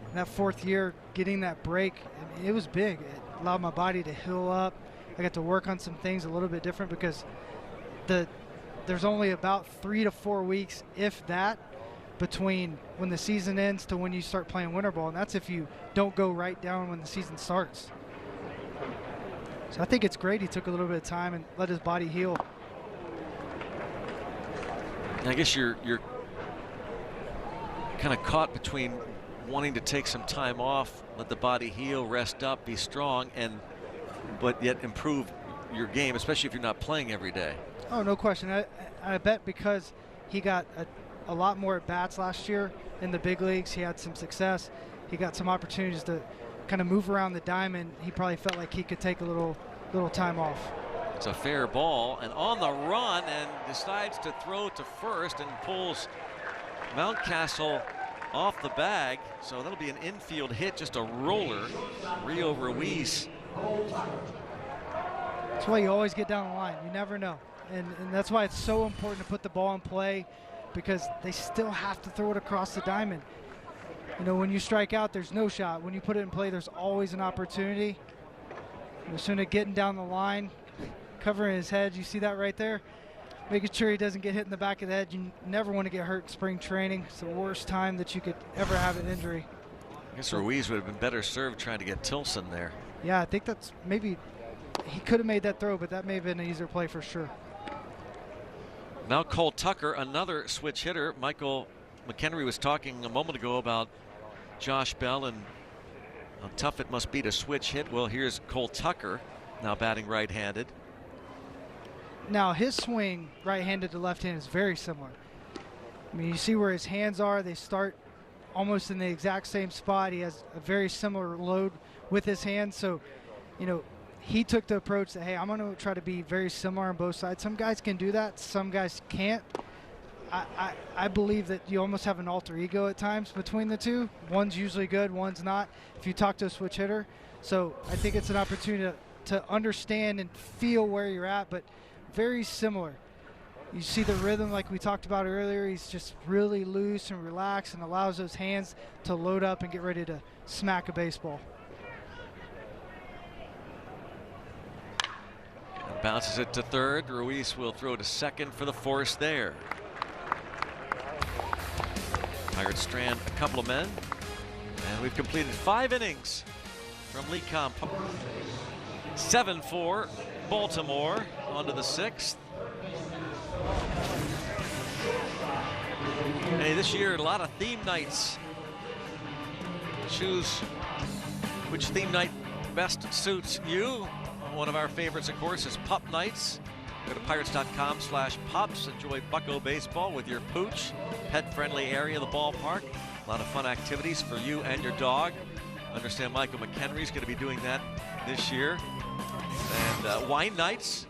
and that 4th year, getting that break, I mean, it was big. It allowed my body to heal up. I got to work on some things a little bit different because there's only about 3 to 4 weeks, if that, between when the season ends to when you start playing winter ball, and that's if you don't go right down when the season starts. So I think it's great he took a little bit of time and let his body heal. I guess you're kind of caught between wanting to take some time off, let the body heal, rest up, be strong, but yet improve your game, especially if you're not playing every day. Oh, no question. I bet because he got a lot more at-bats last year in the big leagues. He had some success. He got some opportunities to kind of move around the diamond. He probably felt like he could take a little time off. It's a fair ball, and on the run, and decides to throw to first and pulls Mountcastle off the bag. So that'll be an infield hit, just a roller. Rio Ruiz. That's why you always get down the line. You never know. And that's why it's so important to put the ball in play, because they still have to throw it across the diamond. You know, when you strike out, there's no shot. When you put it in play, there's always an opportunity. Osuna getting down the line, covering his head. You see that right there? Making sure he doesn't get hit in the back of the head. You never want to get hurt in spring training. It's the worst time that you could ever have an injury. I guess Ruiz would have been better served trying to get Tilson there. Yeah, I think that's maybe he could have made that throw, but that may have been an easier play for sure. Now Cole Tucker, another switch hitter. Michael McHenry was talking a moment ago about Josh Bell and how tough it must be to switch hit. Well, here's Cole Tucker now batting right-handed. Now his swing right-handed to left-handed is very similar. I mean, you see where his hands are. They start almost in the exact same spot. He has a very similar load with his hands. So, you know, he took the approach that, hey, I'm going to try to be very similar on both sides. Some guys can do that. Some guys can't. I believe that you almost have an alter ego at times between the two. One's usually good, one's not, if you talk to a switch hitter. So I think it's an opportunity to understand and feel where you're at, but very similar. You see the rhythm like we talked about earlier. He's just really loose and relaxed and allows those hands to load up and get ready to smack a baseball. Bounces it to third. Ruiz will throw to second for the force there. Pirates strand a couple of men. And we've completed 5 innings from Lee Comp. 7-4 Baltimore on to the 6th. Hey, this year a lot of theme nights. Choose which theme night best suits you. One of our favorites, of course, is Pup Nights. Go to pirates.com/pups. Enjoy bucko baseball with your pooch. Pet-friendly area of the ballpark. A lot of fun activities for you and your dog. Understand Michael McHenry's going to be doing that this year. And wine nights.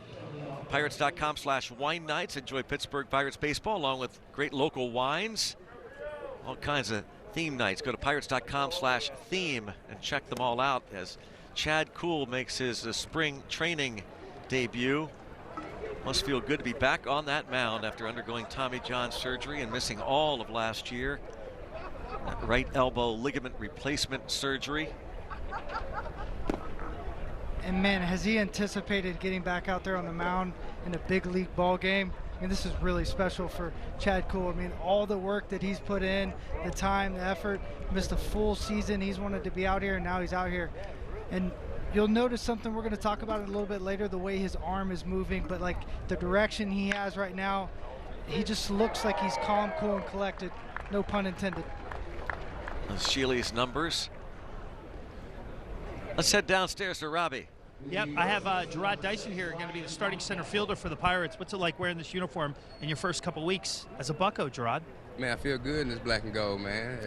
Pirates.com/wine nights. Enjoy Pittsburgh Pirates baseball along with great local wines. All kinds of theme nights. Go to pirates.com/theme and check them all out as Chad Kuhl makes his spring training debut. Must feel good to be back on that mound after undergoing Tommy John surgery and missing all of last year. That right elbow ligament replacement surgery. And man, has he anticipated getting back out there on the mound in a big league ball game? I mean, this is really special for Chad Kuhl. I mean, all the work that he's put in, the time, the effort, missed a full season. He's wanted to be out here, and now he's out here. And you'll notice something we're going to talk about it a little bit later, the way his arm is moving, but like the direction he has right now, he just looks like he's calm, cool, and collected. No pun intended. Those Shealy's numbers. Let's head downstairs to Robbie. Yep, I have Gerard Dyson here, going to be the starting center fielder for the Pirates. What's it like wearing this uniform in your first couple weeks as a bucko, Gerard? Man, I feel good in this black and gold, man.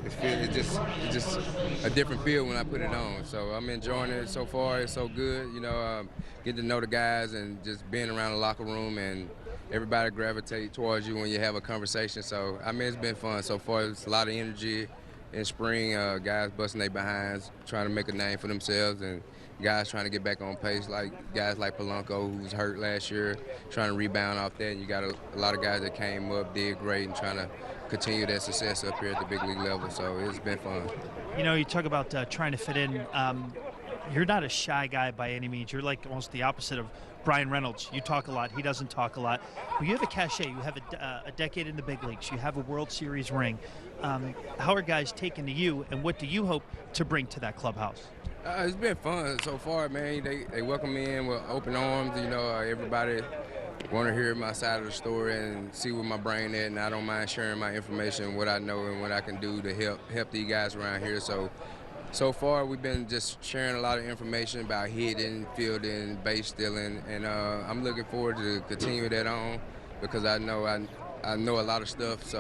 It's just a different feel when I put it on. So I'm enjoying it so far. It's so good, you know, getting to know the guys and just being around the locker room and everybody gravitate towards you when you have a conversation. So, I mean, it's been fun so far. It's a lot of energy in spring, guys busting their behinds, trying to make a name for themselves, and guys trying to get back on pace, like guys like Polanco, who was hurt last year, trying to rebound off that. And you got a lot of guys that came up, did great, and trying to continue that success up here at the big league level. So it's been fun. You know, you talk about trying to fit in. You're not a shy guy by any means. You're like almost the opposite of Brian Reynolds. You talk a lot. He doesn't talk a lot. Well, you have a cachet. You have a decade in the big leagues. You have a World Series ring. How are guys taking to you, and what do you hope to bring to that clubhouse? It's been fun so far, man. They welcome me in with open arms. You know, everybody want to hear my side of the story and see where my brain at, and I don't mind sharing my information, what I know and what I can do to help these guys around here. So far, we've been just sharing a lot of information about hitting, fielding, base stealing, and I'm looking forward to continue that on because I know a lot of stuff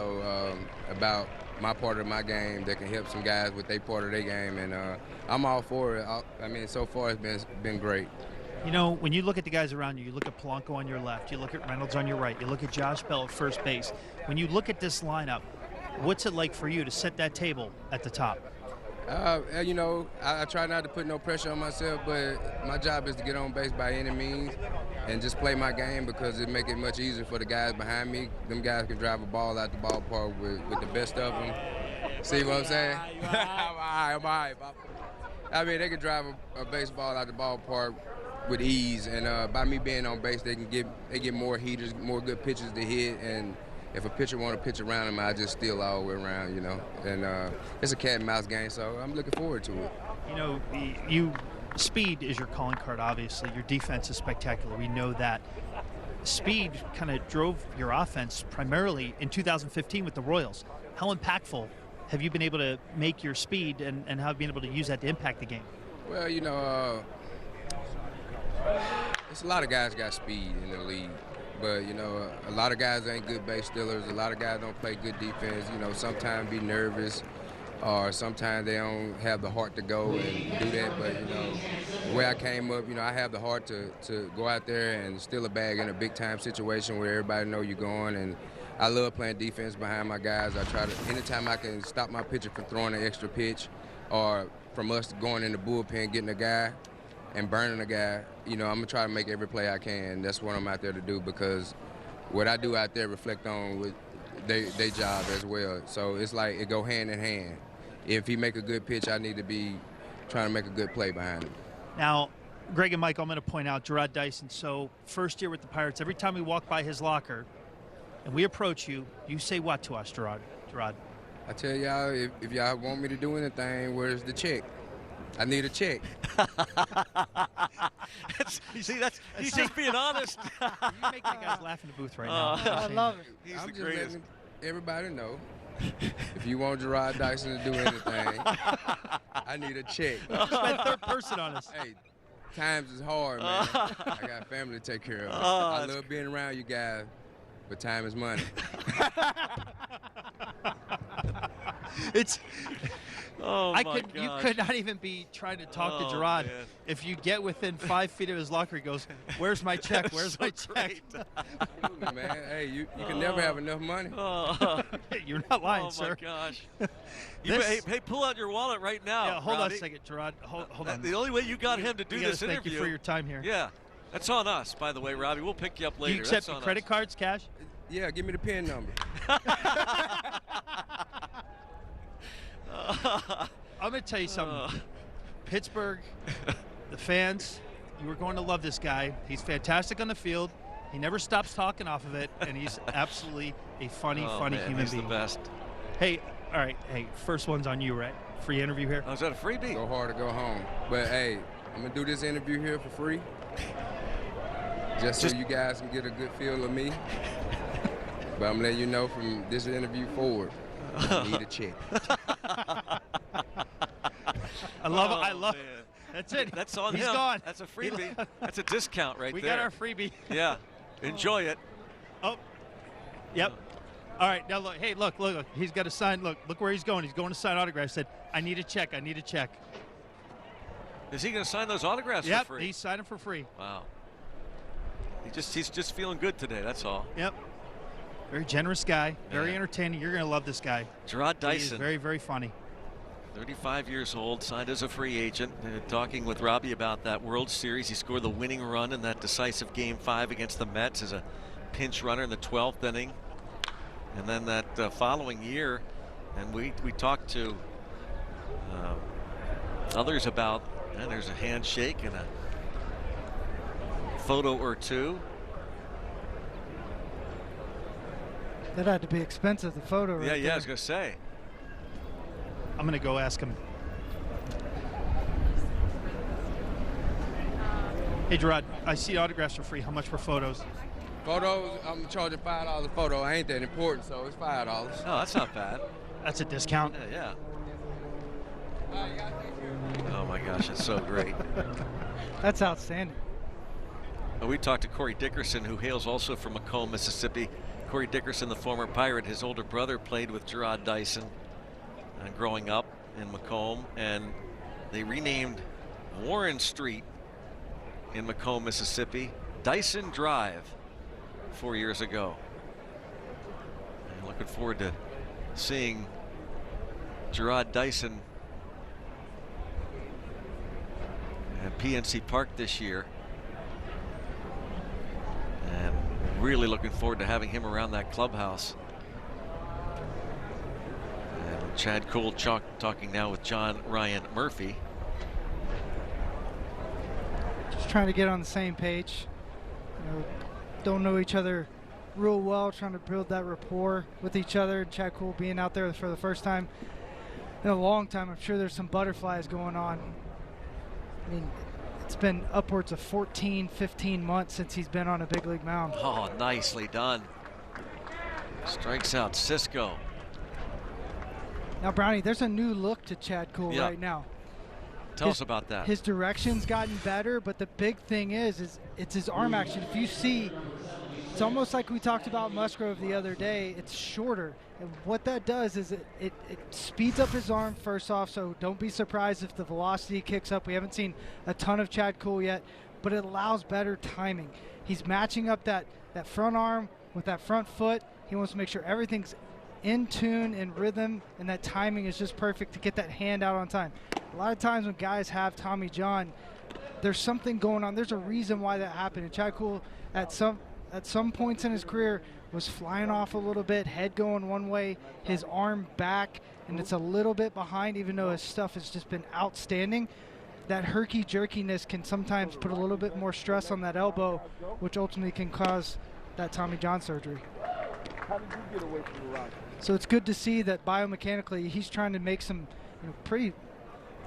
about my part of my game that can help some guys with their part of their game, and I'm all for it. I mean, so far it's been great. You know, when you look at the guys around you, you look at Polanco on your left, you look at Reynolds on your right, you look at Josh Bell at first base. When you look at this lineup, what's it like for you to set that table at the top? You know, I try not to put no pressure on myself, but my job is to get on base by any means and just play my game because it make it much easier for the guys behind me. Them guys can drive a ball out the ballpark with the best of them. See what I'm saying? I'm all right. I mean, they can drive a baseball out the ballpark with ease, and by me being on base, they get more heaters, more good pitches to hit, and if a pitcher want to pitch around him, I just steal all the way around, you know. And it's a cat and mouse game, so I'm looking forward to it. You know, speed is your calling card, obviously. Your defense is spectacular. We know that. Speed kind of drove your offense primarily in 2015 with the Royals. How impactful have you been able to make your speed, and how have you been able to use that to impact the game? Well, you know, it's a lot of guys got speed in the league. But, you know, a lot of guys ain't good base stealers. A lot of guys don't play good defense. You know, sometimes be nervous. or sometimes they don't have the heart to go and do that. But, you know, the way I came up, you know, I have the heart to go out there and steal a bag in a big-time situation where everybody know you're going. And I love playing defense behind my guys. I try to, anytime I can stop my pitcher from throwing an extra pitch or from us going in the bullpen, getting a guy and burning a guy, you know, I'm going to try to make every play I can. That's what I'm out there to do, because what I do out there reflect on with their job as well. So it's like it go hand in hand. If he make a good pitch, I need to be trying to make a good play behind him. Now, Greg and Mike, I'm going to point out Jarrod Dyson. So first year with the Pirates, every time we walk by his locker and we approach you, you say what to us, Jarrod? I tell y'all, if y'all want me to do anything, where's the check? I need a check. He's just being honest. You make that guys laugh in the booth right now. I love it. He's I'm the just greatest. letting everybody know. If you want Jarrod Dyson to do anything, I need a check. Spent third person on us. Hey, times is hard, man. I got family to take care of. I love being around you guys, but time is money. It's. Oh, You could not even be trying to talk to Jarrod. Man. If you get within 5 feet of his locker, he goes, "Where's my check? Where's my check?" Absolutely, man. Hey, you can never have enough money. You're not lying, sir. Oh, my gosh. Hey, pull out your wallet right now. Yeah, hold on Robbie. a second, Jarrod. Hold on. The only way you got him to do this Thank interview. you for your time here. Yeah. That's on us, by the way, Robbie. We'll pick you up later. You accept That's on credit us. cards, cash? Yeah, give me the PIN number. I'm going to tell you something. Pittsburgh, the fans, you are going to love this guy. He's fantastic on the field. He never stops talking off of it, and he's absolutely a funny Man, human he's being. the best. Hey, all right. Hey, first one's on you, right? Free interview here. Oh, is that a freebie? Go hard or go home. But hey, I'm gonna do this interview here for free, just so you guys can get a good feel of me. But I'm letting you know from this interview forward, I need a check. I love it. I love man. it. That's it. That's on He's him. gone. That's a freebie. That's a discount right We there. got our freebie. Yeah. Enjoy it. Oh, yep. All right, now look. Hey, look. He's got to sign. Look where he's going. He's going to sign autographs. Said, "I need a check. I need a check." Is he going to sign those autographs Yep, for free? he's signing for free. Wow. He's just feeling good today. That's all. Yep. Very generous guy. Very Yeah. entertaining. You're going to love this guy. Jarrod He is Dyson, very, very funny. 35 years old, signed as a free agent. Talking with Robbie about that World Series. He scored the winning run in that decisive Game 5 against the Mets as a pinch runner in the 12th inning. And then that following year, and we talked to others about, and there's a handshake and a photo or two. That had to be expensive, the photo right Yeah, there. I was going to say. I'm going to go ask him. Hey, Jarrod, I see autographs are free. How much for photos? Photos, I'm charging $5 a photo. I ain't that important, so it's $5. Oh, that's not bad. That's a discount. Yeah. Oh my gosh, it's so great. That's outstanding. We talked to Corey Dickerson, who hails also from Macomb, Mississippi. Corey Dickerson, the former Pirate, his older brother played with Jarrod Dyson growing up in Macomb, and they renamed Warren Street in Macomb, Mississippi, Dyson Drive 4 years ago. And looking forward to seeing Jarrod Dyson at PNC Park this year. And really looking forward to having him around that clubhouse. And Chad Cole talking now with John Ryan Murphy. Just trying to get on the same page. You know, don't know each other real well, trying to build that rapport with each other. Chad Cole being out there for the first time in a long time. I'm sure there's some butterflies going on. I mean, it's been upwards of 14, 15 months since he's been on a big league mound. Oh, nicely done. Strikes out Cisco. Now, Brownie, there's a new look to Chad Cole right now. Tell us about that. His direction's gotten better, but the big thing is it's his arm action. If you see It's almost like we talked about Musgrove the other day. It's shorter. And what that does is it speeds up his arm first off, so don't be surprised if the velocity kicks up. We haven't seen a ton of Chad Kuhl yet, but it allows better timing. He's matching up that front arm with that front foot. He wants to make sure everything's in tune and rhythm, and that timing is just perfect to get that hand out on time. A lot of times when guys have Tommy John, there's something going on. There's a reason why that happened. And Chad Kuhl at some points in his career was flying off a little bit, head going one way, his arm back, and it's a little bit behind, even though his stuff has just been outstanding. That herky-jerkiness can sometimes put a little bit more stress on that elbow, which ultimately can cause that Tommy John surgery. How did you get away from the rock? So it's good to see that biomechanically he's trying to make some pretty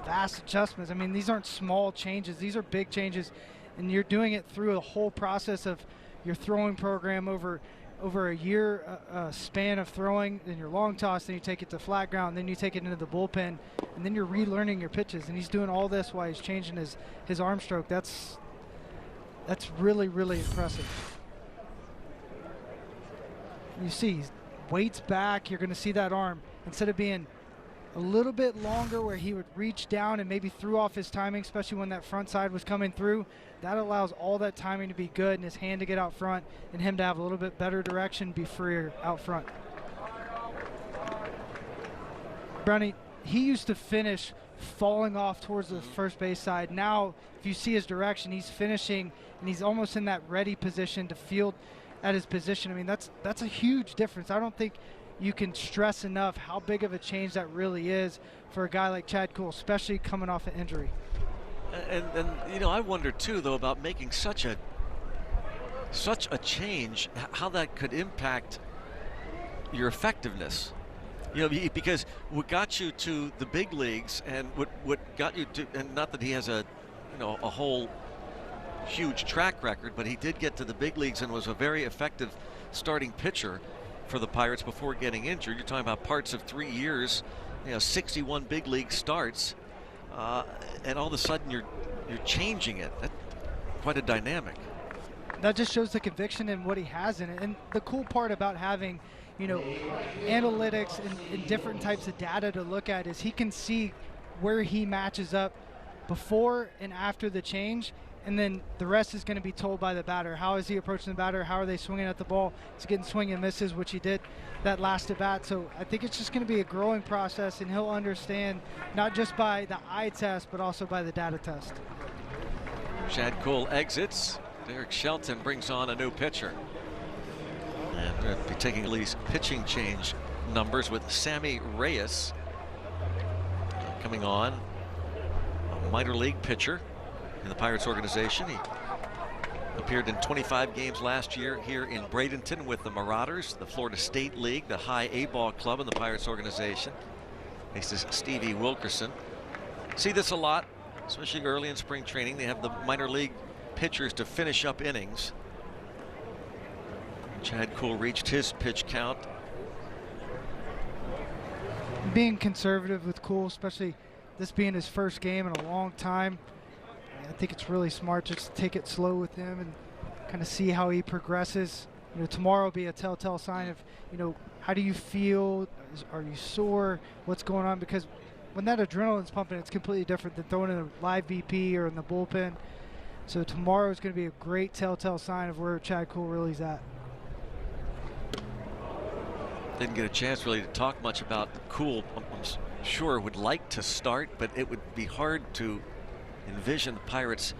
vast adjustments. I mean, these aren't small changes. These are big changes, and you're doing it through a whole process of your throwing program over a year span of throwing, then your long toss, then you take it to flat ground, then you take it into the bullpen, and then you're relearning your pitches. And he's doing all this while he's changing his arm stroke. That's really, really impressive. You see, he waits back. You're going to see that arm, instead of being a little bit longer where he would reach down and maybe threw off his timing, especially when that front side was coming through. That allows all that timing to be good and his hand to get out front and him to have a little bit better direction, be freer out front. Brownie, he used to finish falling off towards the first base side. Now, if you see his direction, he's finishing and he's almost in that ready position to field at his position. I mean, that's a huge difference. I don't think you can stress enough how big of a change that really is for a guy like Chad Kuhl, especially coming off an injury. And I wonder too, though, about making such a change, how that could impact your effectiveness. Because what got you to the big leagues and what got you to, and not that he has a whole huge track record, but he did get to the big leagues and was a very effective starting pitcher for the Pirates before getting injured. You're talking about parts of 3 years, 61 big league starts, and all of a sudden you're changing it. That's quite a dynamic. That just shows the conviction in what he has in it. And the cool part about having, analytics and different types of data to look at is he can see where he matches up before and after the change. And then the rest is going to be told by the batter. How is he approaching the batter? How are they swinging at the ball? He's getting swing and misses, which he did that last at bat. So I think it's just going to be a growing process, and he'll understand not just by the eye test, but also by the data test. Chad Kuhl exits. Derek Shelton brings on a new pitcher. And we're going to be taking at least pitching change numbers with Sammy Reyes coming on, a minor league pitcher in the Pirates organization. He appeared in 25 games last year here in Bradenton with the Marauders, the Florida State League, the high A-ball club in the Pirates organization. This is Stevie Wilkerson. See this a lot, especially early in spring training. They have the minor league pitchers to finish up innings. Chad Kuhl reached his pitch count. Being conservative with Kuhl, especially this being his first game in a long time, I think it's really smart just to take it slow with him and kind of see how he progresses. Tomorrow will be a telltale sign of, how do you feel? Are you sore? What's going on? Because when that adrenaline's pumping, it's completely different than throwing in a live BP or in the bullpen. So tomorrow is going to be a great telltale sign of where Chad Kuhl really is at. Didn't get a chance really to talk much about Kuhl. I'm sure would like to start, but it would be hard to envision the Pirates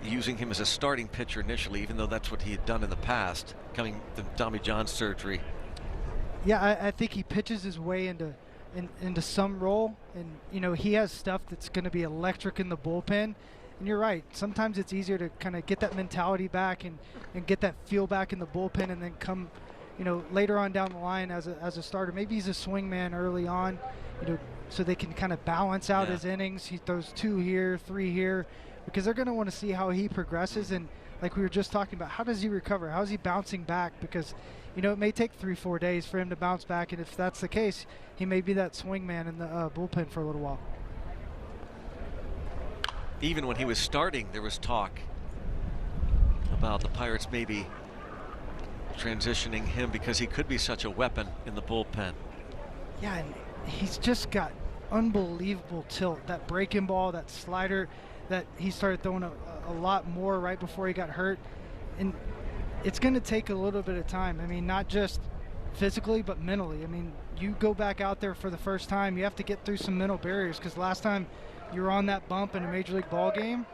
using him as a starting pitcher initially, even though that's what he had done in the past, coming to Tommy John surgery. Yeah, I think he pitches his way into some role, and he has stuff that's going to be electric in the bullpen. And you're right, sometimes it's easier to kind of get that mentality back and get that feel back in the bullpen, and then come later on down the line as a starter. Maybe he's a swing man early on, so they can kind of balance out his innings. He throws 2 here, 3 here, because they're going to want to see how he progresses. And like we were just talking about, how does he recover? How is he bouncing back? Because, it may take 3-4 days for him to bounce back. And if that's the case, he may be that swing man in the bullpen for a little while. Even when he was starting, there was talk about the Pirates maybe transitioning him because he could be such a weapon in the bullpen. Yeah, and he's just got unbelievable tilt. That breaking ball, that slider that he started throwing a lot more right before he got hurt. And it's going to take a little bit of time. I mean, not just physically, but mentally. I mean, you go back out there for the first time, you have to get through some mental barriers, because last time you were on that bump in a major league ball game,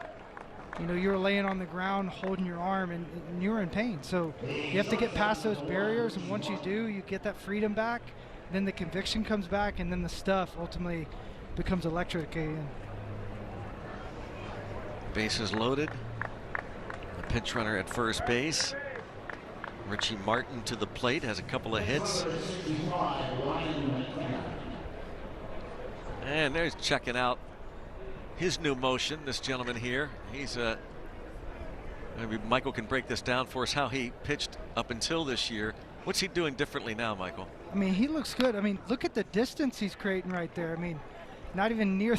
you know, you were laying on the ground holding your arm and you were in pain. So you have to get past those barriers, and once you do, you get that freedom back, then the conviction comes back, and then the stuff ultimately becomes electric again. Bases loaded. The pinch runner at first base. Richie Martin to the plate, has a couple of hits. And there's checking out his new motion, this gentleman here. He's maybe Michael can break this down for us, how he pitched up until this year. What's he doing differently now, Michael? I mean, he looks good. I mean, look at the distance he's creating right there. I mean, not even near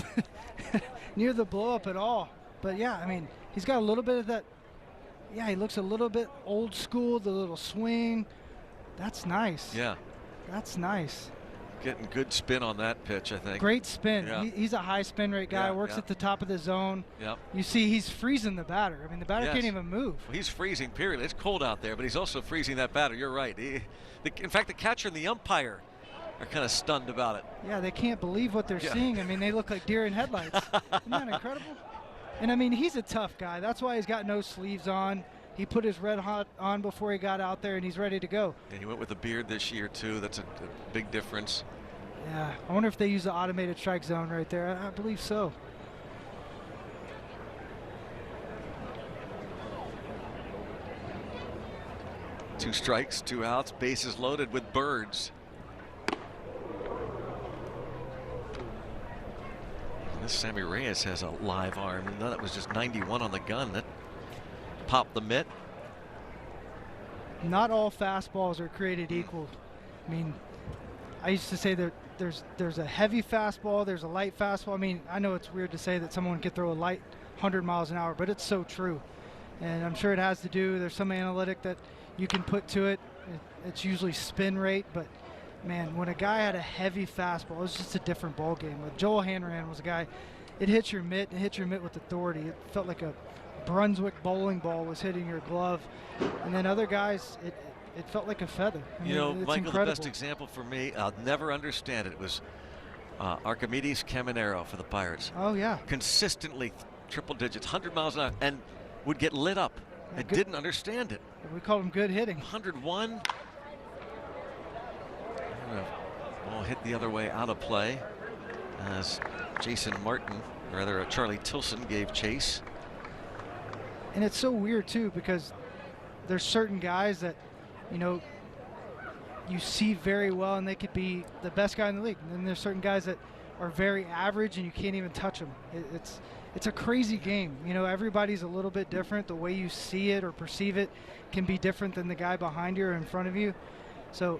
near the blow up at all. But yeah, I mean, he's got a little bit of that. Yeah, he looks a little bit old school, the little swing. That's nice. Yeah. That's nice. Getting good spin on that pitch, I think. Great spin. Yeah. He's a high spin rate guy, works at the top of the zone. Yep. You see he's freezing the batter. I mean, the batter can't even move. Well, he's freezing, period. It's cold out there, but he's also freezing that batter. You're right. In fact, the catcher and the umpire are kind of stunned about it. Yeah, they can't believe what they're seeing. I mean, they look like deer in headlights. Isn't that incredible? And I mean, he's a tough guy. That's why he's got no sleeves on. He put his red hot on before he got out there, and he's ready to go. And he went with a beard this year, too. That's a big difference. Yeah, I wonder if they use the automated strike zone right there. I believe so. Two strikes, 2 outs, bases loaded with birds. This Sammy Reyes has a live arm. No, that was just 91 on the gun. That popped the mitt. Not all fastballs are created equal. I mean, I used to say that there's a heavy fastball, there's a light fastball. I mean, I know it's weird to say that someone could throw a light 100 miles an hour, but it's so true. And I'm sure it has to do, there's some analytic that you can put to it. It's usually spin rate, but man, when a guy had a heavy fastball, it was just a different ball game. With Joel Hanrahan was a guy, it hits your mitt, with authority. It felt like a Brunswick bowling ball was hitting your glove. And then other guys, it felt like a feather. I mean, you know, it's Michael, incredible. the best example for me, I'll never understand it. It was Archimedes Caminero for the Pirates. Oh, yeah. Consistently triple digits, 100 miles an hour, and would get lit up. Yeah, and didn't understand it. We called him good hitting. 101. Ball hit the other way out of play as Jason Martin, or rather Charlie Tilson, gave chase. And it's so weird too, because there's certain guys that, you know, you see very well and they could be the best guy in the league. And then there's certain guys that are very average and you can't even touch them. It's a crazy game. You know, everybody's a little bit different. The way you see it or perceive it can be different than the guy behind you or in front of you. So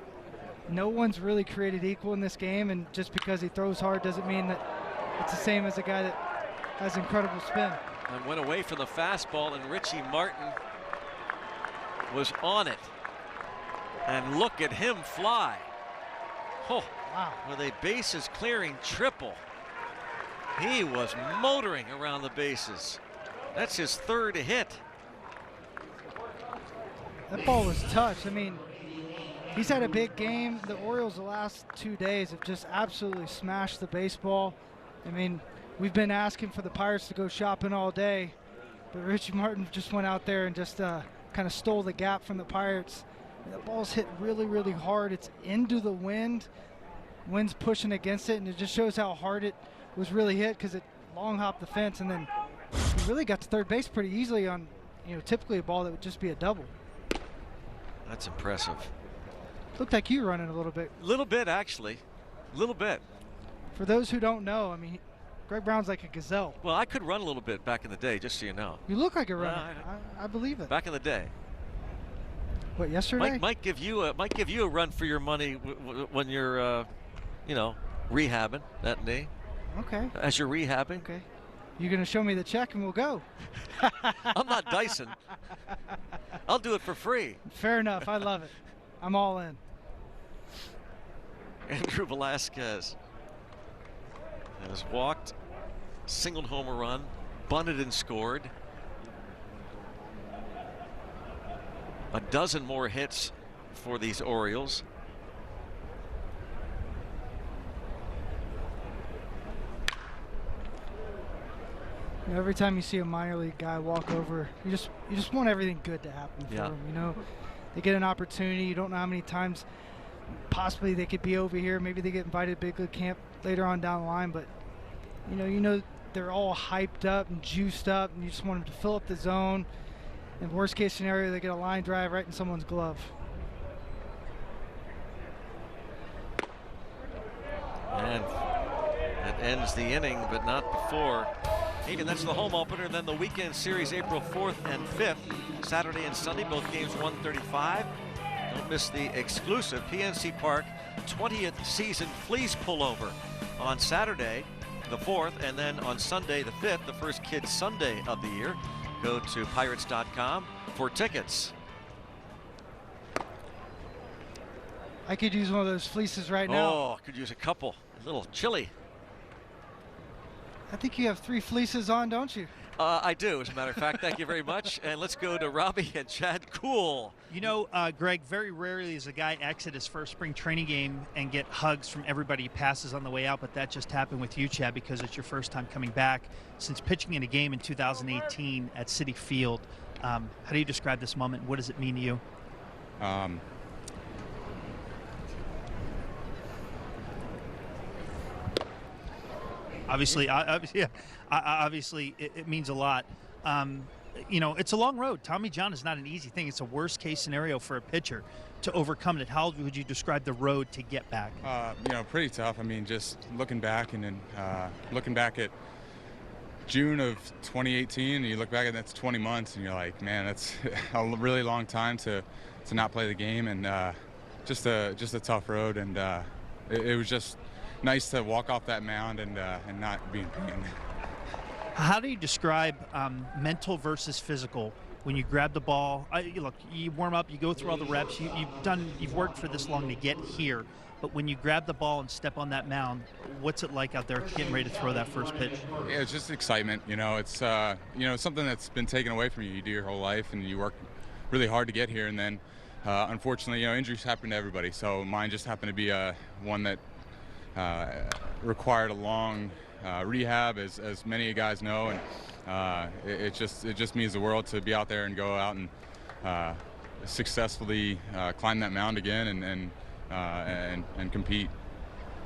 no one's really created equal in this game, and just because he throws hard doesn't mean that it's the same as a guy that has incredible spin. And went away from the fastball, and Richie Martin was on it. And look at him fly. Oh, wow. With a bases clearing triple. He was motoring around the bases. That's his third hit. That ball was touched. I mean, he's had a big game. The Orioles the last 2 days have just absolutely smashed the baseball. I mean, we've been asking for the Pirates to go shopping all day, but Richie Martin just went out there and just kind of stole the gap from the Pirates. The ball's hit really, really hard. It's into the wind. Wind's pushing against it, and it just shows how hard it was really hit, because it long hopped the fence, and then he really got to third base pretty easily on, you know, typically a ball that would just be a double. That's impressive. Looked like you running a little bit. A little bit, actually. A little bit. For those who don't know, I mean, Greg Brown's like a gazelle. Well, I could run a little bit back in the day, just so you know. You look like a runner. I believe it. Back in the day. What, yesterday? Might give you a run for your money when you're, you know, rehabbing that knee. Okay. As you're rehabbing. Okay. You're going to show me the check and we'll go. I'm not Dyson. I'll do it for free. Fair enough. I love it. I'm all in. Andrew Velasquez has walked, singled home a run, bunted and scored. A dozen more hits for these Orioles. You know, every time you see a minor league guy walk over, you just want everything good to happen for them. You know, they get an opportunity. You don't know how many times possibly they could be over here. Maybe they get invited to big league camp later on down the line. But you know they're all hyped up and juiced up, and you just want them to fill up the zone. In worst case scenario, they get a line drive right in someone's glove. And that ends the inning, but not before. Again, that's the home opener. Then the weekend series, April 4th and 5th, Saturday and Sunday, both games 1:35. Don't miss the exclusive PNC Park 20th season fleece pullover on Saturday, the 4th, and then on Sunday, the 5th, the first Kids Sunday of the year. Go to Pirates.com for tickets. I could use one of those fleeces right now. Oh, could use a couple. A little chilly. I think you have 3 fleeces on, don't you? I do, as a matter of fact. Thank you very much. And let's go to Robbie and Chad Cool. You know, Greg, very rarely does a guy exit his first spring training game and get hugs from everybody he passes on the way out, but that just happened with you, Chad, because it's your first time coming back since pitching in a game in 2018 at Citi Field. How do you describe this moment? What does it mean to you? Obviously, it means a lot. You know, it's a long road. Tommy John is not an easy thing. It's a worst-case scenario for a pitcher to overcome it. How would you describe the road to get back? You know, pretty tough. I mean, just looking back and then looking back at June of 2018, and you look back and that's 20 months, and you're like, man, that's a really long time to not play the game, and just a tough road, and it was just nice to walk off that mound and not be in pain. How do you describe mental versus physical when you grab the ball? Look, you warm up, you go through all the reps, you've worked for this long to get here, but when you grab the ball and step on that mound, what's it like out there getting ready to throw that first pitch? Yeah, it's just excitement. You know, it's something that's been taken away from you. You do your whole life, and you work really hard to get here, and then unfortunately, you know, injuries happen to everybody. So mine just happened to be one that required a long rehab, as many guys know, and it just means the world to be out there and go out and successfully climb that mound again and compete.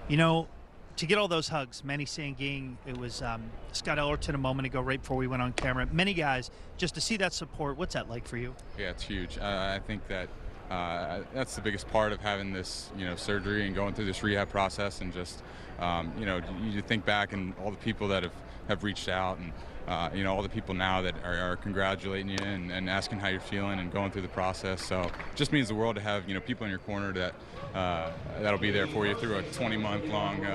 You know, to get all those hugs, Manny Sanguine, it was Scott Ellerton a moment ago, right before we went on camera. Many guys, just to see that support, what's that like for you? Yeah, it's huge. I think that that's the biggest part of having this, you know, surgery and going through this rehab process, and just, you know, you think back and all the people that have reached out, and you know, all the people now that are congratulating you and asking how you're feeling and going through the process. So it just means the world to have, you know, people in your corner that that'll be there for you through a 20-month-long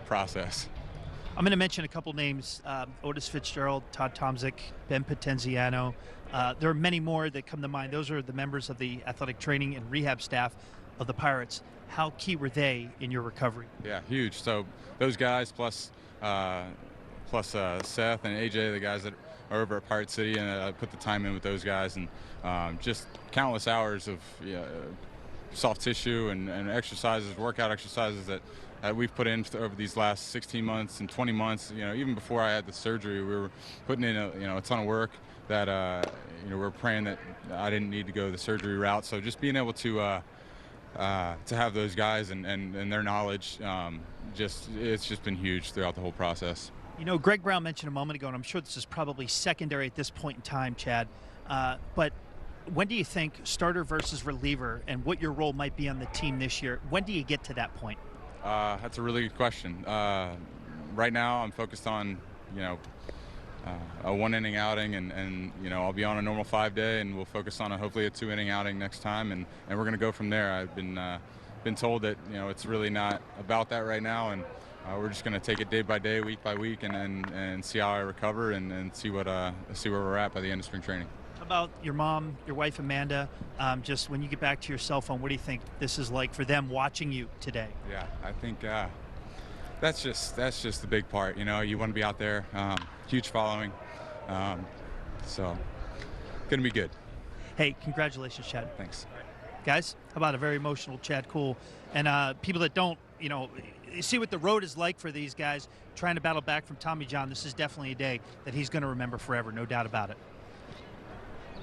process. I'm going to mention a couple names: Otis Fitzgerald, Todd Tomzik, Ben Potenziano. There are many more that come to mind. Those are the members of the athletic training and rehab staff of the Pirates. How key were they in your recovery? Yeah, huge. So those guys plus Seth and AJ, the guys that are over at Pirate City, and put the time in with those guys, and just countless hours of soft tissue and exercises, workout exercises that we've put in over these last 16 months and 20 months. You know, even before I had the surgery, we were putting in a ton of work that you know, we're praying that I didn't need to go the surgery route. So just being able to have those guys and their knowledge, it's just been huge throughout the whole process. You know, Greg Brown mentioned a moment ago, and I'm sure this is probably secondary at this point in time, Chad, but when do you think starter versus reliever and what your role might be on the team this year, when do you get to that point? That's a really good question. Right now I'm focused on, you know, a 1-inning outing, and you know, I'll be on a normal 5-day, and we'll focus on hopefully a 2-inning outing next time, and we're going to go from there. I've been told that, you know, it's really not about that right now, and we're just going to take it day by day, week by week, and see how I recover, and see where we're at by the end of spring training. about your mom, your wife Amanda? Just when you get back to your cell phone, what do you think this is like for them watching you today? Yeah, I think that's just the big part. You know, you want to be out there, huge following, so gonna be good. Hey, congratulations, Chad. Thanks. Guys, how about a very emotional Chad Kuhl? And people that don't, you know, you see what the road is like for these guys trying to battle back from Tommy John. This is definitely a day that he's going to remember forever, no doubt about it.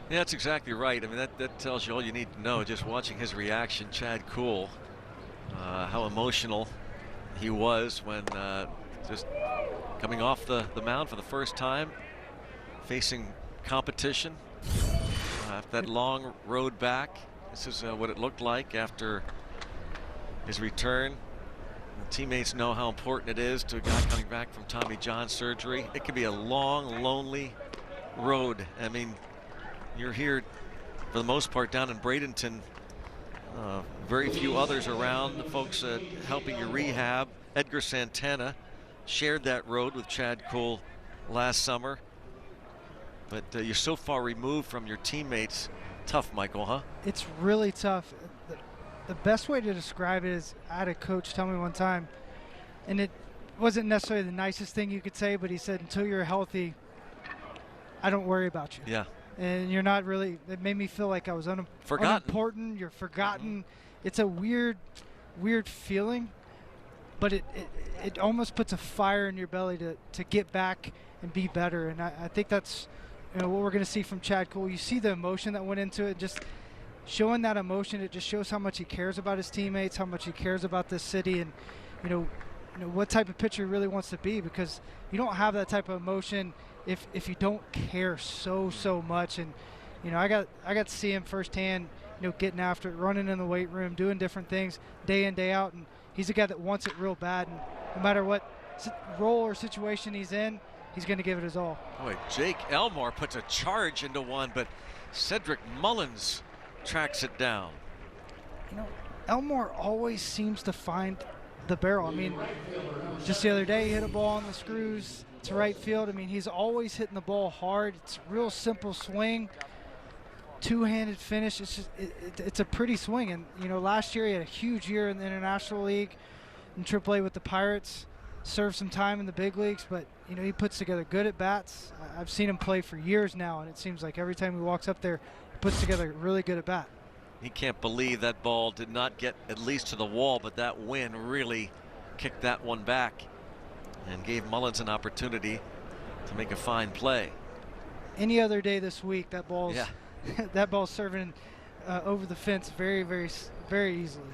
Yeah, that's exactly right. I mean, that tells you all you need to know just watching his reaction. Chad Kuhl, how emotional he was when just coming off the mound for the first time, facing competition. After that long road back, this is what it looked like after his return. And teammates know how important it is to a guy coming back from Tommy John surgery. It can be a long, lonely road. I mean, you're here for the most part down in Bradenton. Very few others around. The folks helping you rehab. Edgar Santana shared that road with Chad Kuhl last summer. But you're so far removed from your teammates. Tough, Michael, huh? It's really tough. The best way to describe it is, I had a coach tell me one time, and it wasn't necessarily the nicest thing you could say, but he said, until you're healthy, I don't worry about you. Yeah. And you're not really, it made me feel like I was unimportant. You're forgotten. It's a weird feeling, but it almost puts a fire in your belly to get back and be better. And I think that's, you know, what we're going to see from Chad Kuhl. You see the emotion that went into it, just showing that emotion. It just shows how much he cares about his teammates, how much he cares about this city, and you know what type of pitcher he really wants to be, because you don't have that type of emotion if you don't care so much. And you know, I got to see him firsthand, you know, getting after it, running in the weight room, doing different things day in, day out, and he's a guy that wants it real bad, and no matter what role or situation he's in, he's going to give it his all. Boy, Jake Elmore puts a charge into one, but Cedric Mullins tracks it down. You know, Elmore always seems to find the barrel. I mean, just the other day he hit a ball on the screws to right field. I mean, he's always hitting the ball hard. It's a real simple swing, two-handed finish. It's just it's a pretty swing. And you know, last year he had a huge year in the International League, in AAA with the Pirates. Served some time in the big leagues, but you know, he puts together good at bats. I've seen him play for years now, and it seems like every time he walks up there, he puts together a really good at bat. He can't believe that ball did not get at least to the wall, but that wind really kicked that one back and gave Mullins an opportunity to make a fine play. Any other day this week, that ball's that ball's serving over the fence very easily.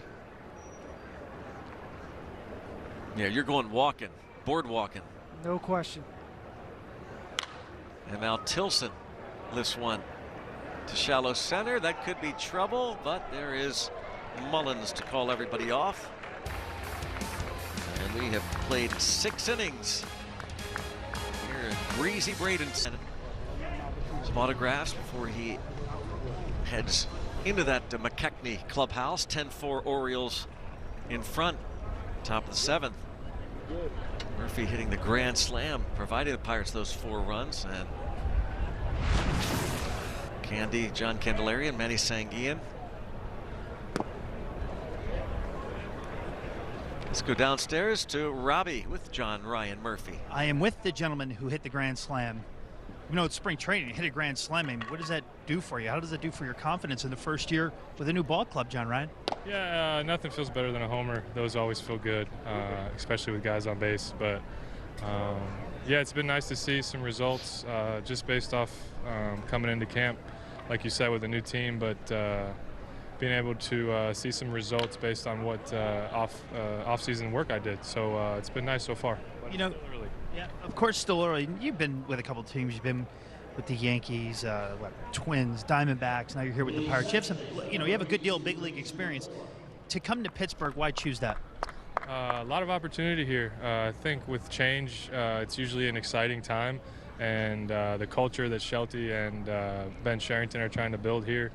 Yeah, you're going walking, board walking. No question. And now Tilson lifts one to shallow center. That could be trouble, but there is Mullins to call everybody off. And we have played 6 innings here in breezy Bradenton. Some autographs before he heads into that McKechnie clubhouse. 10-4 Orioles in front, top of the 7th. Murphy hitting the grand slam, providing the Pirates those 4 runs, and Candy, John Candelaria, and Manny Sanguillen. Let's go downstairs to Robbie with John Ryan Murphy. I am with the gentleman who hit the grand slam. You know, it's spring training, hit a grand slam. I mean, what does that do for you? How does that do for your confidence in the first year with a new ball club, John Ryan? Yeah, nothing feels better than a homer. Those always feel good, especially with guys on base. But yeah, it's been nice to see some results just based off coming into camp, like you said, with a new team. But being able to see some results based on what off-season work I did. So it's been nice so far. But you know, yeah, of course, still early. You've been with a couple of teams. You've been with the Yankees, Twins, Diamondbacks. Now you're here with the Pirates. You have some, you have a good deal of big league experience. To come to Pittsburgh, why choose that? A lot of opportunity here. I think with change, it's usually an exciting time, and the culture that Shelty and Ben Sherrington are trying to build here,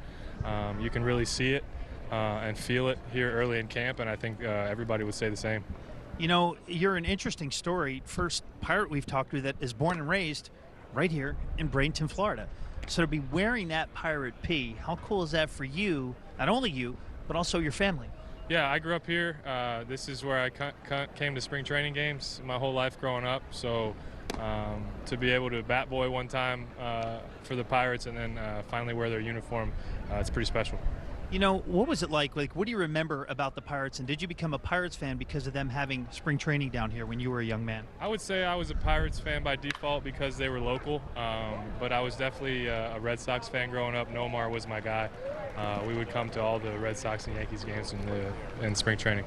you can really see it and feel it here early in camp, and I think everybody would say the same. You know, you're an interesting story. First Pirate we've talked to that is born and raised right here in Bradenton, Florida. So to be wearing that Pirate P, how cool is that for you? Not only you, but also your family. Yeah, I grew up here. This is where I came to spring training games my whole life growing up. So to be able to bat boy one time for the Pirates and then finally wear their uniform, it's pretty special. You know, what was it like? Like, what do you remember about the Pirates, and did you become a Pirates fan because of them having spring training down here when you were a young man? I would say I was a Pirates fan by default because they were local, but I was definitely a Red Sox fan growing up. Nomar was my guy. We would come to all the Red Sox and Yankees games in spring training.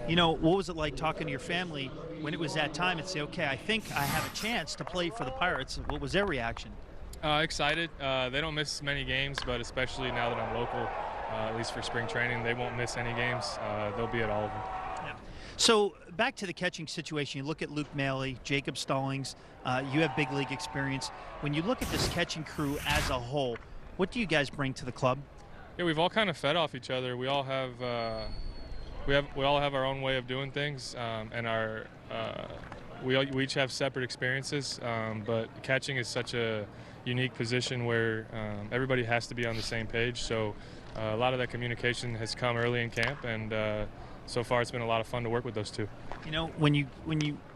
You know, what was it like talking to your family when it was that time and say, okay, I think I have a chance to play for the Pirates? What was their reaction? Excited. They don't miss many games, but especially now that I'm local, at least for spring training, they won't miss any games. They'll be at all of them. Yeah. So back to the catching situation, you look at Luke Maley, Jacob Stallings, you have big league experience. When you look at this catching crew as a whole, what do you guys bring to the club? Yeah, we've all kind of fed off each other. We all have we all have our own way of doing things, and we each have separate experiences. But catching is such a unique position where everybody has to be on the same page. So a lot of that communication has come early in camp, and so far it's been a lot of fun to work with those two. You know, when you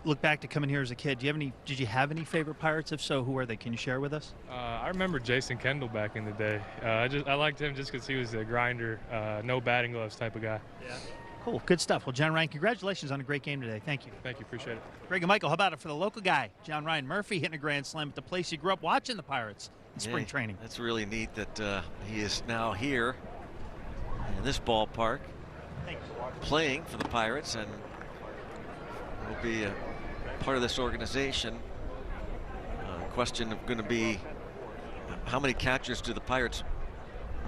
look back to coming here as a kid, did you have any favorite Pirates? If so, who are they? Can you share with us? I remember Jason Kendall back in the day. I liked him just because he was a grinder, no batting gloves type of guy. Yeah. Cool, good stuff. Well, John Ryan, congratulations on a great game today. Thank you. Thank you, appreciate it. Greg and Michael, how about it for the local guy, John Ryan Murphy, hitting a grand slam at the place he grew up watching the Pirates in spring training. That's really neat that he is now here in this ballpark playing for the Pirates and will be a part of this organization. Question going to be how many catchers do the Pirates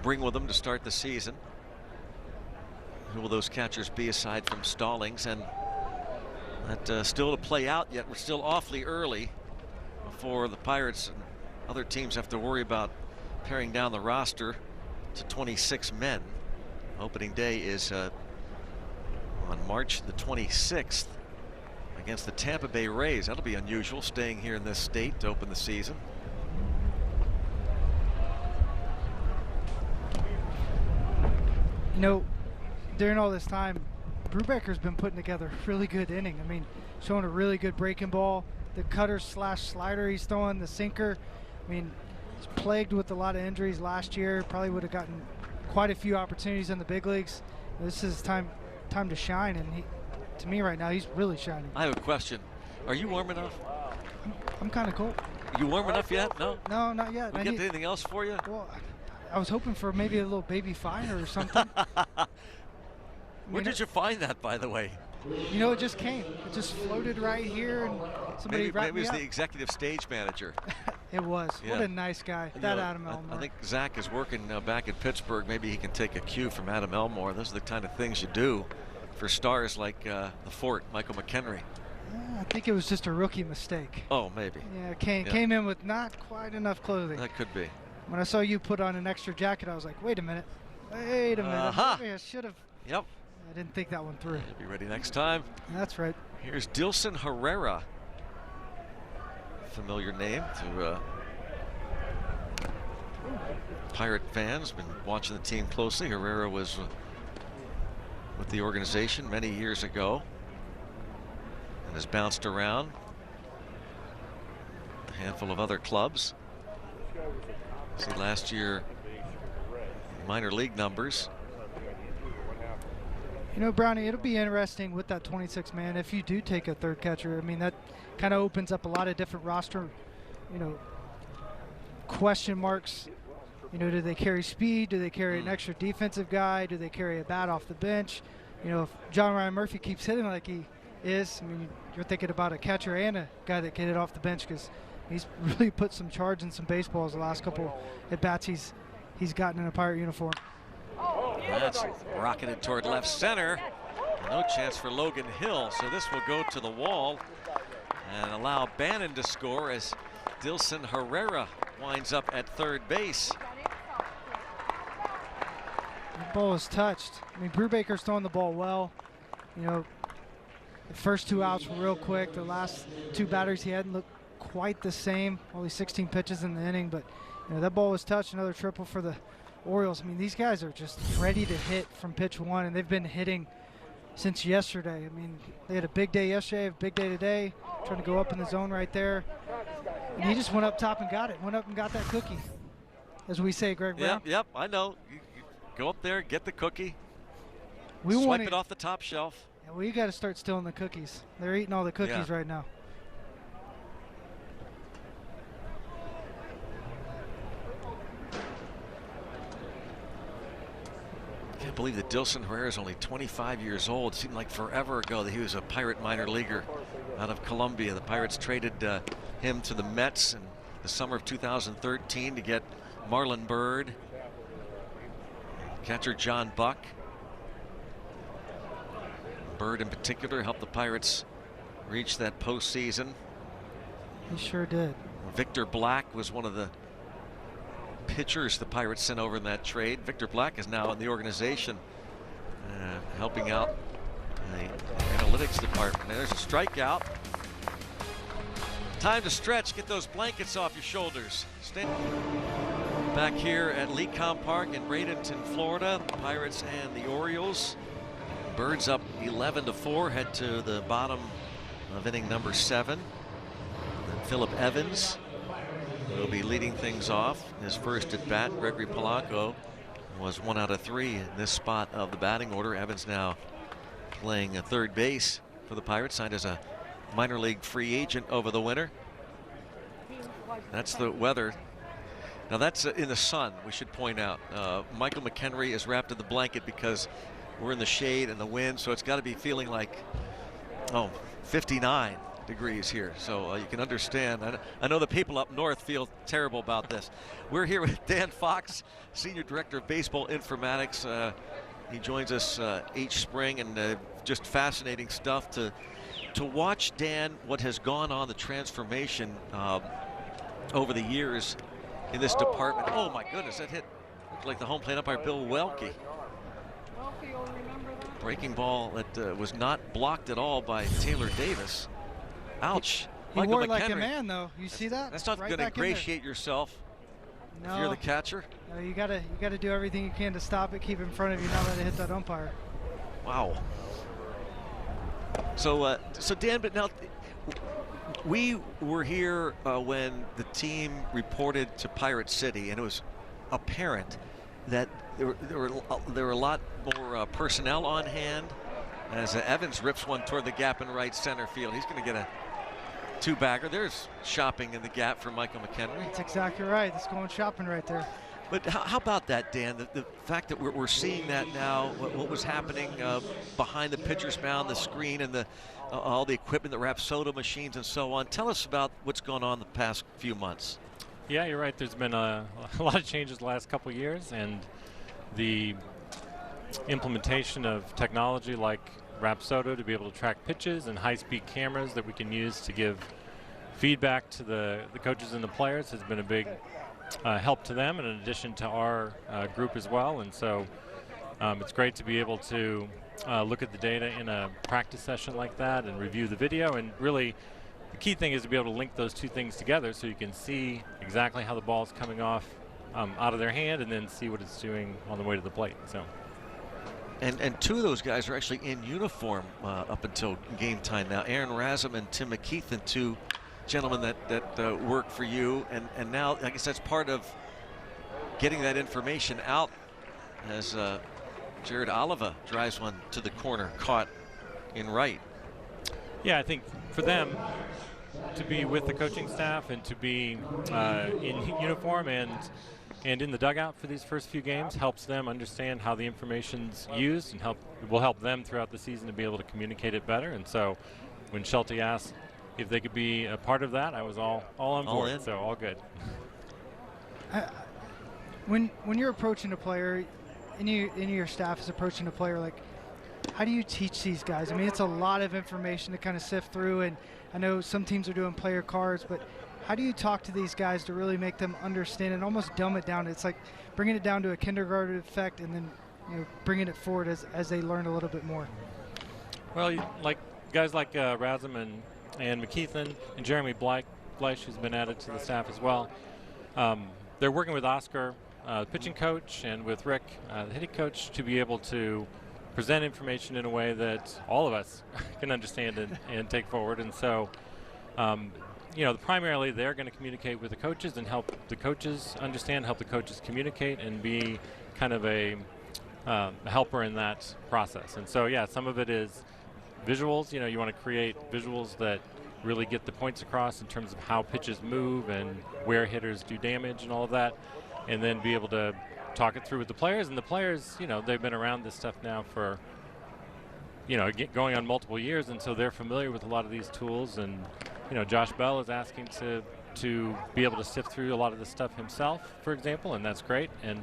bring with them to start the season? Who will those catchers be aside from Stallings? And that still to play out yet. We're still awfully early before the Pirates and other teams have to worry about paring down the roster to 26 men. Opening day is on March the 26th against the Tampa Bay Rays. That'll be unusual, staying here in this state to open the season. You know, during all this time, Brubaker's been putting together a really good inning. I mean, showing a really good breaking ball, the cutter slash slider he's throwing, the sinker. I mean, he's plagued with a lot of injuries last year. Probably would have gotten quite a few opportunities in the big leagues. This is time to shine, and to me right now, he's really shining. I have a question. Are you warm enough? I'm kind of cold. You warm enough yet? No? No, not yet. We get anything else for you? Well, I was hoping for maybe a little baby fire or something. Where did you find that, by the way? You know, it just came. It just floated right here, and somebody maybe wrapped it was me the executive stage manager. It was. Yeah. What a nice guy. That Adam Elmore. I think Zach is working back in Pittsburgh. Maybe he can take a cue from Adam Elmore. Those are the kind of things you do for stars like the Fort, Michael McHenry. I think it was just a rookie mistake. Oh, maybe. Yeah, came in with not quite enough clothing. That could be. When I saw you put on an extra jacket, I was like, wait a minute. Maybe I should have. Yep. I didn't think that one through. You'll be ready next time. That's right. Here's Dilson Herrera. Familiar name to Pirate fans. Been watching the team closely. Herrera was with the organization many years ago and has bounced around a handful of other clubs. See last year minor league numbers. You know, Brownie, it'll be interesting with that 26 man if you do take a third catcher. I mean, that kind of opens up a lot of different roster, question marks. You know, do they carry speed? Do they carry an extra defensive guy? Do they carry a bat off the bench? You know, if John Ryan Murphy keeps hitting like he is, I mean, you're thinking about a catcher and a guy that can hit off the bench, because he's really put some charge in some baseballs the last couple at bats he's gotten in a Pirate uniform. That's rocketed toward left center. No chance for Logan Hill, so this will go to the wall and allow Bannon to score as Dilson Herrera winds up at third base. The ball is touched. I mean, Brubaker's throwing the ball well. You know, the first two outs were real quick. The last two batters he hadn't looked quite the same. Only 16 pitches in the inning, but You know, that ball was touched, another triple for the Orioles. I mean, these guys are just ready to hit from pitch one, and they've been hitting since yesterday. I mean, they had a big day yesterday, a big day today, trying to go up in the zone right there. And he just went up top and got it, went up and got that cookie, as we say, Greg Brown. Yep, I know. You go up there, get the cookie, We swipe it off the top shelf. Yeah, we got to start stealing the cookies. They're eating all the cookies right now. I can't believe that Dilson Herrera is only 25 years old. It seemed like forever ago that he was a Pirate minor leaguer out of Columbia. The Pirates traded him to the Mets in the summer of 2013 to get Marlon Byrd, catcher John Buck. Byrd in particular helped the Pirates reach that postseason. He sure did. Victor Black was one of the pitchers the Pirates sent over in that trade. Victor Black is now in the organization, helping out the analytics department. There's a strikeout. Time to stretch. Get those blankets off your shoulders. Stand back here at Lecom Park in Bradenton, Florida. Pirates and the Orioles. Birds up 11-4. Head to the bottom of inning number 7. And Phillip Evans will be leading things off. His first at bat, Gregory Polanco, was 1 out of 3 in this spot of the batting order. Evans now playing a third base for the Pirates, signed as a minor league free agent over the winter. That's the weather. Now that's in the sun, we should point out. Michael McHenry is wrapped in the blanket because we're in the shade and the wind, so it's got to be feeling like, 59 degrees here, so you can understand. I know the people up north feel terrible about this. We're here with Dan Fox, Senior Director of Baseball Informatics. He joins us each spring, and just fascinating stuff to watch, Dan, what has gone on, the transformation over the years in this department. Oh my goodness, that hit looked like the home plate umpire Bill Welke. Breaking ball that was not blocked at all by Taylor Davis. Ouch. He wore it like a man, though. You see that? That's not going to ingratiate yourself if you're the catcher. No, you gotta do everything you can to stop it, keep it in front of you, not let it hit that umpire. Wow. So Dan, but now we were here when the team reported to Pirate City, and it was apparent that there were a lot more personnel on hand. As Evans rips one toward the gap in right center field, he's going to get a 2-bagger. There's shopping in the gap for Michael McHenry. That's exactly right. That's going shopping right there. But how about that, Dan? The fact that we're seeing that now, what was happening behind the pitcher's mound, the screen, and all the equipment, the Rapsodo machines and so on. Tell us about what's gone on the past few months. Yeah, you're right. There's been a lot of changes the last couple of years, and the implementation of technology like Rapsodo to be able to track pitches and high-speed cameras that we can use to give feedback to the coaches and the players has been a big help to them, and in addition to our group as well. And so it's great to be able to look at the data in a practice session like that and review the video. And really, the key thing is to be able to link those two things together so you can see exactly how the ball is coming off out of their hand, and then see what it's doing on the way to the plate. So. And two of those guys are actually in uniform up until game time now. Aaron Razum and Tim McKeithen, two gentlemen that work for you, and now I guess that's part of getting that information out as Jared Oliva drives one to the corner, caught in right. Yeah, I think for them to be with the coaching staff and to be in uniform and in the dugout for these first few games helps them understand how the information's used, and will help them throughout the season to be able to communicate it better. And so when Schulte asked if they could be a part of that, I was all on board, so all good. When you're approaching a player, any of your staff is approaching a player, like, how do you teach these guys? I mean, it's a lot of information to kind of sift through, and I know some teams are doing player cards, but how do you talk to these guys to really make them understand and almost dumb it down? It's like bringing it down to a kindergarten effect, and then bringing it forward as they learn a little bit more. Well, like guys like Razum and McKeithen and Jeremy Bleich, who's been added to the staff as well. they're working with Oscar, pitching coach, and with Rick, the hitting coach, to be able to present information in a way that all of us can understand and take forward. And so, primarily they're going to communicate with the coaches and help the coaches understand, help the coaches communicate, and be kind of a helper in that process. And so, yeah, some of it is visuals. You want to create visuals that really get the points across in terms of how pitches move and where hitters do damage and all of that, and then be able to talk it through with the players. And the players, they've been around this stuff now for, going on multiple years, and so they're familiar with a lot of these tools. And, Josh Bell is asking to be able to sift through a lot of this stuff himself, for example, and that's great. And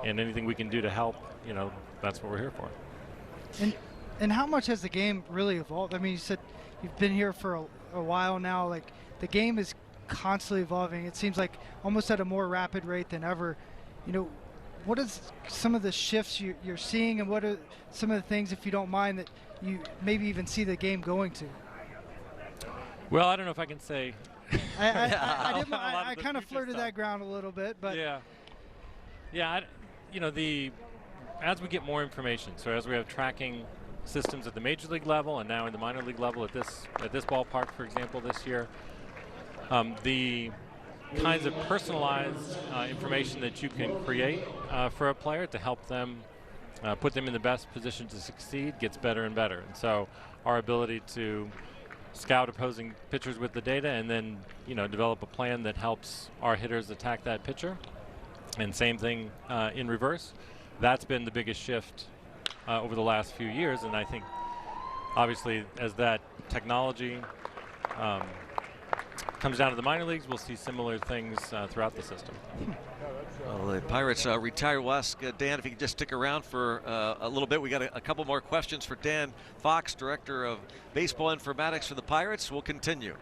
anything we can do to help, that's what we're here for. And how much has the game really evolved? I mean, you said you've been here for a while now. Like, the game is constantly evolving. It seems like almost at a more rapid rate than ever. What is some of the shifts you're seeing, and what are some of the things, if you don't mind, that you maybe even see the game going to? Well, I don't know if I can say. I kind of flirted that ground a little bit, but as we get more information, so as we have tracking systems at the major league level and now in the minor league level at this ballpark, for example, this year, the kinds of personalized information that you can create for a player to help them put them in the best position to succeed gets better and better. And so our ability to scout opposing pitchers with the data and then develop a plan that helps our hitters attack that pitcher, and same thing in reverse, that's been the biggest shift over the last few years. And I think obviously as that technology comes down to the minor leagues, we'll see similar things throughout the system. Well, the Pirates retire. We'll ask Dan if he can just stick around for a little bit. We got a couple more questions for Dan Fox, Director of Baseball Informatics for the Pirates. We'll continue.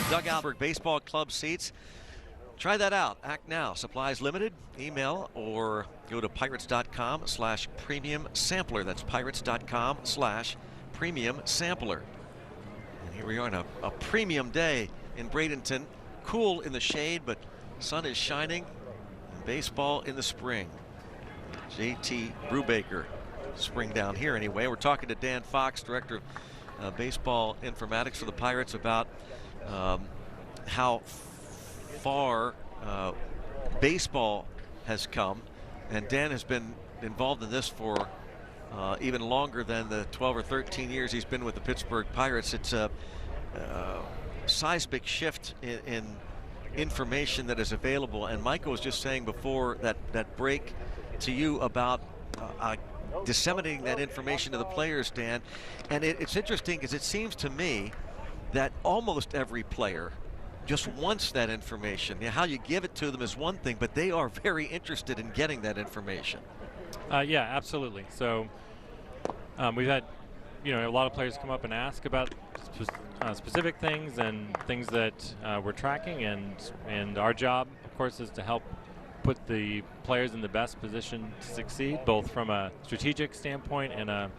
Dugout Baseball Club seats. Try that out. Act now. Supplies limited. Email or go to pirates.com/premium sampler. That's pirates.com/premium sampler. And here we are on a premium day in Bradenton. Cool in the shade, but sun is shining. And baseball in the spring. JT Brubaker, spring down here anyway. We're talking to Dan Fox, Director of Baseball Informatics for the Pirates, about how far baseball has come. And Dan has been involved in this for even longer than the 12 or 13 years he's been with the Pittsburgh Pirates. It's a seismic shift in information that is available. And Michael was just saying before that break to you about disseminating that information to the players, Dan. And it's interesting because it seems to me that almost every player just wants that information. How you give it to them is one thing, but they are very interested in getting that information. Yeah, absolutely. So we've had a lot of players come up and ask about specific things and things that we're tracking, and our job, of course, is to help put the players in the best position to succeed, both from a strategic standpoint and a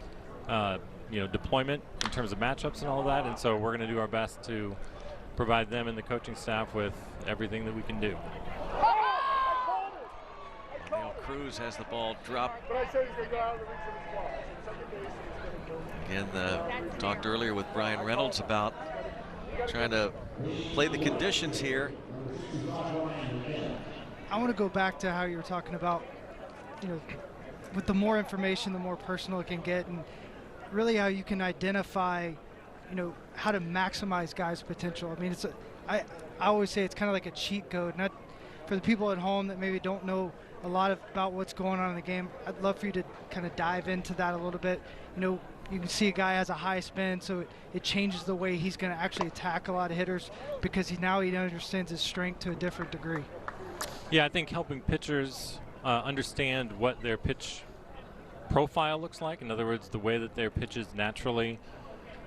deployment in terms of matchups and all of that. And so we're going to do our best to provide them and the coaching staff with everything that we can do. Neil Cruz has the ball dropped. Again, talked earlier with Brian Reynolds about trying to play the conditions here. I want to go back to how you were talking about, with the more information, the more personal it can get, and really how you can identify, how to maximize guys' potential. I mean, I always say it's kind of like a cheat code. Not for the people at home that maybe don't know a lot about what's going on in the game. I'd love for you to kind of dive into that a little bit. You can see a guy has a high spin, so it changes the way he's going to actually attack a lot of hitters because he understands his strength to a different degree. Yeah, I think helping pitchers understand what their pitch profile looks like. In other words, the way that their pitches naturally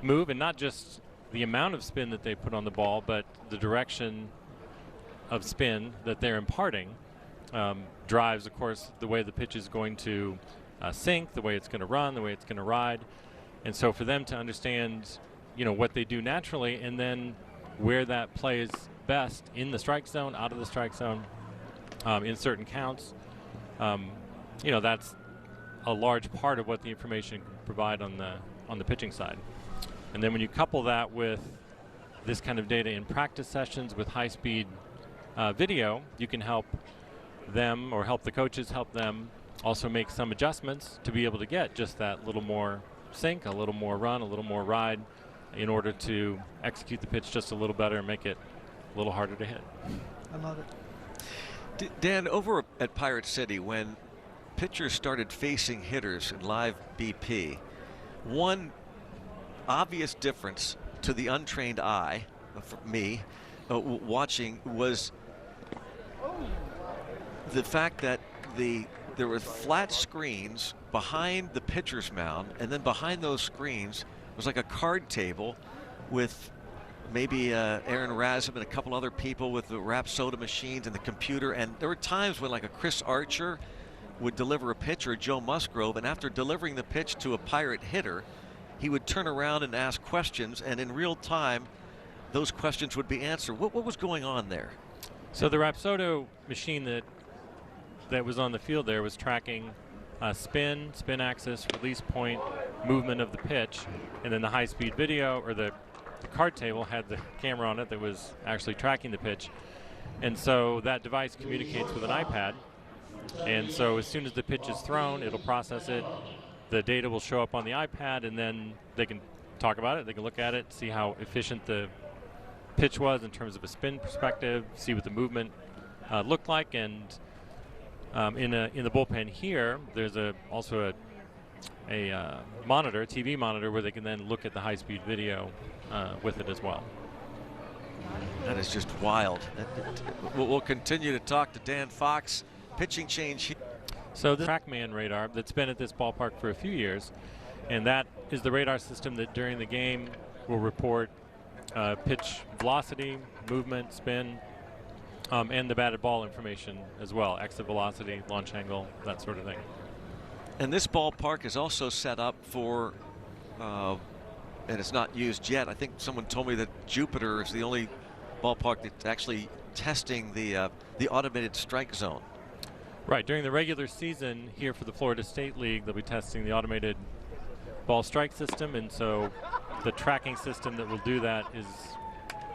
move, and not just the amount of spin that they put on the ball, but the direction of spin that they're imparting drives, of course, the way the pitch is going to sink, the way it's going to run, the way it's going to ride. And so for them to understand, what they do naturally, and then where that plays best in the strike zone, out of the strike zone, in certain counts. You know, that's a large part of what the information can provide on the pitching side. And then when you couple that with this kind of data in practice sessions with high-speed video, you can help them, or help the coaches help them also make some adjustments to be able to get just that little more sink, a little more run, a little more ride, in order to execute the pitch just a little better and make it a little harder to hit. I love it. Dan, over at Pirate City, when pitchers started facing hitters in live BP, one obvious difference to the untrained eye, for me, watching, was the fact that there were flat screens behind the pitcher's mound, and then behind those screens was like a card table with maybe Aaron Razum and a couple other people with the Rapsodo machines and the computer. And there were times when like a Chris Archer would deliver a pitch, or Joe Musgrove, and after delivering the pitch to a Pirate hitter, he would turn around and ask questions, and in real time those questions would be answered. What was going on there? So the Rapsodo machine that was on the field there was tracking spin axis, release point, movement of the pitch, and then the high-speed video, or the card table, had the camera on it that was actually tracking the pitch. And so that device communicates with an iPad, and so as soon as the pitch is thrown, it'll process it, the data will show up on the iPad, and then they can talk about it, they can look at it, see how efficient the pitch was in terms of a spin perspective, see what the movement looked like. And in the bullpen here, there's also a monitor, a TV monitor, where they can then look at the high-speed video with it as well. That is just wild. We'll continue to talk to Dan Fox. Pitching change. So the TrackMan radar that's been at this ballpark for a few years, and that is the radar system that during the game will report pitch velocity, movement, spin, and the batted ball information as well, exit velocity, launch angle, that sort of thing. And this ballpark is also set up for, and it's not used yet, I think someone told me that Jupiter is the only ballpark that's actually testing the automated strike zone. Right, during the regular season here for the Florida State League, they'll be testing the automated ball strike system, and so the tracking system that will do that is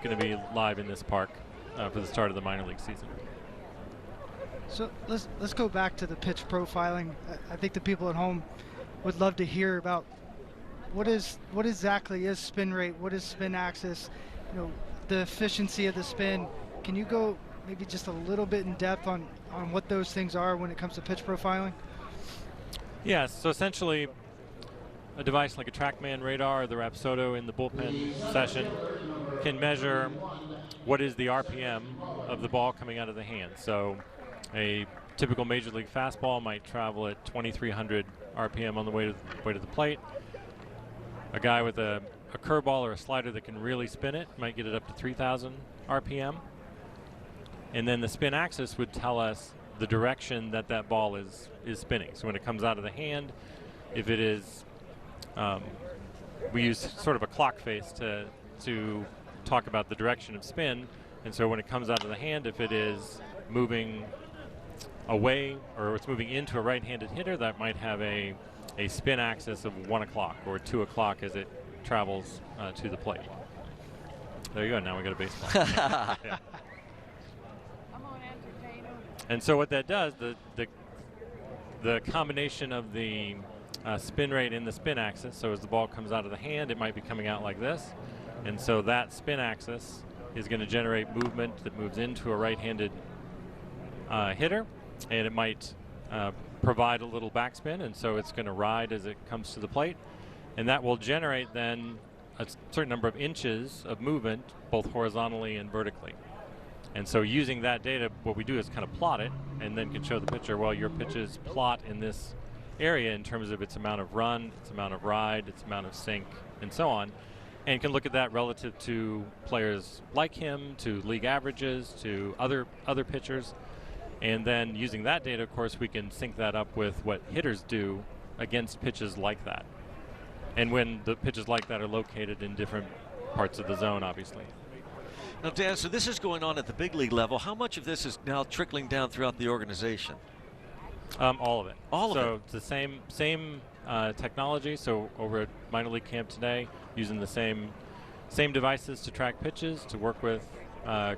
going to be live in this park for the start of the minor league season. So let's go back to the pitch profiling. I think the people at home would love to hear about what exactly is spin rate, what is spin axis, you know, the efficiency of the spin. Can you go maybe just a little bit in depth on what those things are when it comes to pitch profiling? Yes, so essentially a device like a TrackMan radar or the Rapsodo in the bullpen session can measure what is the RPM of the ball coming out of the hand. So a typical major league fastball might travel at 2,300 RPM on the way to the plate. A guy with a curveball or a slider that can really spin it might get it up to 3,000 RPM. And then the spin axis would tell us the direction that that ball is spinning. So when it comes out of the hand, if it is, we use sort of a clock face to talk about the direction of spin. And so when it comes out of the hand, if it is moving away or it's moving into a right-handed hitter, that might have a spin axis of 1 o'clock or 2 o'clock as it travels to the plate. There you go. Now we got a baseball. Yeah. And so what that does, the combination of the spin rate in the spin axis, so as the ball comes out of the hand, it might be coming out like this. And so that spin axis is going to generate movement that moves into a right-handed hitter, and it might provide a little backspin, and so it's going to ride as it comes to the plate. And that will generate then a certain number of inches of movement, both horizontally and vertically. And so using that data, what we do is kind of plot it and then can show the pitcher, well, your pitches plot in this area in terms of its amount of run, its amount of ride, its amount of sink, and so on. And can look at that relative to players like him, to league averages, to other pitchers. And then using that data, of course, we can sync that up with what hitters do against pitches like that. And when the pitches like that are located in different parts of the zone, obviously. Now, Dan, so this is going on at the big league level. How much of this is now trickling down throughout the organization? All of it. All of it. So it's the same technology. So over at minor league camp today, using the same devices to track pitches, to work with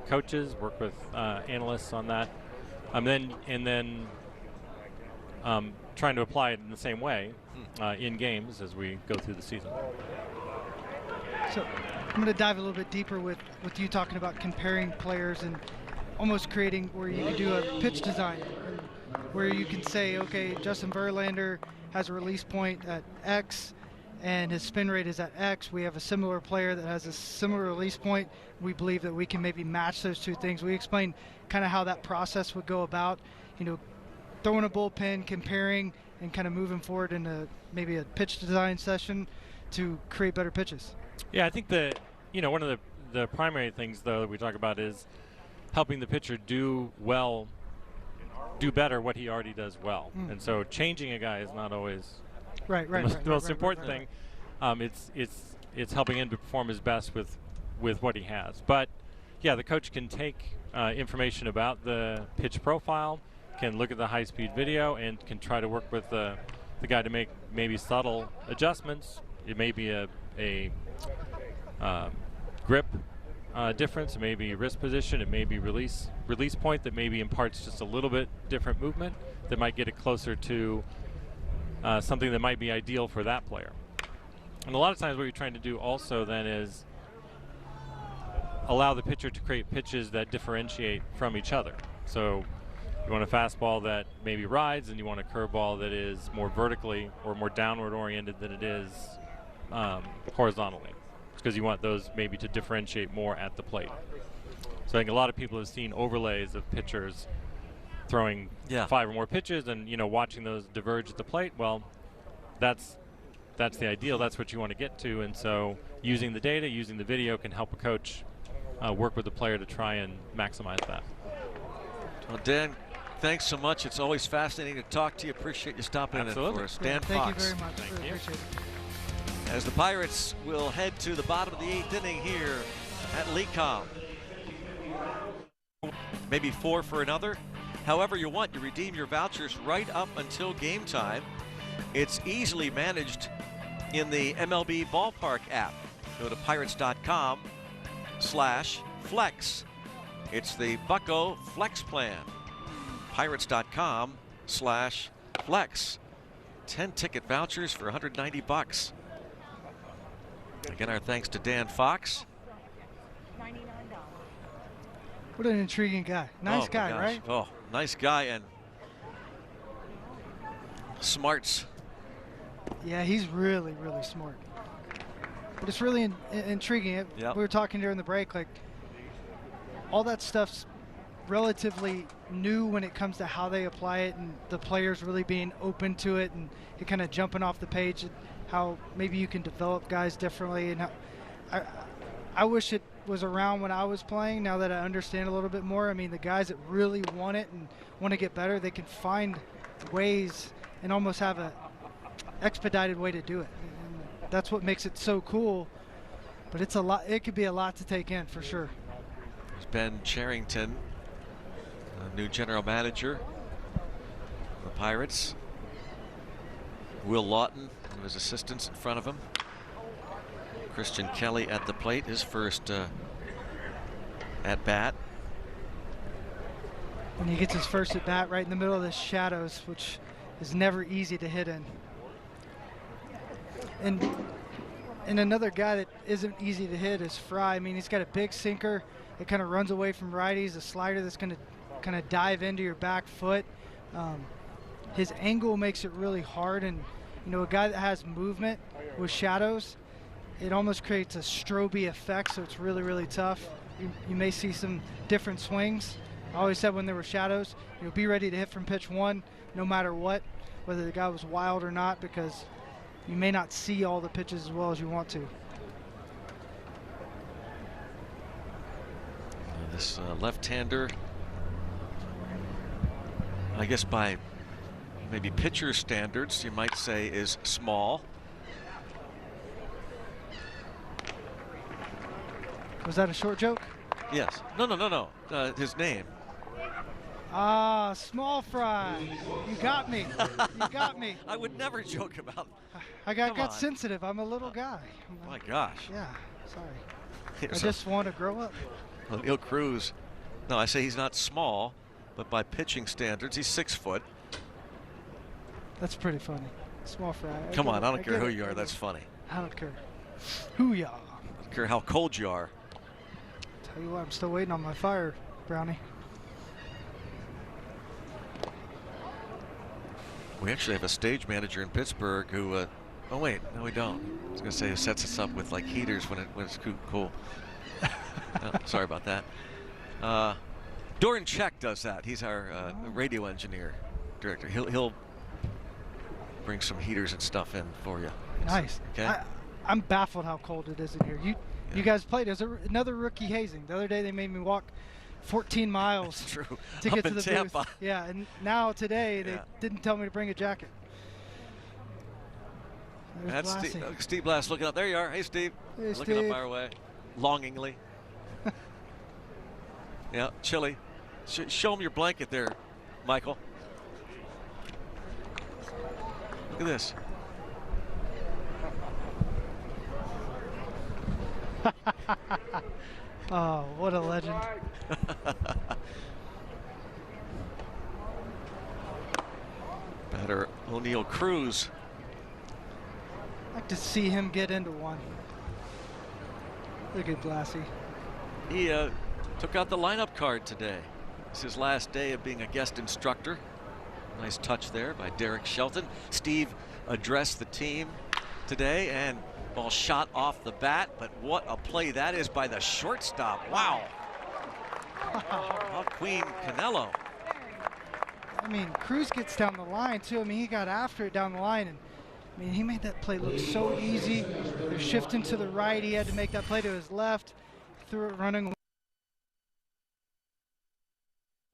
coaches, work with analysts on that, and then trying to apply it in the same way in games as we go through the season. So I'm going to dive a little bit deeper with you talking about comparing players and almost creating where you can do a pitch design, where you can say, okay, Justin Verlander has a release point at X and his spin rate is at X. We have a similar player that has a similar release point. We believe that we can maybe match those two things. We explained kind of how that process would go about, throwing a bullpen, comparing, and kind of moving forward into maybe a pitch design session to create better pitches. Yeah, I think that, one of the primary things, though, that we talk about is helping the pitcher do better what he already does well. And so changing a guy is not always the most important thing. It's helping him to perform his best with what he has. But, yeah, the coach can take information about the pitch profile, can look at the high-speed video, and can try to work with the guy to make maybe subtle adjustments. It may be a grip difference, it may be wrist position, it may be release point that maybe imparts just a little bit different movement that might get it closer to something that might be ideal for that player. And a lot of times what you're trying to do also then is allow the pitcher to create pitches that differentiate from each other. So you want a fastball that maybe rides, and you want a curveball that is more vertically or more downward oriented than it is horizontally, because you want those maybe to differentiate more at the plate. So I think a lot of people have seen overlays of pitchers throwing 5 or more pitches and watching those diverge at the plate. Well, that's the ideal. That's what you want to get to. And so using the data, using the video can help a coach work with the player to try and maximize that. Well, Dan, thanks so much. It's always fascinating to talk to you. Appreciate you stopping in for us. Dan Fox. Thank you very much. Really appreciate it. As the Pirates will head to the bottom of the 8th inning here at Lecom. Maybe 4 for another. However you want, you redeem your vouchers right up until game time. It's easily managed in the MLB Ballpark app. Go to pirates.com/flex. It's the Bucko Flex Plan. Pirates.com/flex. 10 ticket vouchers for $190. Again, our thanks to Dan Fox. What an intriguing guy. Nice guy, right? Oh, nice guy and smarts. Yeah, he's really, really smart. But it's really intriguing. We were talking during the break, like, all that stuff's relatively new when it comes to how they apply it, and the players really being open to it, and it kind of jumping off the page, and how maybe you can develop guys differently. And how I wish it was around when I was playing. Now that I understand a little bit more, I mean, the guys that really want it and want to get better, they can find ways and almost have a expedited way to do it. And that's what makes it so cool. But it's a lot. It could be a lot to take in for sure. There's Ben Cherington, a new general manager of the Pirates. Will Lawton and his assistants in front of him. Christian Kelly at the plate, his first at bat. And he gets his first at bat right in the middle of the shadows, which is never easy to hit in. And another guy that isn't easy to hit is Fry. I mean, he's got a big sinker that kind of runs away from righties, a slider that's going to kind of dive into your back foot. His angle makes it really hard, and a guy that has movement with shadows, it almost creates a strobe effect, so it's really, really tough. You may see some different swings. I always said when there were shadows, be ready to hit from pitch 1 no matter what, whether the guy was wild or not, because you may not see all the pitches as well as you want to. This left-hander, I guess by maybe pitcher standards, you might say is small. Was that a short joke? Yes. No. His name. Ah, small fry. You got me. You got me. I would never joke about. I got sensitive. I'm a little guy. My gosh. Yeah, sorry. Here's I just want to grow up. O'Neill Cruz. No, I say he's not small, but by pitching standards, he's 6 foot. That's pretty funny. Small fry. Come on, I don't care who you are. That's funny. I don't care who you are. I don't care how cold you are. Tell you what, I'm still waiting on my fire, Brownie. We actually have a stage manager in Pittsburgh who, oh wait, no we don't. I was gonna say who sets us up with like heaters when it's cool. Oh, sorry about that. Doran Check does that. He's our radio engineer director. He'll bring some heaters and stuff in for you. Nice. Okay. I'm baffled how cold it is in here. You guys played. There's another rookie hazing. The other day they made me walk 14 miles true. to Up get to in the Tampa. booth. Yeah, and now today they didn't tell me to bring a jacket. That's Steve Blass looking up. There you are. Hey, Steve. Hey, looking Steve. up our way, longingly. Yeah, chilly. Show him your blanket there, Michael. Look at this. Oh, what a legend. Batter O'Neill Cruz. I'd like to see him get into one. Look at Blassie. He took out the lineup card today. It's his last day of being a guest instructor. Nice touch there by Derek Shelton. Steve addressed the team today, and ball shot off the bat, but what a play that is by the shortstop. Wow. Queen Canelo. I mean, Cruz gets down the line too. I mean, he got after it down the line, and I mean, he made that play look so easy. They're shifting to the right. He had to make that play to his left. Threw it running.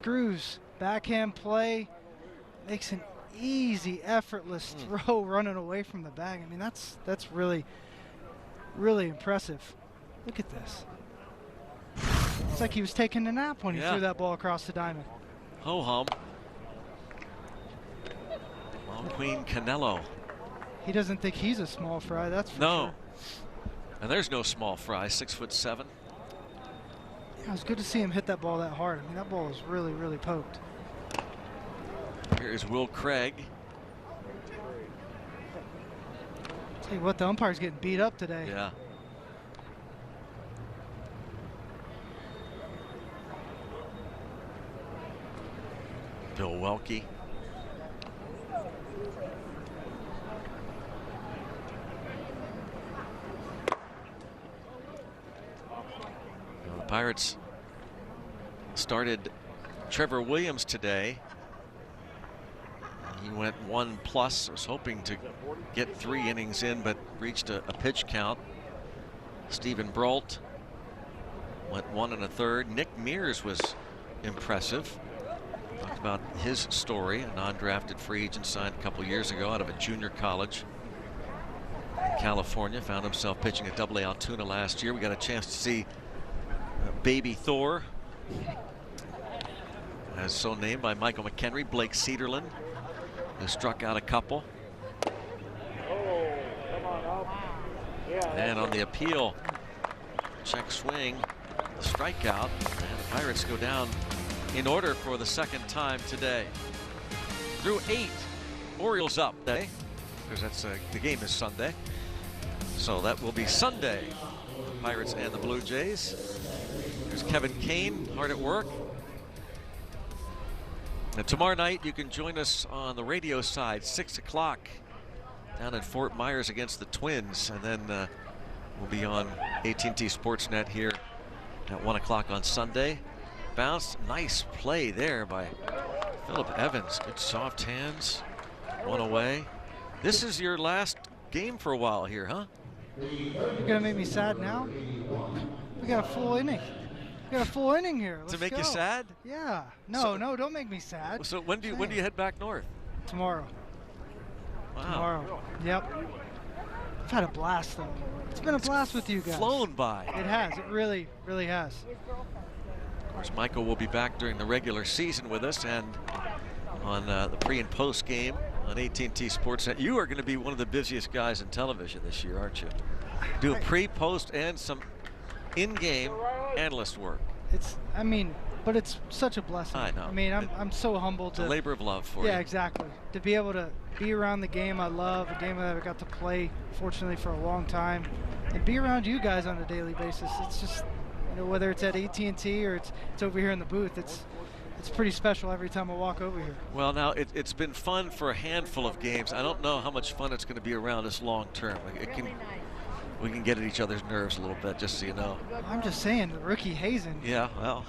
Cruz, backhand play, makes an easy, effortless throw running away from the bag. I mean, that's really, really impressive. Look at this. It's like he was taking a nap when he threw that ball across the diamond. Ho-hum. Queen Canelo. He doesn't think he's a small fry, that's for sure. And there's no small fry, 6'7". Yeah, it was good to see him hit that ball that hard. I mean, that ball was really, really poked. Here is Will Craig. Tell you what, the umpire's getting beat up today. Yeah. Bill Welke. The Pirates started Trevor Williams today. He went 1+. Was hoping to get 3 innings in, but reached a pitch count. Stephen Brault went 1 1/3. Nick Mears was impressive. Talked about his story, a non-drafted free agent signed a couple years ago out of a junior college in California. Found himself pitching at AA Altoona last year. We got a chance to see Baby Thor, as so named by Michael McHenry. Blake Cederland, who struck out a couple. And on the appeal, check swing, the strikeout, and the Pirates go down in order for the second time today. Through 8, Orioles up today, because that's the game is Sunday. So that will be Sunday, the Pirates and the Blue Jays. There's Kevin Kane hard at work. And tomorrow night you can join us on the radio side, 6 o'clock down at Fort Myers against the Twins, and then we'll be on AT&T Sportsnet here at 1 o'clock on Sunday. Bounce, nice play there by Phillip Evans. Good soft hands, 1 away. This is your last game for a while here, huh? You're gonna make me sad now? We got a full inning. We got a full inning here. Let's to make go. you sad? Yeah. No, no, don't make me sad. So when do you head back north? Tomorrow. Wow. Tomorrow. Yep. I've had a blast though. It's been a blast with you guys. Flown by. It has. It really, really has. course, Michael will be back during the regular season with us and on the pre and post game on AT&T Sportsnet. You are going to be one of the busiest guys in television this year, aren't you? Doing pre, post, and some in-game analyst work. But it's such a blessing. I know. I'm so humbled. It's a labor of love for you. Yeah, exactly. To be able to be around the game I love, a game that I got to play, fortunately, for a long time, and be around you guys on a daily basis. It's just, whether it's at AT&T or it's over here in the booth, it's pretty special every time I walk over here. Well, now it's been fun for a handful of games. I don't know how much fun it's going to be around us long term. We can get at each other's nerves a little bit, just so you know. I'm just saying, the rookie hazing. Yeah, well.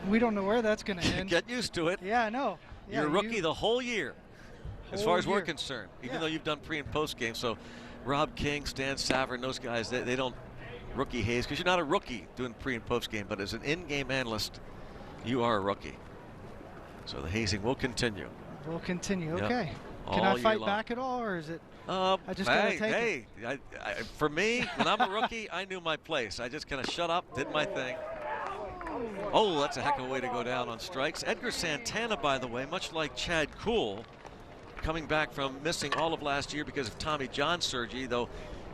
We don't know where that's going to end. Get used to it. Yeah, I know. You're a rookie the whole year, as far as we're concerned, even though you've done pre and post game. So Rob King, Stan Savern, those guys, they don't rookie haze because you're not a rookie doing pre and post game. But as an in-game analyst, you are a rookie. So the hazing will continue. Will continue. Yep. Okay. Can I fight back at all, or is it? I just gotta take it. For me, when I'm a rookie, I knew my place. I just kind of shut up, did my thing. Oh, that's a heck of a way to go down on strikes. Edgar Santana, by the way, much like Chad Kuhl, coming back from missing all of last year because of Tommy John surgery, though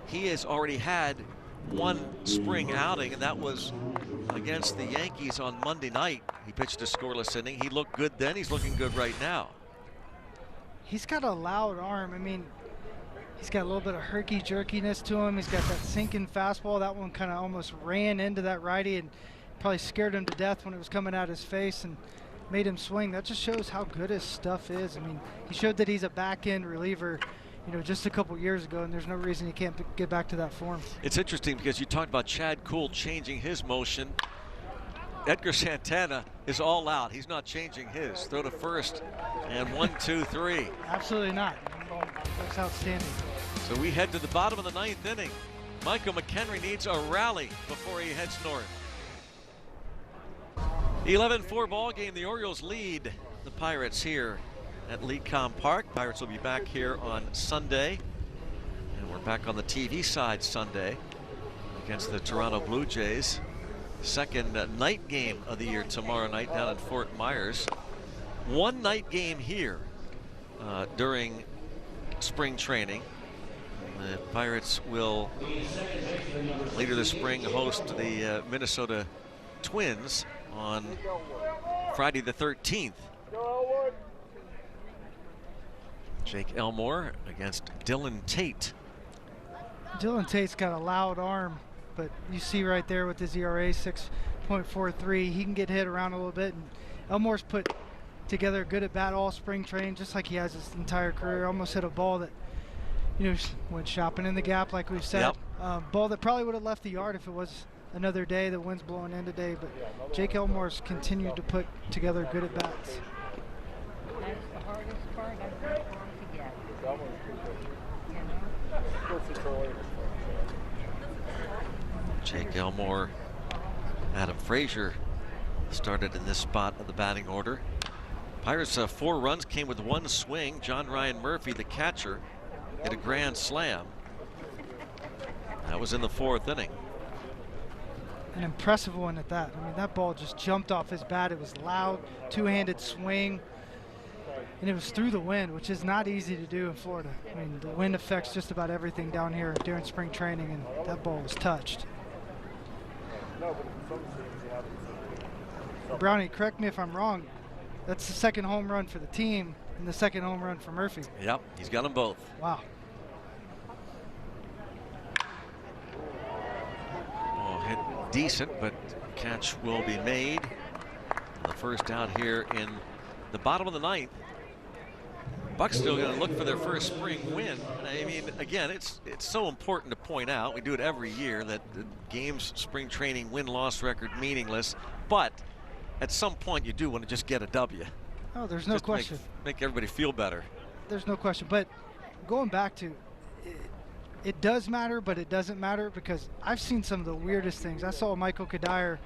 he has already had one spring outing, and that was against the Yankees on Monday night. He pitched a scoreless inning. He looked good then. He's looking good right now. He's got a loud arm. He's got a little bit of herky-jerkiness to him. He's got that sinking fastball. That one kind of almost ran into that righty and probably scared him to death when it was coming out his face and made him swing. That just shows how good his stuff is. He showed that he's a back-end reliever, just a couple years ago, and there's no reason he can't get back to that form. It's interesting because you talked about Chad Kuhl changing his motion. Edgar Santana is all out. He's not changing his. Throw to first, and 1, 2, 3. Absolutely not. That's outstanding. So we head to the bottom of the 9th inning. Michael McHenry needs a rally before he heads north. 11-4 ball game. The Orioles lead the Pirates here at Lecom Park. Pirates will be back here on Sunday, and we're back on the TV side Sunday against the Toronto Blue Jays. Second night game of the year tomorrow night down in Fort Myers. One night game here during spring training. The Pirates will later this spring host the Minnesota Twins on Friday the 13th. Jake Elmore against Dylan Tate. Dylan Tate's got a loud arm, but you see right there with his ERA 6.43, he can get hit around a little bit. And Elmore's put together a good at bat all spring training, just like he has his entire career. Almost hit a ball that, went shopping in the gap, like we've said. Yep. Ball that probably would have left the yard if it was another day. The wind's blowing in today, but Jake Elmore's continued to put together good at bats. That's the hardest part I've got to get. Jake Elmore, Adam Frazier started in this spot of the batting order. Pirates 4 runs came with 1 swing. John Ryan Murphy, the catcher, hit a grand slam. That was in the 4th inning. An impressive one at that. That ball just jumped off his bat. It was loud, two-handed swing, and it was through the wind, which is not easy to do in Florida. The wind affects just about everything down here during spring training, and that ball was touched. Brownie, correct me if I'm wrong. That's the second home run for the team and the second home run for Murphy. Yep, he's got them both. Wow. Oh, hit decent, but catch will be made. The first out here in the bottom of the 9th. Bucks still going to look for their first spring win. Again, it's so important to point out. We do it every year that the game's spring training win-loss record meaningless, but at some point you do want to just get a W. Oh, there's no question. Make everybody feel better. There's no question. But going back to it does matter, but it doesn't matter because I've seen some of the weirdest things. I saw Michael Kadire.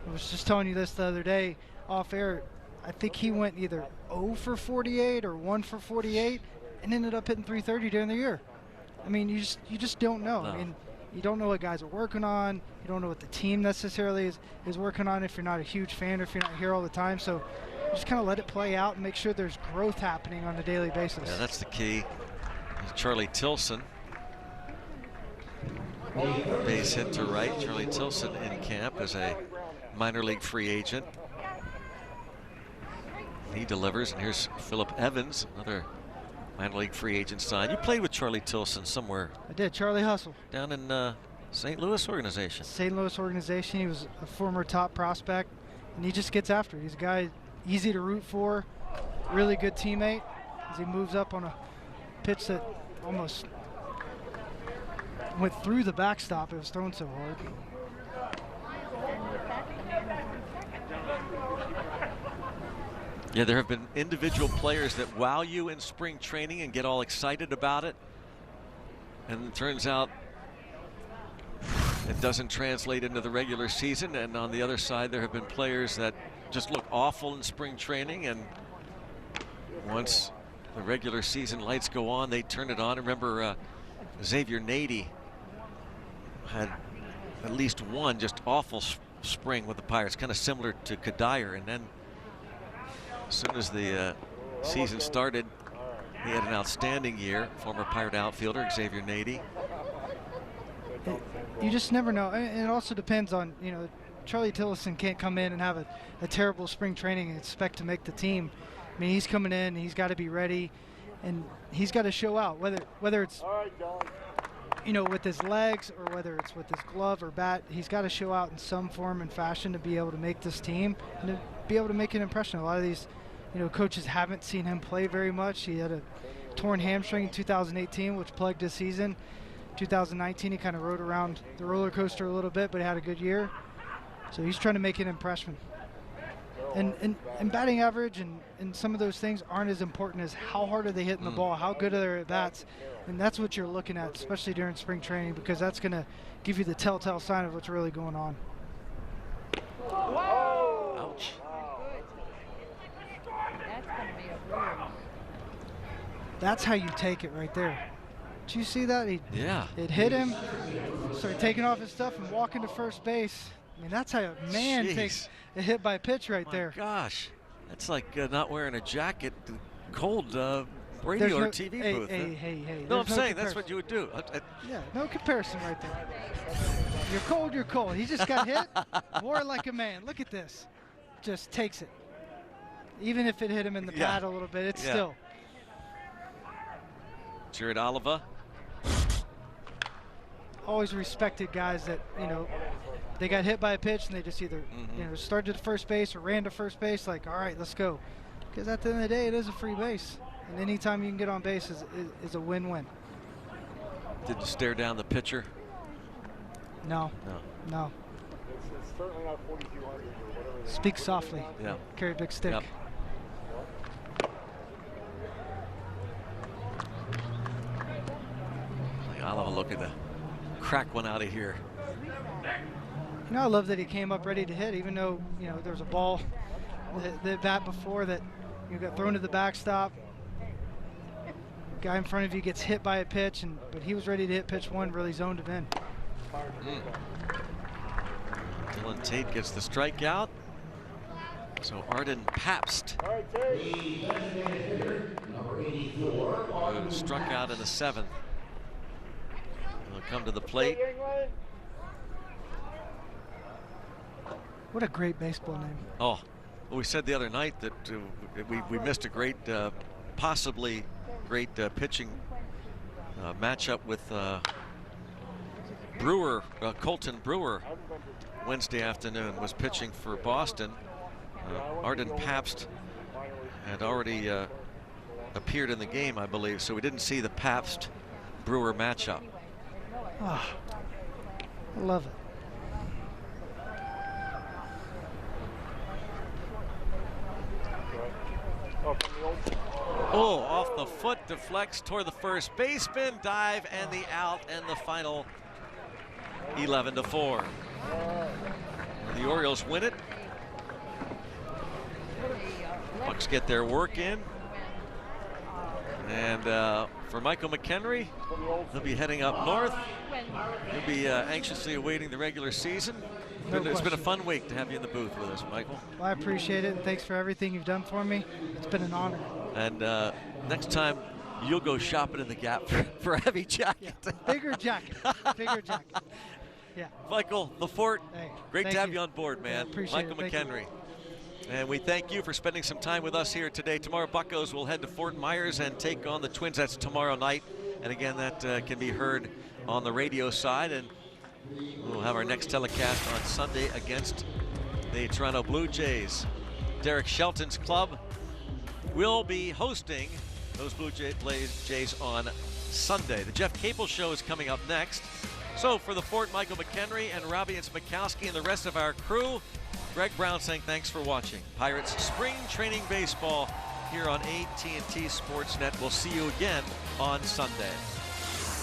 I was just telling you this the other day off air. I think he went either 0 for 48 or 1 for 48 and ended up hitting .330 during the year. You just don't know. No. you don't know what guys are working on. You don't know what the team necessarily is working on if you're not a huge fan or if you're not here all the time. So just kind of let it play out and make sure there's growth happening on a daily basis. Yeah, that's the key. Charlie Tilson. Base hit to right. Charlie Tilson in camp as a minor league free agent. He delivers, and here's Phillip Evans, another minor league free agent signed. You played with Charlie Tilson somewhere. I did. Charlie Hustle. Down in St. Louis organization. St. Louis organization. He was a former top prospect, and he just gets after it. He's a guy easy to root for, really good teammate as he moves up on a pitch that almost went through the backstop. It was thrown so hard. Yeah, there have been individual players that wow you in spring training and get all excited about it. And it turns out it doesn't translate into the regular season. And on the other side, there have been players that just look awful in spring training. And once the regular season lights go on, they turn it on. Remember, Xavier Nady had at least one just awful spring with the Pirates, kind of similar to Kadire. And then as soon as the season started, he had an outstanding year. Former Pirate outfielder Xavier Nady. You just never know, and it also depends on, you know, Charlie Tilson can't come in and have a terrible spring training and expect to make the team. I mean, he's coming in, he's got to be ready, and he's got to show out, whether it's, you know, with his legs or whether it's with his glove or bat. He's got to show out in some form and fashion to be able to make this team and to be able to make an impression. A lot of these, you know, coaches haven't seen him play very much. He had a torn hamstring in 2018, which plagued his season. 2019, he kind of rode around the roller coaster a little bit, but he had a good year. So he's trying to make an impression. And batting average and some of those things aren't as important as how hard are they hitting the ball, how good are their at-bats. And that's what you're looking at, especially during spring training, because that's going to give you the telltale sign of what's really going on. Ouch. That's how you take it right there. Did you see that? Yeah. It hit him, started taking off his stuff and walking to first base. I mean, that's how a man takes a hit by pitch right there. Gosh, that's like not wearing a jacket, cold radio There's or no, TV hey, booth. Hey. No, I'm saying comparison. that's what you would do. Yeah, no comparison right there. You're cold, you're cold. He just got hit, more like a man. Look at this. Just takes it. Even if it hit him in the pad a little bit, it's still. Jared Oliva. Always respected guys that, you know, they got hit by a pitch and they just either, you know, started to first base or ran to first base like, all right, let's go. Because at the end of the day, it is a free base. And anytime you can get on base is a win-win. Did you stare down the pitcher? No. It's certainly not 4,200 or whatever. Speak softly. Yeah. Carry a big stick. Yep. Oliva looking to crack one out of here. You know, I love that he came up ready to hit, even though, you know, there was a ball, the bat before that, you got thrown to the backstop. Guy in front of you gets hit by a pitch, but he was ready to hit pitch one, really zoned him in. Dylan Tate gets the strikeout. So Arden Pabst, who struck out in the 7th. He'll come to the plate. What a great baseball name. Oh, well, we said the other night that we missed a great, possibly great pitching matchup with Brewer, Colton Brewer, Wednesday afternoon, was pitching for Boston. Arden Pabst had already appeared in the game, I believe, so we didn't see the Pabst-Brewer matchup. Oh, I love it. Oh, off the foot, deflects toward the first baseman, dive, and the out, and the final 11-4. The Orioles win it. Bucks get their work in. And for Michael McHenry, he'll be heading up north. He'll be anxiously awaiting the regular season. It's been a fun week to have you in the booth with us, Michael. Well, I appreciate it, and thanks for everything you've done for me. It's been an honor. And next time, you'll go shopping in the Gap for a heavy jacket. Yeah, bigger jacket. Bigger jacket. Yeah. Michael, the Fort, hey, great to have you on board, man. Yeah, appreciate Michael it. McHenry. And we thank you for spending some time with us here today. Tomorrow, Buccos will head to Fort Myers and take on the Twins. That's tomorrow night. And again, that can be heard on the radio side. And we'll have our next telecast on Sunday against the Toronto Blue Jays. Derek Shelton's club will be hosting those Blue Jays on Sunday. The Jeff Capel Show is coming up next. So for the Fort, Michael McHenry and Robbie and Smikowski and the rest of our crew, Greg Brown saying thanks for watching Pirates Spring Training Baseball here on AT&T Sportsnet. We'll see you again on Sunday.